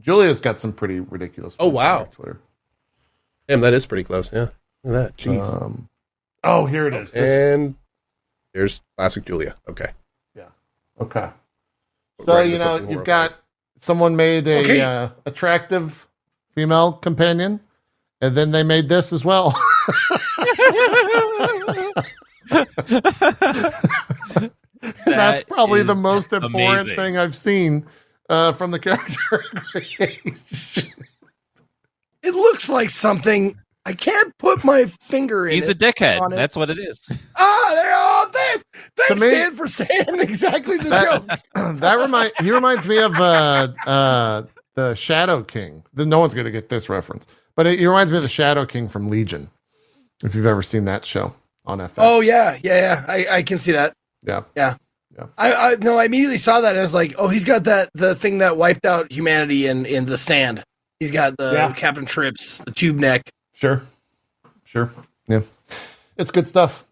Julia's got some pretty ridiculous. Oh, posts wow. on Twitter. Damn, that is pretty close. Yeah. Look at that. Jeez. Here it is. And there's classic Julia. Okay. Okay. We're So, writing this up in you've horror got someone made a attractive female companion, and then they made this as well. That's probably the is most abhorrent amazing. thing I've seen from the character creation. It looks like something I can't put my finger in. He's a it dickhead. on it. That's what it is. They To me- stand for saying exactly the joke. He reminds me of the Shadow King. No one's going to get this reference, but he reminds me of the Shadow King from Legion. If you've ever seen that show on FX. Oh yeah. I can see that. Yeah. I immediately saw that and I was like, oh, he's got the thing that wiped out humanity in The Stand. He's got the Captain Trips, the tube neck. Sure. Yeah. It's good stuff.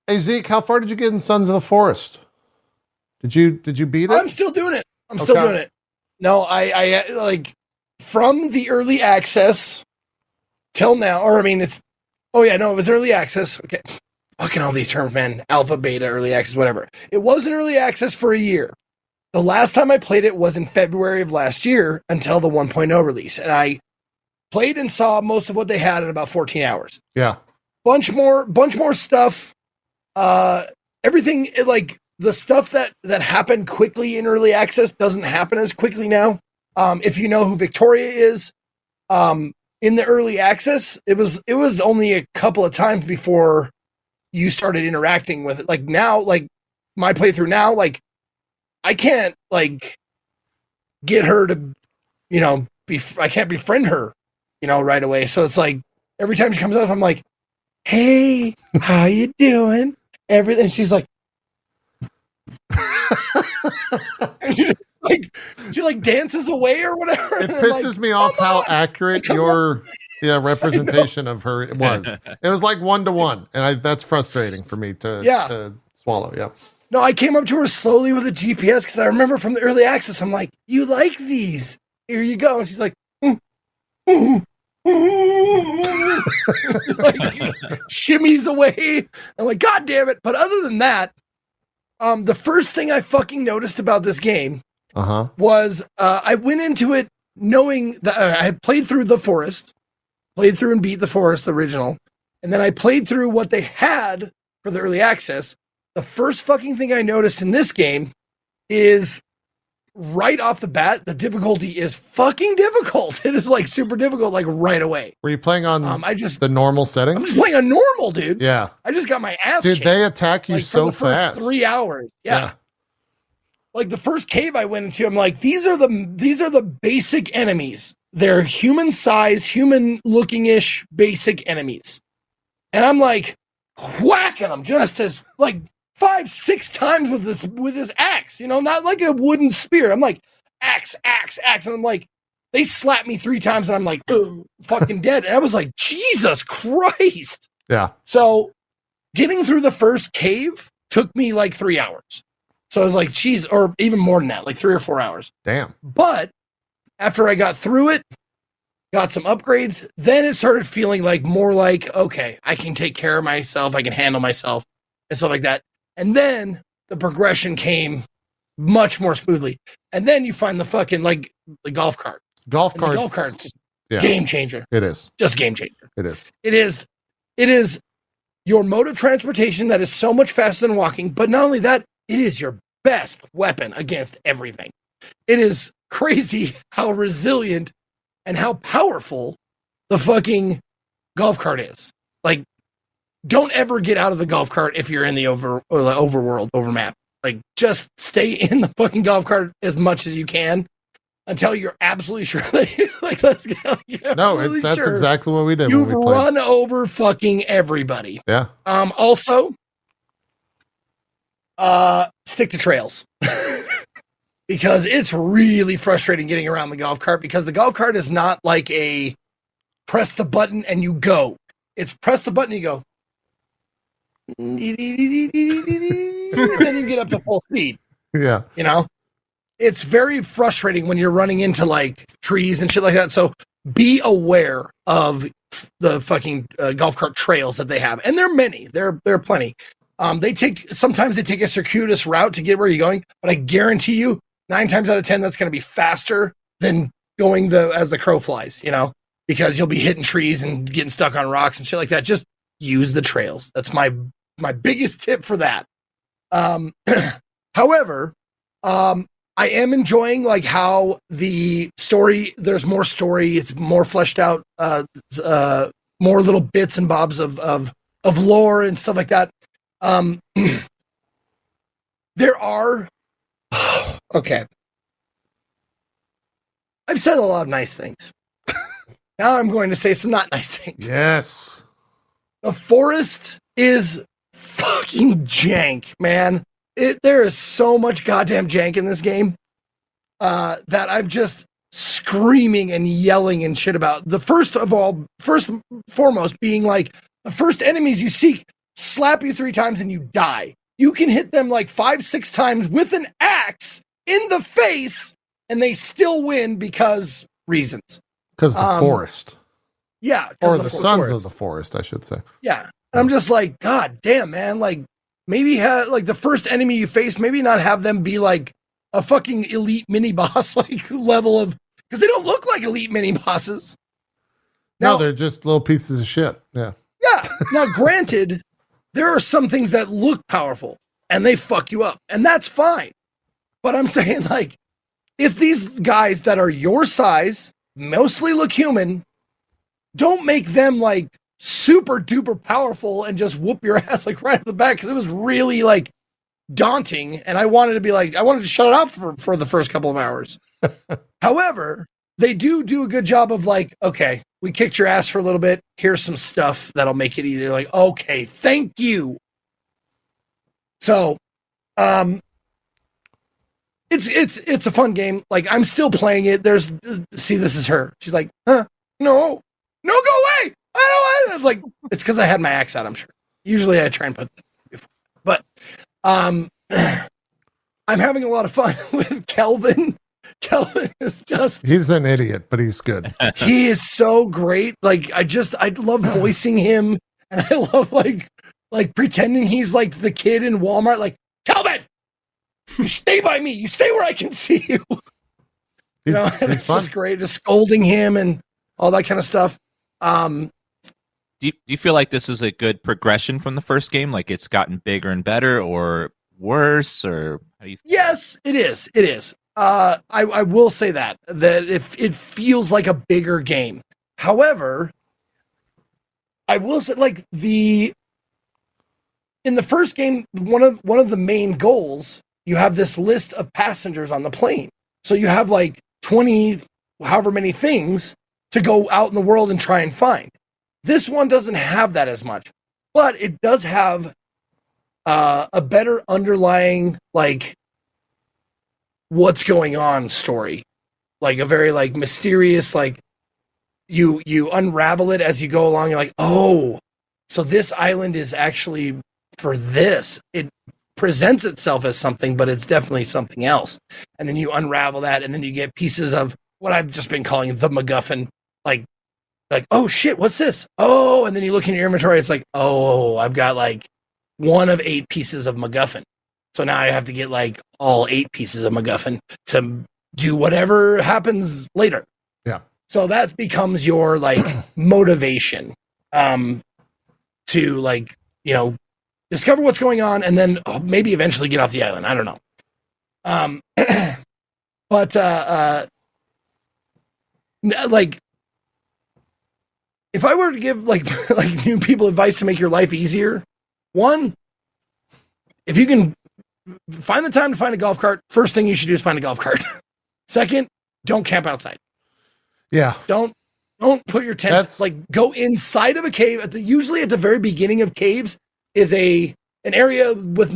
Hey Zeke, how far did you get in Sons of the Forest? Did you beat it? I'm still doing it. Still doing it. No, I like from the early access till now, it was early access. Okay. Fucking all these terms, man. Alpha, beta, early access, whatever. It was in early access for a year. The last time I played it was in February of last year until the 1.0 release. And I played and saw most of what they had in about 14 hours. Yeah. Bunch more stuff. Everything like the stuff that happened quickly in early access doesn't happen as quickly now. If you know who Victoria is, in the early access, it was only a couple of times before you started interacting with it. Like now, like my playthrough now, like I can't like get her to, I can't befriend her, right away. So it's like every time she comes up, I'm like, hey, how you doing? Everything. She's like, and she dances away or whatever. It pisses me off how accurate your representation of her was. It was like 1-to-1, and that's frustrating for me to swallow. Yeah. No, I came up to her slowly with a GPS because I remember from the early access, I'm like, you like these? Here you go. And she's like, shimmies away. I'm like, God damn it. But other than that, the first thing I fucking noticed about this game was I went into it knowing that I had played through The Forest, played through and beat The Forest original, and then I played through what they had for the early access. The first fucking thing I noticed in this game is right off the bat, the difficulty is fucking difficult. It is like super difficult, like right away. Were you playing on the normal setting? I'm just playing on normal, dude. Yeah. I just got my ass Dude, kicked. they attack you so for the first fast. 3 hours. Yeah. Like the first cave I went into, I'm like, these are the basic enemies. They're human sized, human looking ish basic enemies. And I'm like whacking them just as like 5-6 times with this axe, not like a wooden spear. I'm like axe. And I'm like, they slapped me 3 times and I'm like, oh, fucking dead. And I was like, Jesus Christ. Yeah. So getting through the first cave took me like 3 hours. So I was like, geez, or even more than that, like 3 or 4 hours. Damn. But after I got through it, got some upgrades, then it started feeling like more like, okay, I can take care of myself, I can handle myself, and stuff like that. And then the progression came much more smoothly. And then you find the fucking, like, the golf cart. Golf And the cart. golf cart's Yeah, game changer. it is. Just game changer. It is. It is your mode of transportation that is so much faster than walking, but not only that, it is your best weapon against everything. It is crazy how resilient and how powerful the fucking golf cart is. Like, don't ever get out of the golf cart if you're in the overmap. Like, just stay in the fucking golf cart as much as you can until you're absolutely sure that you, like, let's go. That's exactly what we did. You've when we played. run over fucking everybody. Yeah. Also, stick to trails. Because it's really frustrating getting around the golf cart, because the golf cart is not like a press the button and you go. It's press the button and you go. And then you get up to full speed. Yeah. You know? It's very frustrating when you're running into like trees and shit like that. So be aware of the fucking golf cart trails that they have. And there are many. There are plenty. Sometimes they take a circuitous route to get where you're going, but I guarantee you 9 times out of 10, that's going to be faster than going as the crow flies, you know, because you'll be hitting trees and getting stuck on rocks and shit like that. Just use the trails. That's my biggest tip for that. However, I am enjoying like how the story, there's more story. It's more fleshed out, more little bits and bobs of lore and stuff like that. There are, okay. I've said a lot of nice things. Now I'm going to say some not nice things. Yes. The forest is fucking jank, man. There is so much goddamn jank in this game that I'm just screaming and yelling and shit about. The first and foremost being like the first enemies you seek slap you 3 times and you die. You can hit them like 5-6 times with an axe in the face and they still win because reasons. Because the forest. Yeah. Or the sons forest. of the forest, I should say. Yeah. And I'm just like, God damn, man. Like, maybe have like the first enemy you face, maybe not have them be like a fucking elite mini boss, like level of, because they don't look like elite mini bosses. No, they're just little pieces of shit. Yeah. Yeah. Now, granted, there are some things that look powerful and they fuck you up, and that's fine. But I'm saying, like, if these guys that are your size mostly look human, don't make them like super duper powerful and just whoop your ass like right at the back, because it was really like daunting, and I wanted to shut it off for the first couple of hours. However, they do a good job of like, okay, we kicked your ass for a little bit, here's some stuff that'll make it easier. Like, okay, thank you. So it's a fun game. Like, I'm still playing it. This is her. She's like, no, go away. I don't want it. Like, it's because I had my axe out, I'm sure. Usually I try and put it before. But I'm having a lot of fun with Kelvin. Kelvin is he's an idiot, but he's good. He is so great. Like, I love voicing him, and I love like pretending he's like the kid in Walmart, like, Kelvin, you stay by me. You stay where I can see you. You know, and it's just great, just scolding him and all that kind of stuff. Do you feel like this is a good progression from the first game? Like, it's gotten bigger and better, or worse, or how do you? Yes, it is. It is. I will say that if it feels like a bigger game. However, I will say, like, in the first game, one of the main goals, you have this list of passengers on the plane. So you have like 20, however many things to go out in the world and try and find. This one doesn't have that as much, but it does have a better underlying, like, what's going on story. Like a very like mysterious, like you unravel it as you go along. You're like, oh, so this island is actually for this. It presents itself as something, but it's definitely something else. And then you unravel that, and then you get pieces of what I've just been calling the MacGuffin, like, oh shit, what's this? Oh, and then you look in your inventory, it's like, oh, I've got like 1 of 8 pieces of MacGuffin. So now I have to get like all 8 pieces of MacGuffin to do whatever happens later. Yeah. So that becomes your like motivation to like, you know, discover what's going on and then maybe eventually get off the island. I don't know. But like, if I were to give like new people advice to make your life easier, one, if you can find the time to find a golf cart, first thing you should do is find a golf cart. Second, don't camp outside. Yeah. Don't put your tent, like go inside of a cave. Usually at the very beginning of caves is an area with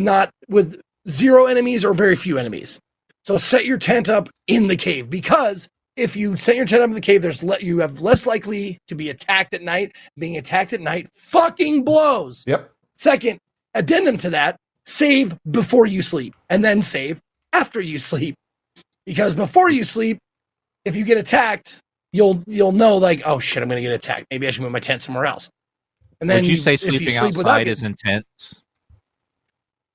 0 enemies or very few enemies. So set your tent up in the cave, because if you set your tent up in the cave, you have less likely to be attacked at night. Being attacked at night fucking blows. Yep. Second, addendum to that, save before you sleep, and then save after you sleep. Because before you sleep, if you get attacked, you'll know like, oh shit, I'm gonna get attacked. Maybe I should move my tent somewhere else. And then would you say sleeping outside is intense?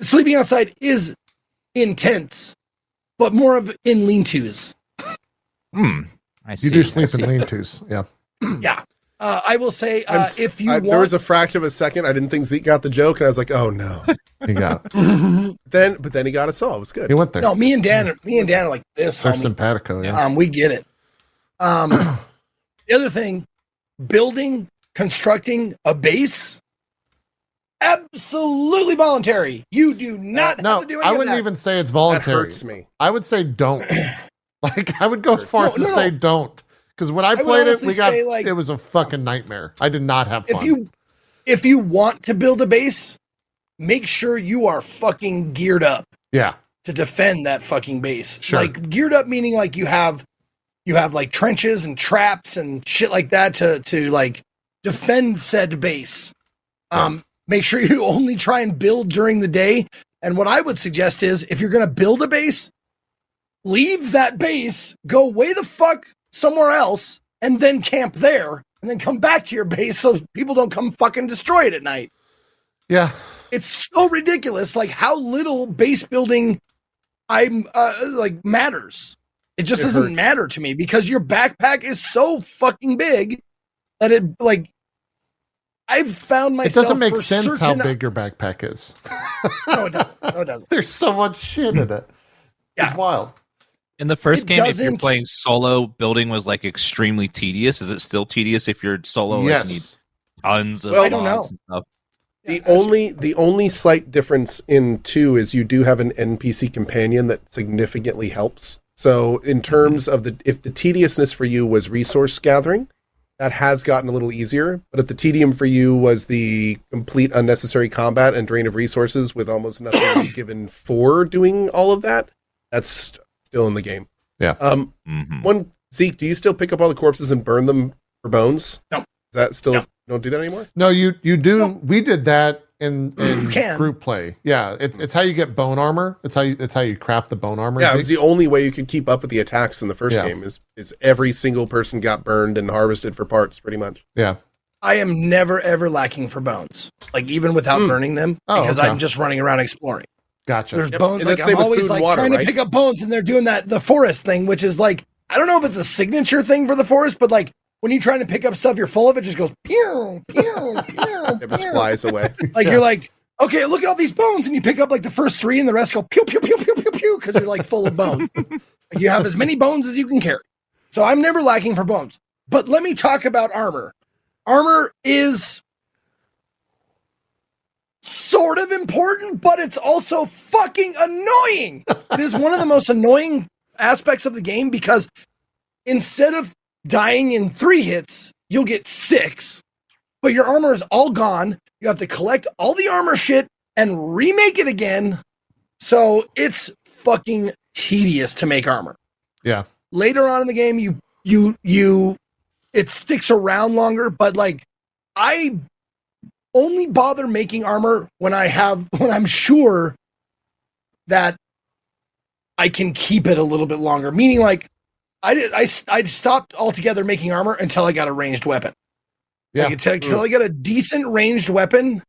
Sleeping outside is intense, but more of in lean-tos. I see. You do sleep in lean-tos. Yeah. Yeah. I will say, if you want... There was a fraction of a second, I didn't think Zeke got the joke, and I was like, oh no. He got it. But then he got us all. It was good. He went there. No, me and Dan are like this, They're homie. simpatico, yeah. We get it. The other thing, constructing a base, absolutely voluntary. You do not have to do any I of wouldn't that. even say it's That voluntary. hurts me. I would say don't. Like, I would go as far as to say don't. Because when I played it, it was a fucking nightmare. I did not have fun. If you want to build a base, make sure you are fucking geared up. Yeah. To defend that fucking base. Sure. Like geared up meaning like you have like trenches and traps and shit like that to like defend said base. Make sure you only try and build during the day. And what I would suggest is if you're going to build a base, leave that base, go way the fuck somewhere else, and then camp there, and then come back to your base so people don't come fucking destroy it at night. Yeah. It's so ridiculous, like how little base building matters. It just doesn't matter to me because your backpack is so fucking big that it like I've found myself. It doesn't make sense how big your backpack is. No, it doesn't. No, it doesn't. There's so much shit in it. Yeah. It's wild. In the first game, if you're playing solo, building was like extremely tedious. Is it still tedious if you're solo? Yes. Like, you need tons of I don't know. and stuff? The only slight difference in 2 is you do have an NPC companion that significantly helps. So in terms of if the tediousness for you was resource gathering, that has gotten a little easier. But if the tedium for you was the complete unnecessary combat and drain of resources with almost nothing given for doing all of that, that's still in the game. Yeah. One, Zeke, do you still pick up all the corpses and burn them for bones? No. Is that still... No. You don't do that anymore? No, you do. No. We did that in can. group play. Yeah, it's how you get bone armor. It's how you craft the bone armor. Yeah, it was the only way you could keep up with the attacks in the first game is every single person got burned and harvested for parts, pretty much. Yeah. I am never ever lacking for bones, like even without burning them, because I'm just running around exploring. Gotcha. There's bones. Like I'm always like trying to pick up bones, and they're doing the forest thing, which is like I don't know if it's a signature thing for the forest, but like. When you're trying to pick up stuff, you're full of it, just goes pew, pew, pew. It just flies away. Like you're like, okay, look at all these bones, and you pick up like the first 3, and the rest go pew, pew, pew, pew, pew, pew, because you're like full of bones. Like, you have as many bones as you can carry. So I'm never lacking for bones. But let me talk about armor. Armor is sort of important, but it's also fucking annoying. It is one of the most annoying aspects of the game because instead of dying in 3 hits, you'll get 6, but your armor is all gone. You have to collect all the armor shit and remake it again. So it's fucking tedious to make armor. Yeah. Later on in the game, it sticks around longer, but like I only bother making armor when I'm sure that I can keep it a little bit longer. Meaning, like, I stopped altogether making armor until I got a ranged weapon. Yeah. Like, until I got a decent ranged weapon,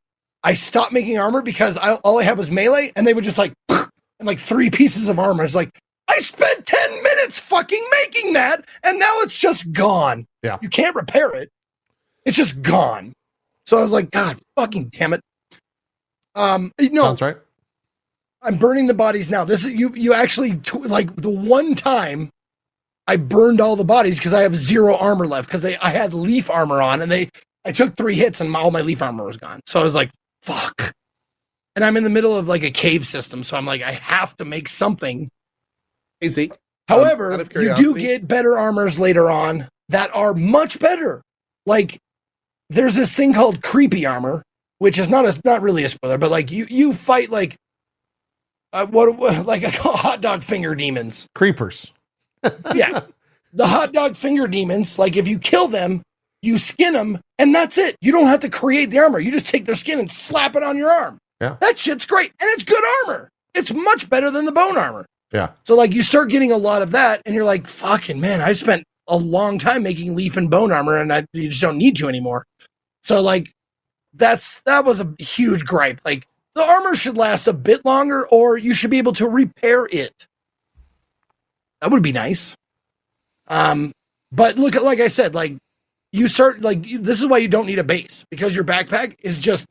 I stopped making armor because all I had was melee, and they would just like, and like 3 pieces of armor. It's like, I spent 10 minutes fucking making that, and now it's just gone. Yeah. You can't repair it. It's just gone. So I was like, God fucking damn it. No, Sounds right. I'm burning the bodies now. This is you actually like the one time I burned all the bodies because I have 0 armor left because I had leaf armor on, and I took 3 hits and all my leaf armor was gone. So I was like, fuck. And I'm in the middle of like a cave system, so I'm like, I have to make something. Hey, Zeke. However, out of you do curiosity- get better armors later on that are much better. Like, there's this thing called creepy armor, which is not really a spoiler, but like you fight like like I call hot dog finger demons. Creepers. Yeah, the hot dog finger demons. Like, if you kill them, you skin them, and that's it. You don't have to create the armor. You just take their skin and slap it on your arm. Yeah. That shit's great, and it's good armor. It's much better than the bone armor. Yeah. So like you start getting a lot of that, and you're like, fucking man, I spent a long time making leaf and bone armor, and you just don't need to anymore. So like that was a huge gripe. Like, the armor should last a bit longer, or you should be able to repair it. That would be nice. But look at, like I said, like you start like this is why you don't need a base, because your backpack is just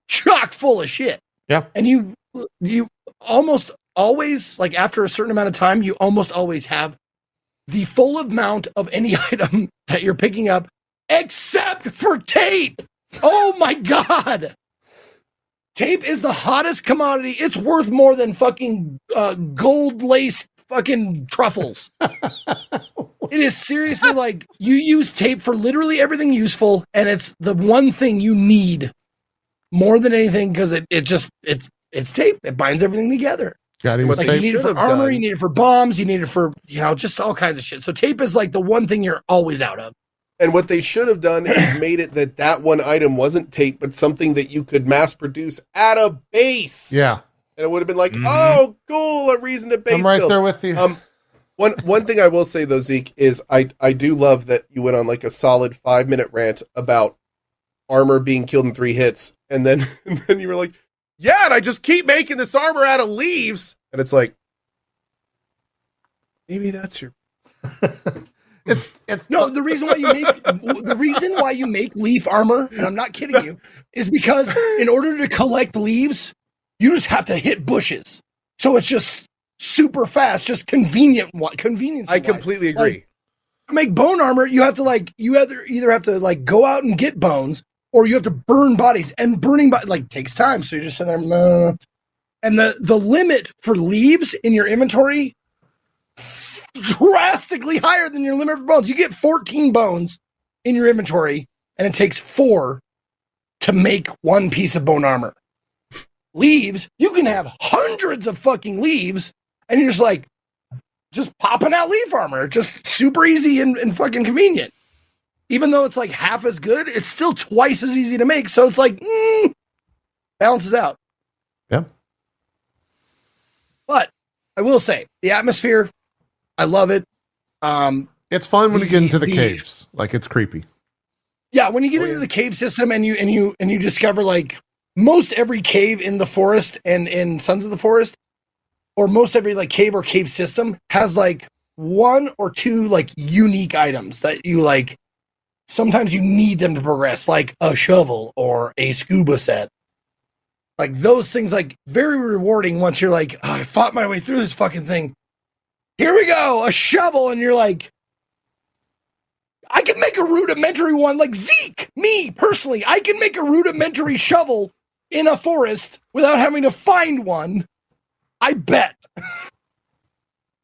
chock full of shit. Yeah. And you almost always, like, after a certain amount of time, you almost always have the full amount of any item that you're picking up, except for tape. Oh my God. Tape is the hottest commodity. It's worth more than fucking gold lace fucking truffles. It is seriously like, you use tape for literally everything useful, and it's the one thing you need more than anything, because it's tape. It binds everything together. Got What Like, they you need it for should have armor, done- you need it for bombs, you need it for, just all kinds of shit. So tape is like the one thing you're always out of. And what they should have done is made it that one item wasn't tape, but something that you could mass produce at a base. Yeah. And it would have been like, oh, cool, a reason to base I'm right build. there with you. One thing I will say though, Zeke, is I do love that you went on like a solid 5-minute rant about armor being killed in 3 hits, and then you were like, yeah, and I just keep making this armor out of leaves, and it's like, maybe that's your. It's No, the reason why you make leaf armor, and I'm not kidding you, is because in order to collect leaves, you just have to hit bushes. So it's just super fast, just convenience. I completely agree. Like, to make bone armor, you have to either have to like go out and get bones, or you have to burn bodies, and burning takes time. So you're just sitting there, and the limit for leaves in your inventory drastically higher than your limit for bones. You get 14 bones in your inventory, and it takes 4 to make 1 piece of bone armor. Leaves, you can have hundreds of fucking leaves, and you're just popping out leaf armor. Just super easy and fucking convenient. Even though it's like half as good, it's still twice as easy to make. So it's like, balances out. Yeah. But I will say, the atmosphere, I love it. It's fun when you get into the caves. Like, it's creepy. Yeah, when you get into the cave system and you discover like most every cave in the forest and in Sons of the Forest, or most every like cave or cave system has like 1 or 2 like unique items that you like. Sometimes you need them to progress, like a shovel or a scuba set. Like those things, like very rewarding once you're like, oh, I fought my way through this fucking thing. Here we go, a shovel, and you're like, I can make a rudimentary one, like Zeke, me personally, I can make a rudimentary shovel in a forest without having to find one. I bet.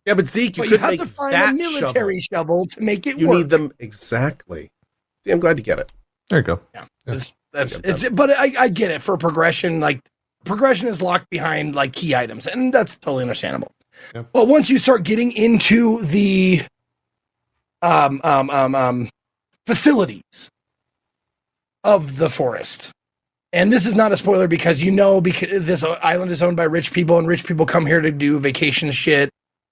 Yeah, but Zeke, you But could have make to find that a military shovel to make it You work. need them exactly. See, I'm glad to get it. There you go. Yeah, Yeah. but I get it for progression. Like, progression is locked behind like key items, and that's totally understandable. Yep. But once you start getting into the facilities of the forest, And this is not a spoiler because because this island is owned by rich people and rich people come here to do vacation shit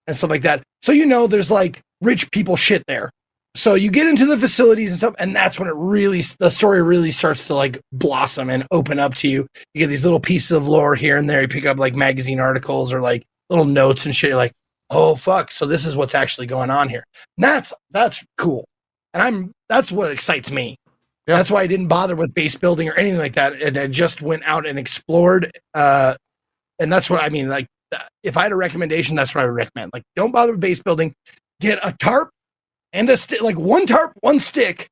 and stuff like that. So there's like rich people shit there. So you get into the facilities and stuff, and that's when the story really starts to like blossom and open up to you. You get these little pieces of lore here and there. You pick up like magazine articles or like little notes and shit. You're like, oh fuck, so this is what's actually going on here. And that's cool. And that's what excites me. Yep. That's why I didn't bother with base building or anything like that. And I just went out and explored. And that's what I mean. Like, if I had a recommendation, that's what I would recommend. Like, don't bother with base building. Get a tarp and a stick, like one tarp, one stick.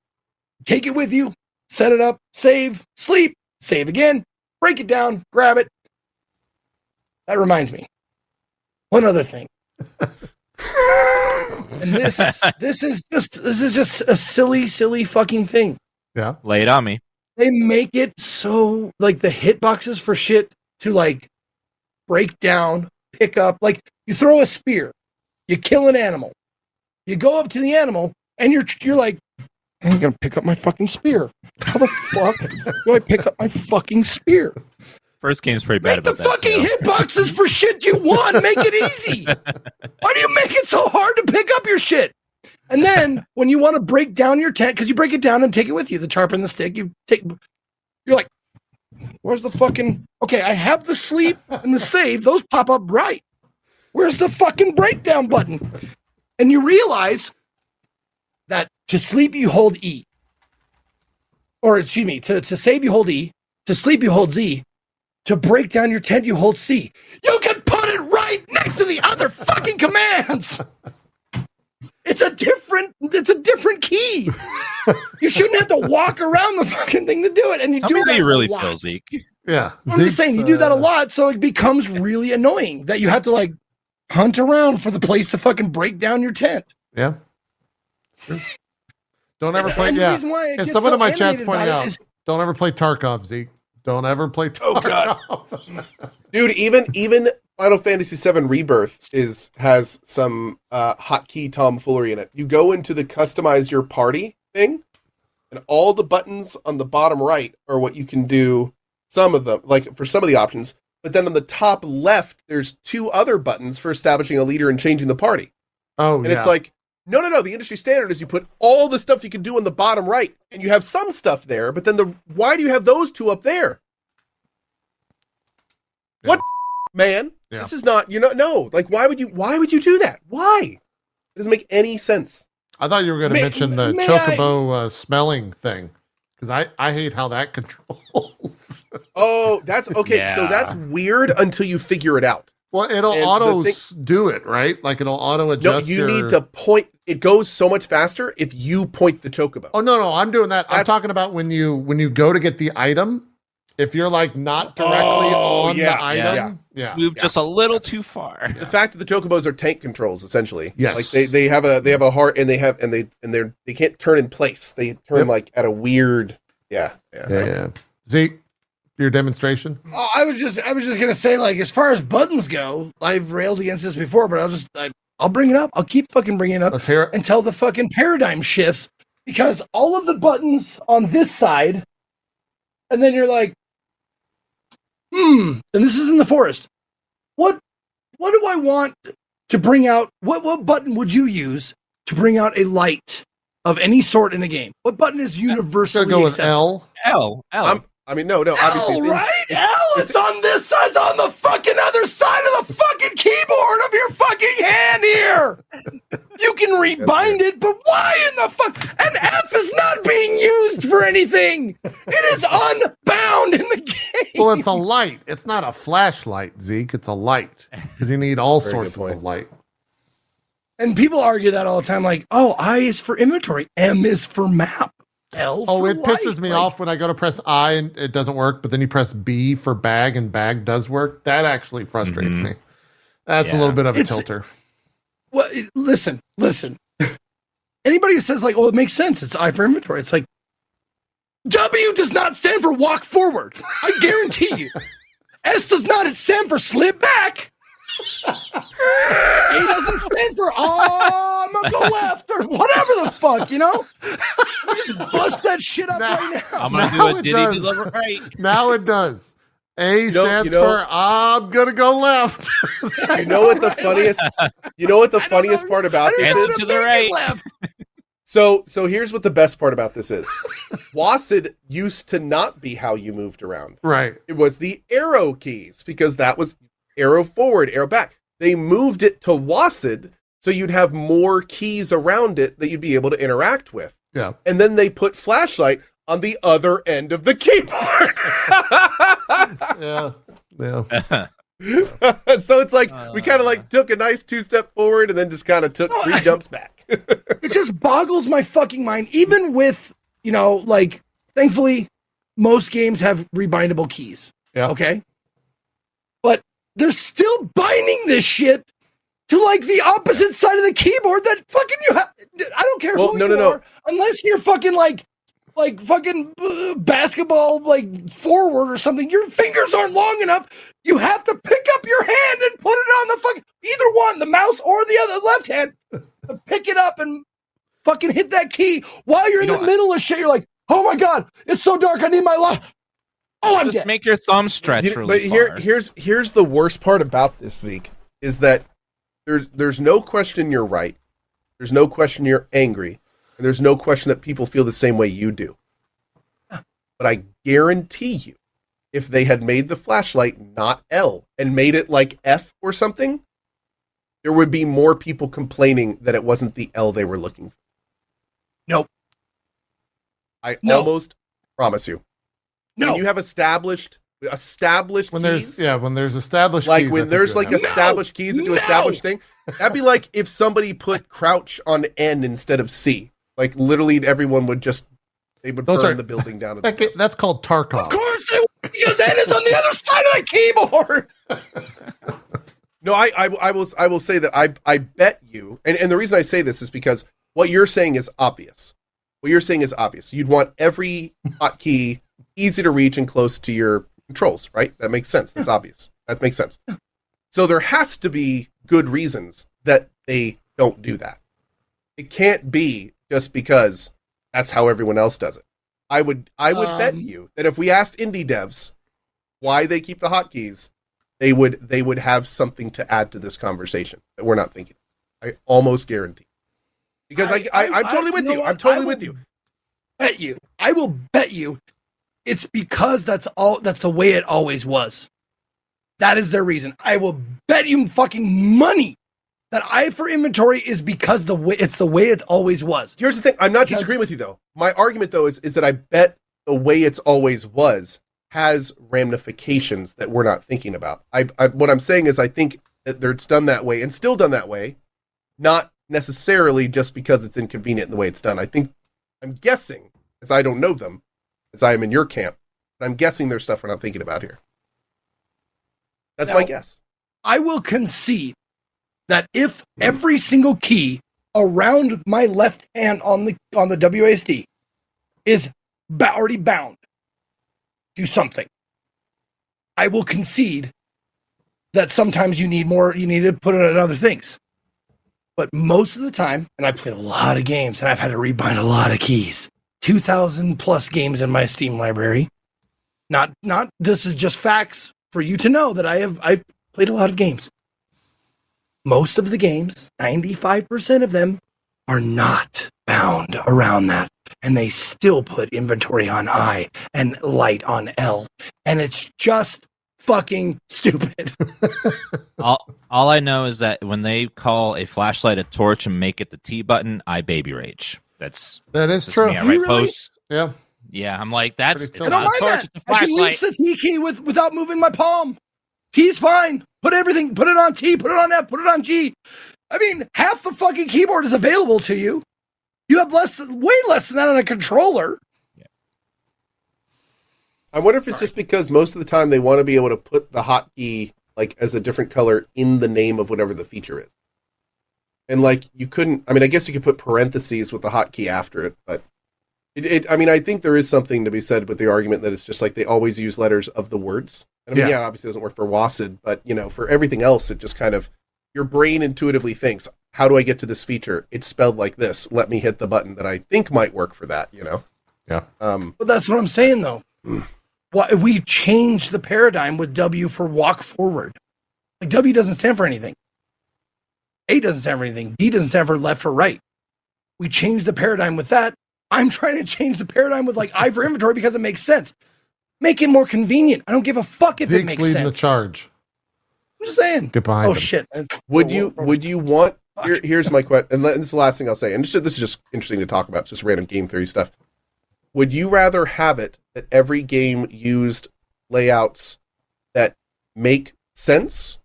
Take it with you, set it up, save, sleep, save again, break it down, grab it. That reminds me. One other thing. And this is just a silly fucking thing. Yeah. Lay it on me. They make it so like the hitboxes for shit to like break down, pick up. Like you throw a spear, you kill an animal, you go up to the animal, and you're like, I'm gonna pick up my fucking spear. How the fuck do I pick up my fucking spear? First game's pretty bad about that. Make the fucking hitboxes for shit you want. Make it easy. Why do you make it so hard to pick up your shit? And then when you want to break down your tent, because you break it down and take it with you, the tarp and the stick, you're like, where's the fucking, okay, I have the sleep and the save. Those pop up right. Where's the fucking breakdown button? And you realize that to sleep, you hold E. Or excuse me, to save, you hold E. To sleep, you hold Z. To break down your tent, you hold C. You can put it right next to the other fucking commands. It's a different key. You shouldn't have to walk around the fucking thing to do it. And you do that you really a lot. feel, Zeke. Yeah. I'm just saying, you do that a lot, so it becomes really annoying that you have to like hunt around for the place to fucking break down your tent. Yeah. It's true. Don't ever play. And Yeah. and someone in my chat's pointing out, don't ever play Tarkov, Zeke. Don't ever play Tarkov. Oh, God. Dude, even Final Fantasy VII Rebirth has some hotkey tomfoolery in it. You go into the customize your party thing, and all the buttons on the bottom right are what you can do. Some of them, like for some of the options, but then on the top left, there's 2 other buttons for establishing a leader and changing the party. Oh, and it's like, no. The industry standard is you put all the stuff you can do on the bottom right, and you have some stuff there. But then why do you have those 2 up there? Yeah. What, man? Yeah. This is not. No. Like, why would you do that? Why? It doesn't make any sense. I thought you were going to mention the chocobo smelling thing, because I hate how that controls. Oh, that's okay. Yeah. So that's weird until you figure it out. Well, it'll auto do it, right? Like it'll auto adjust. No, you need to point. It goes so much faster if you point the chocobo. Oh no, I'm doing that. I'm talking about when you go to get the item. If you're like not directly on the item, Move just a little too far. The fact that the chocobos are tank controls, essentially. Yes. Like they have a heart, and they can't turn in place. They turn like at a weird. Yeah. Zeke, your demonstration. Oh, I was just gonna say, like, as far as buttons go, I've railed against this before, but I'll bring it up. I'll keep fucking bringing it up. Let's hear it. Until the fucking paradigm shifts, because all of the buttons on this side, and then you're like, and this is in the forest. What do I want to bring out? What button would you use to bring out a light of any sort in a game? What button is universally go with acceptable? L. No. Obviously, L, right? It's on this side. It's on the fucking other side of the fucking keyboard of your fucking hand here. You can rebind it, but why in the fuck? And F is not being used for anything. It is unbound in the game. Well, it's a light. It's not a flashlight, Zeke. It's a light, because you need all sorts of light. And people argue that all the time, like, oh, I is for inventory, M is for map. L Oh, for it pisses me light. off when I go to press I and it doesn't work, but then you press B for bag and bag does work. That actually frustrates me. That's a little bit of a tilter. Well, listen. Anybody who says like, oh, it makes sense. It's I for inventory. It's like, W does not stand for walk forward. I guarantee you. S does not stand for slip back. A doesn't stand for I'm gonna go left or whatever the fuck, you know? Just bust that shit up right now. I'm gonna Now do a it Diddy does. deliver right. Now it does. A know- stands you know- for I'm gonna go left. You know what the funniest? You know what the funniest part about this Answer is? to the right. Left. So here's what the best part about this is. WASD used to not be how you moved around. Right. It was the arrow keys because that was arrow forward, arrow back. They moved it to WASD so you'd have more keys around it that you'd be able to interact with. Yeah. And then they put flashlight on the other end of the keyboard. Yeah. Yeah. So it's like we kind of like took a nice 2-step forward and then just kind of took 3 jumps back. It just boggles my fucking mind. Even with, you know, like, thankfully, most games have rebindable keys. Yeah. Okay. But they're still binding this shit to like the opposite side of the keyboard that fucking you have. I don't care who you are, unless you're fucking like fucking basketball, like forward or something. Your fingers aren't long enough. You have to pick up your hand and put it on the fucking, either one, the mouse or the other left hand, to pick it up and fucking hit that key while you're in the middle of shit. You're like, oh my God, it's so dark. I need my light. Oh, I'm Just dead. make your thumb stretch really far. Here's the worst part about this, Zeke, is that there's no question you're right. There's no question you're angry. And there's no question that people feel the same way you do. But I guarantee you, if they had made the flashlight not L and made it like F or something, there would be more people complaining that it wasn't the L they were looking for. Nope. I almost promise you. No. When you have established When keys, there's established like keys, when there's like established keys that do established thing, that'd be like if somebody put crouch on N instead of C. Like literally everyone would they would burn the building down. That's called Tarkov. Of course, because that is on the other side of the keyboard. No, I will say that I bet you, and the reason I say this is because what you're saying is obvious. What you're saying is obvious. You'd want every hotkey easy to reach and close to your controls, right? That makes sense. That's obvious. That makes sense. So there has to be good reasons that they don't do that. It can't be just because that's how everyone else does it. I would bet you that if we asked indie devs why they keep the hotkeys, they would have something to add to this conversation that we're not thinking. I almost guarantee. Because I'm totally with you. I'm totally with you. I will bet you it's because that's the way it always was. That is their reason. I will bet you fucking money that I for inventory is because it's the way it always was. Here's the thing. I'm not disagreeing with you though. My argument though is that I bet the way it's always was has ramifications that we're not thinking about. What I'm saying is I think that it's done that way and still done that way, not necessarily just because it's inconvenient in the way it's done. I'm guessing, as I don't know them, as I am in your camp, but I'm guessing there's stuff we're not thinking about here. That's my guess. I will concede that if every single key around my left hand on the WASD is already bound to something, I will concede that sometimes you need more, you need to put it on other things. But most of the time, and I've played a lot of games and I've had to rebind a lot of keys, 2,000 plus games in my Steam library. Not this is just facts for you to know that I've played a lot of games. Most of the games, 95% of them, are not bound around that. And they still put inventory on I and light on L. And it's just fucking stupid. all I know is that when they call a flashlight a torch and make it the T button, I baby rage. That is true. Me. I write posts. Yeah. Yeah, I'm like, it's I don't not a mind torch, that. it's a I can use flashlight. the T key without moving my palm. T's fine. Put everything, put it on T, put it on F, put it on G. I mean, half the fucking keyboard is available to you. You have way less than that on a controller. Yeah. I wonder if it's just because most of the time they want to be able to put the hotkey like as a different color in the name of whatever the feature is. And like you couldn't, I mean, I guess you could put parentheses with the hotkey after it, but I mean, I think there is something to be said with the argument that it's just like they always use letters of the words. And I mean, yeah, obviously it doesn't work for WASD, but you know, for everything else, it just kind of, your brain intuitively thinks, how do I get to this feature? It's spelled like this. Let me hit the button that I think might work for that, you know? Yeah. But that's what I'm saying, though. We changed the paradigm with W for walk forward. Like, W doesn't stand for anything. A doesn't stand for anything. D doesn't stand for left or right. We changed the paradigm with that. I'm trying to change the paradigm with like I for inventory because it makes sense. Make it more convenient. I don't give a fuck if Zeke's it makes leading sense. the charge. I'm just saying. Get behind Oh him. shit. Would you want, here's my question, and this is the last thing I'll say, and this is just interesting to talk about, it's just random game theory stuff. Would you rather have it that every game used layouts that make sense,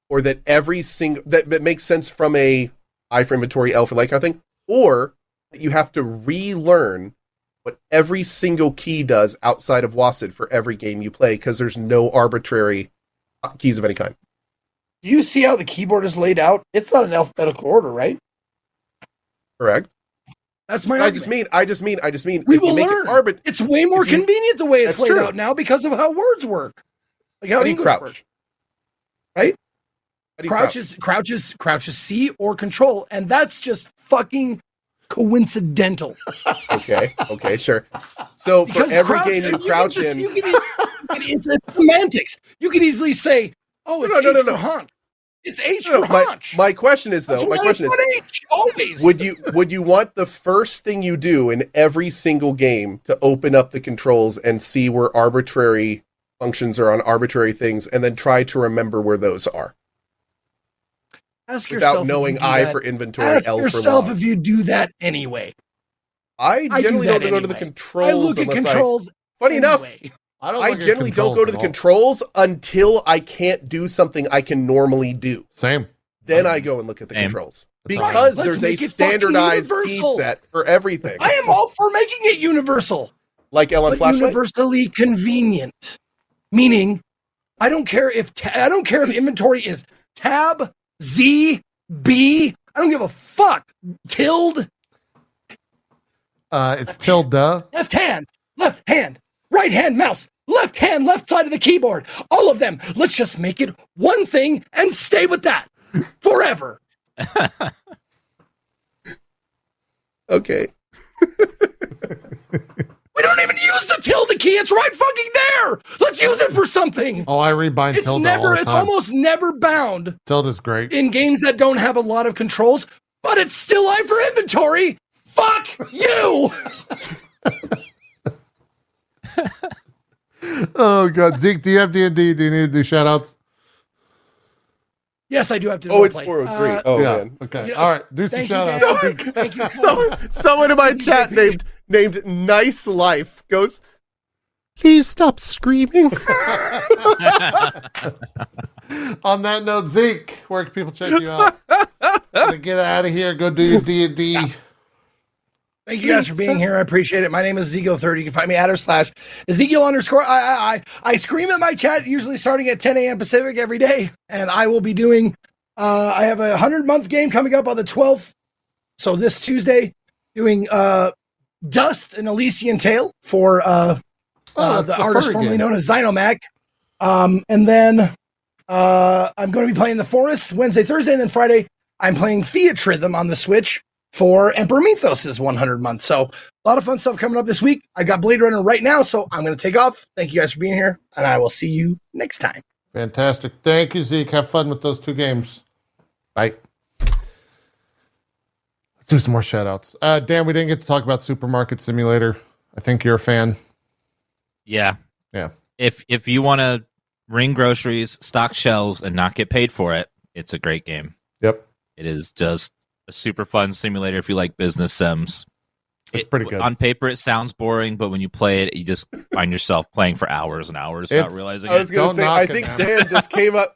or that every single, that makes sense from a I for inventory, L for like kind of thing, or that you have to relearn what every single key does outside of WASD for every game you play, because there's no arbitrary keys of any kind? Do you see how the keyboard is laid out? It's not in alphabetical order, right? Correct. That's my I argument. just mean. We if you will make learn. it It's way more convenient the way it's That's laid true. out now because of how words work. Like how How do you English crouch? works. Right? How do you Crouch is C or control, and that's just fucking coincidental. Okay, sure. So for every game you crouch in, it's semantics. You could easily say, "Oh, it's H for hunt." It's H for hunch. my question is though. That's My why question it's is, not H, always. would you want the first thing you do in every single game to open up the controls and see where arbitrary functions are on arbitrary things, and then try to remember where those are? Ask yourself Without knowing I for inventory, Ask L for yourself log. if you do that anyway. I I do generally that don't go to the anyway. controls. I look at unless controls. Funny enough, anyway. I generally don't go to the controls until I can't do something I can normally do. Same. Then I go and look at the Same. controls. That's Because right. Let's there's a make it standardized fucking key universal. set for everything. I am all for making it universal, Like L on but Flashlight? universally convenient. Meaning, I don't care if inventory is tab, Z, B. I don't give a fuck. Tilde, It's tilde. left hand, right hand mouse, left hand, left side of the keyboard. All of them. Let's just make it one thing and stay with that forever. Okay. We don't even use the tilde key. It's right fucking there. Let's use it for something. Oh, I rebind It's tilde all the it's time. almost never bound Tilde's great. in games that don't have a lot of controls, but it's still I for inventory. Fuck you. Oh god, Zeke, do you have D&D? Do you need to do shoutouts? Yes, I do have to. Oh, it's play. 403. Oh, yeah. man. Okay. You know, All right. Do some thank you, shoutouts. Dan. Thank you. Someone in my chat named Nice Life goes, please stop screaming. On that note, Zeke, where can people check you out? Gonna get out of here. Go do your D&D. Thank you guys for being here. I appreciate it. My name is Ezekiel30. You can find me at / Ezekiel _ I scream at my chat usually starting at 10 a.m. Pacific every day. And I will be doing, I have a 100-month game coming up on the 12th. So this Tuesday, doing Dust, an Elysian Tale for the artist formerly known as Xynomac. And then I'm going to be playing The Forest Wednesday, Thursday, and then Friday I'm playing Theatrhythm on the Switch for Emperor Mythos' 100 month. So a lot of fun stuff coming up this week. I got Blade Runner right now, so I'm going to take off. Thank you guys for being here, and I will see you next time. Fantastic. Thank you, Zeke. Have fun with those 2 games. Bye. Let's do some more shoutouts. Dan, we didn't get to talk about Supermarket Simulator. I think you're a fan. Yeah. Yeah. If you want to ring groceries, stock shelves, and not get paid for it, it's a great game. Yep. It is just a super fun simulator if you like business sims. It's pretty good. On paper, it sounds boring, but when you play it, you just find yourself playing for hours and hours without realizing I was it. going to say, I think Dan just came up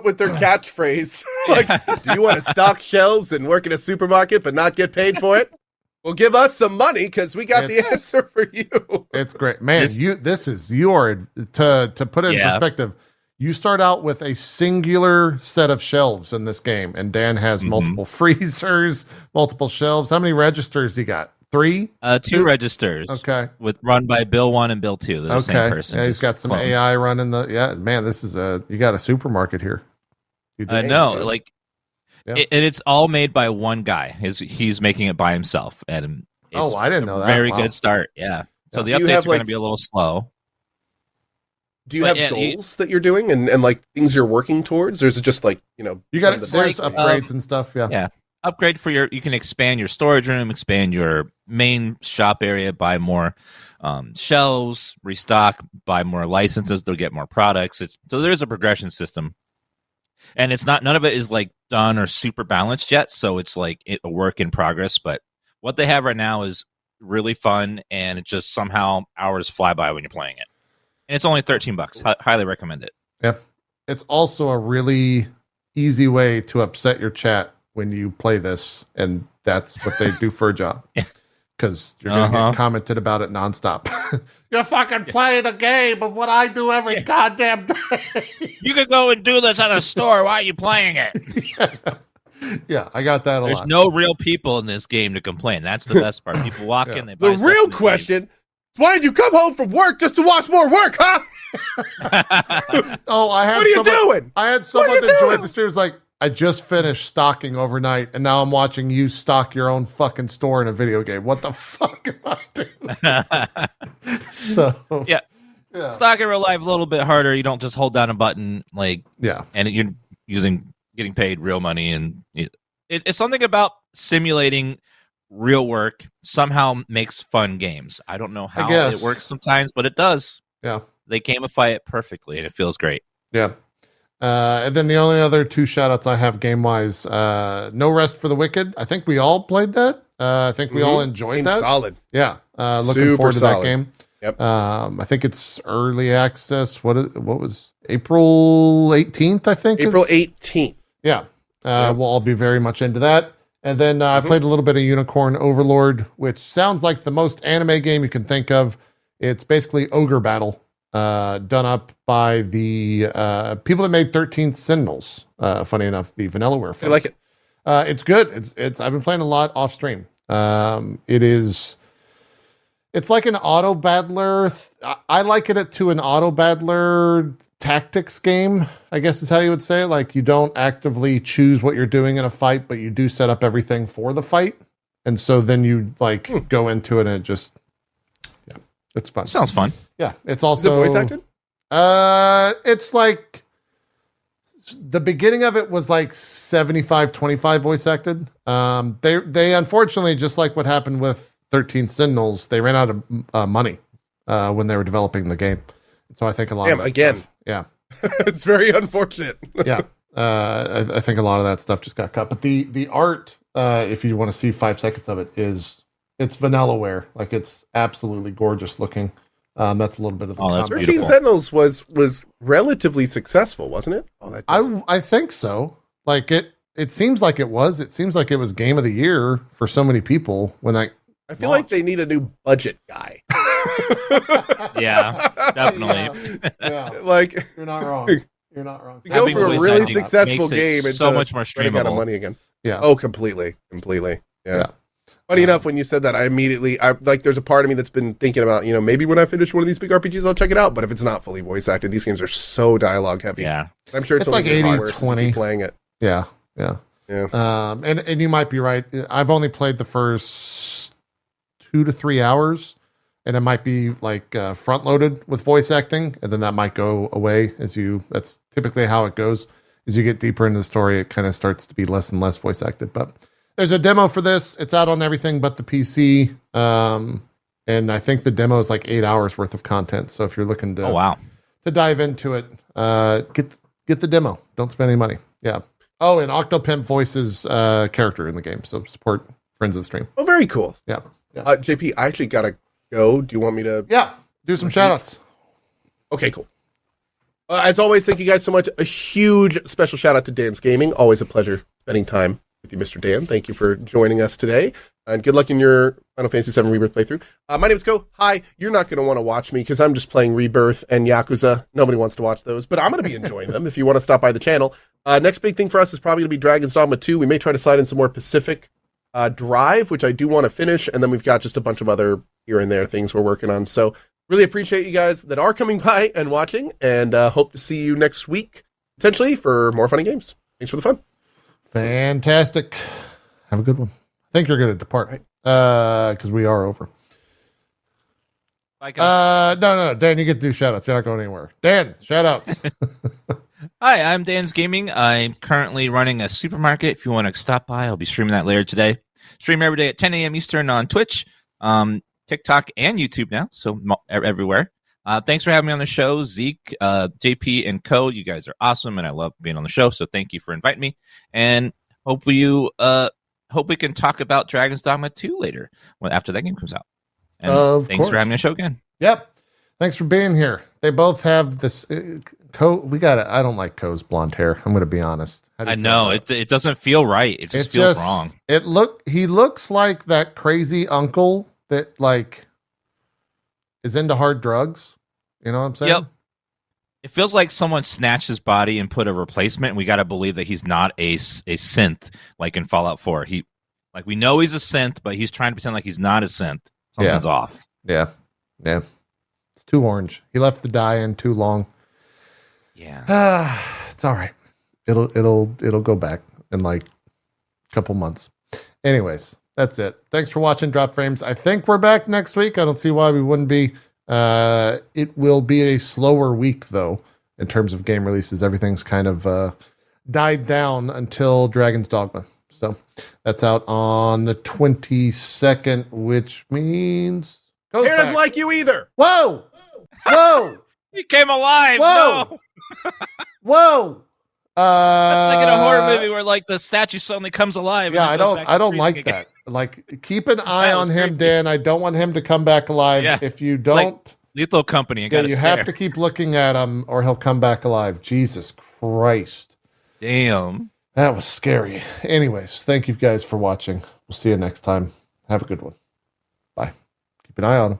with their catchphrase. Like, do you want to stock shelves and work in a supermarket but not get paid for it? Well, give us some money because we got the answer for you. It's great. Man, to put it in perspective, you start out with a singular set of shelves in this game, and Dan has multiple freezers, multiple shelves. How many registers you got? 3? 2 registers. Okay. Run by Bill 1 and Bill 2. They're the same person. Yeah, he's got some clones. AI running man, this is you got a supermarket here. I know. Yeah. And it's all made by one guy. He's making it by himself, and it's I didn't know that. Very Wow. good start. Yeah. So the Do you updates have, are going to like- be a little slow. Do you But have yeah, goals that you're doing and like things you're working towards, or is it just like You got from it. the There's beginning? upgrades and stuff. Yeah. Yeah. Upgrade for you can expand your storage room, expand your main shop area, buy more shelves, restock, buy more licenses, they'll get more products. So there's a progression system. And it's none of it is like done or super balanced yet, so it's like a work in progress. But what they have right now is really fun, and it just somehow hours fly by when you're playing it. And it's only $13. Highly recommend it. Yep. It's also a really easy way to upset your chat when you play this, and that's what they do for a job. Because you're going to get commented about it nonstop. You're fucking playing a game of what I do every goddamn day. You could go and do this at a store. Why are you playing it? Yeah, I got that a There's lot. no real people in this game to complain. That's the best part. People walk in, they buy The stuff real and they question: why did you come home from work just to watch more work, huh? Oh, I had What are you someone, doing? I had What are someone you that joined doing? the stream was like, I just finished stocking overnight, and now I'm watching you stock your own fucking store in a video game. What the fuck am I doing? So Yeah. yeah, Stock in real life a little bit harder. You don't just hold down a button yeah. and you're getting paid real money, and it's something about simulating real work somehow makes fun games. I don't know how guess. it works sometimes, but it does. Yeah. They gamify it perfectly, and it feels great. Yeah. And then the only other two shoutouts I have game wise, No Rest for the Wicked. I think we all played that. I think we all enjoyed Game's that. solid. Yeah. Looking Super forward to that solid. game. Yep. I think it's early access. What was April 18th, I think? April 18th. Yeah. We'll all be very much into that. And then I played a little bit of Unicorn Overlord, which sounds like the most anime game you can think of. It's basically Ogre Battle, done up by the people that made 13 Sentinels. Funny enough, the Vanillaware I folks. like it. It's good. It's I've been playing a lot off stream. It's like an auto battler. I liken it to an auto battler tactics game, I guess is how you would say it. Like you don't actively choose what you're doing in a fight, but you do set up everything for the fight. And so then you go into it and it just, it's fun. Sounds fun. Yeah. It's Is it also voice acted? It's like the beginning of it was like 75-25 voice acted. They unfortunately, just like what happened with 13 Sentinels, they ran out of money when they were developing the game. So I think a lot of that again. stuff, yeah, It's very unfortunate. yeah. I think a lot of that stuff just got cut. But the art, if you want to see 5 seconds of it, it's Vanillaware. Like it's absolutely gorgeous looking. That's a little bit of the that's comment. 13 beautiful. Sentinels was relatively successful, wasn't it? Oh, that does- I think so. Like it seems like it was. It seems like it was game of the year for so many people when I feel like they need a new budget guy. Yeah, definitely. Yeah, Like you're not wrong. You're not wrong. go Having for a voice really acting successful makes it game and so much more running out of streamable. money again. Yeah. Oh, completely. Yeah. Funny enough, when you said that, there's a part of me that's been thinking about, maybe when I finish one of these big RPGs, I'll check it out. But if it's not fully voice acted, these games are so dialogue heavy. Yeah. I'm sure it's It's only like getting 80-20. worse as you keep playing it. Yeah. Yeah. And you might be right. I've only played the first 2 to 3 hours, and it might be like front loaded with voice acting, and then that might go away that's typically how it goes. As you get deeper into the story, it kind of starts to be less and less voice acted. But there's a demo for this. It's out on everything but the PC. And I think the demo is like 8 hours worth of content. So if you're looking to Oh wow. to dive into it, get the demo. Don't spend any money. Yeah. Oh, and Octopimp voices character in the game, so support friends of the stream. Oh, very cool. Yeah. JP, I actually got to go. Do you want me to? Yeah. Do some shoutouts. Okay, cool. As always, thank you guys so much. A huge special shout out to Dan's Gaming. Always a pleasure spending time with you, Mr. Dan. Thank you for joining us today. And good luck in your Final Fantasy VII Rebirth playthrough. My name is Ko. Hi. You're not going to want to watch me because I'm just playing Rebirth and Yakuza. Nobody wants to watch those, but I'm going to be enjoying them if you want to stop by the channel. Next big thing for us is probably going to be Dragon's Dogma 2. We may try to slide in some more Pacific Drive, which I do want to finish. And then we've got just a bunch of other here and there things we're working on. So really appreciate you guys that are coming by and watching, and hope to see you next week, potentially, for more funny games. Thanks for the fun. Fantastic. Have a good one. I think you're going to depart, because we are over. Bye, guys. No, Dan, you get to do shoutouts. You're not going anywhere. Dan, shoutouts. Hi, I'm Dan's Gaming. I'm currently running a supermarket. If you want to stop by, I'll be streaming that later today. Stream every day at 10 a.m. Eastern on Twitch, TikTok, and YouTube now, so everywhere. Thanks for having me on the show, Zeke, JP, and Co. You guys are awesome, and I love being on the show, so thank you for inviting me. And hope we can talk about Dragon's Dogma 2 later, after that game comes out. And thanks for having me on the show again. Yep. Thanks for being here. They both have this... I don't like Co's blonde hair. I'm going to be honest. I know it doesn't feel right. It just feels wrong. He looks like that crazy uncle that like is into hard drugs. You know what I'm saying? Yep. It feels like someone snatched his body and put a replacement. And we got to believe that he's not a synth like in Fallout 4. We know he's a synth, but he's trying to pretend like he's not a synth. Something's off. Yeah. It's too orange. He left the dye in too long. Yeah. It's all right. It'll go back in like a couple months. Anyways, that's it. Thanks for watching Drop Frames. I think we're back next week. I don't see why we wouldn't be. It will be a slower week though in terms of game releases. Everything's kind of died down until Dragon's Dogma. So that's out on the 22nd, which means Hair doesn't like you either. Whoa. He came alive. Whoa. No. Whoa. That's like in a horror movie where like the statue suddenly comes alive. Yeah, I don't like that. Like, keep an eye on him, Dan. I don't want him to come back alive. Yeah. If you don't, like Lethal Company. You have to keep looking at him, or he'll come back alive. Jesus Christ! Damn, that was scary. Anyways, thank you guys for watching. We'll see you next time. Have a good one. Bye. Keep an eye on him.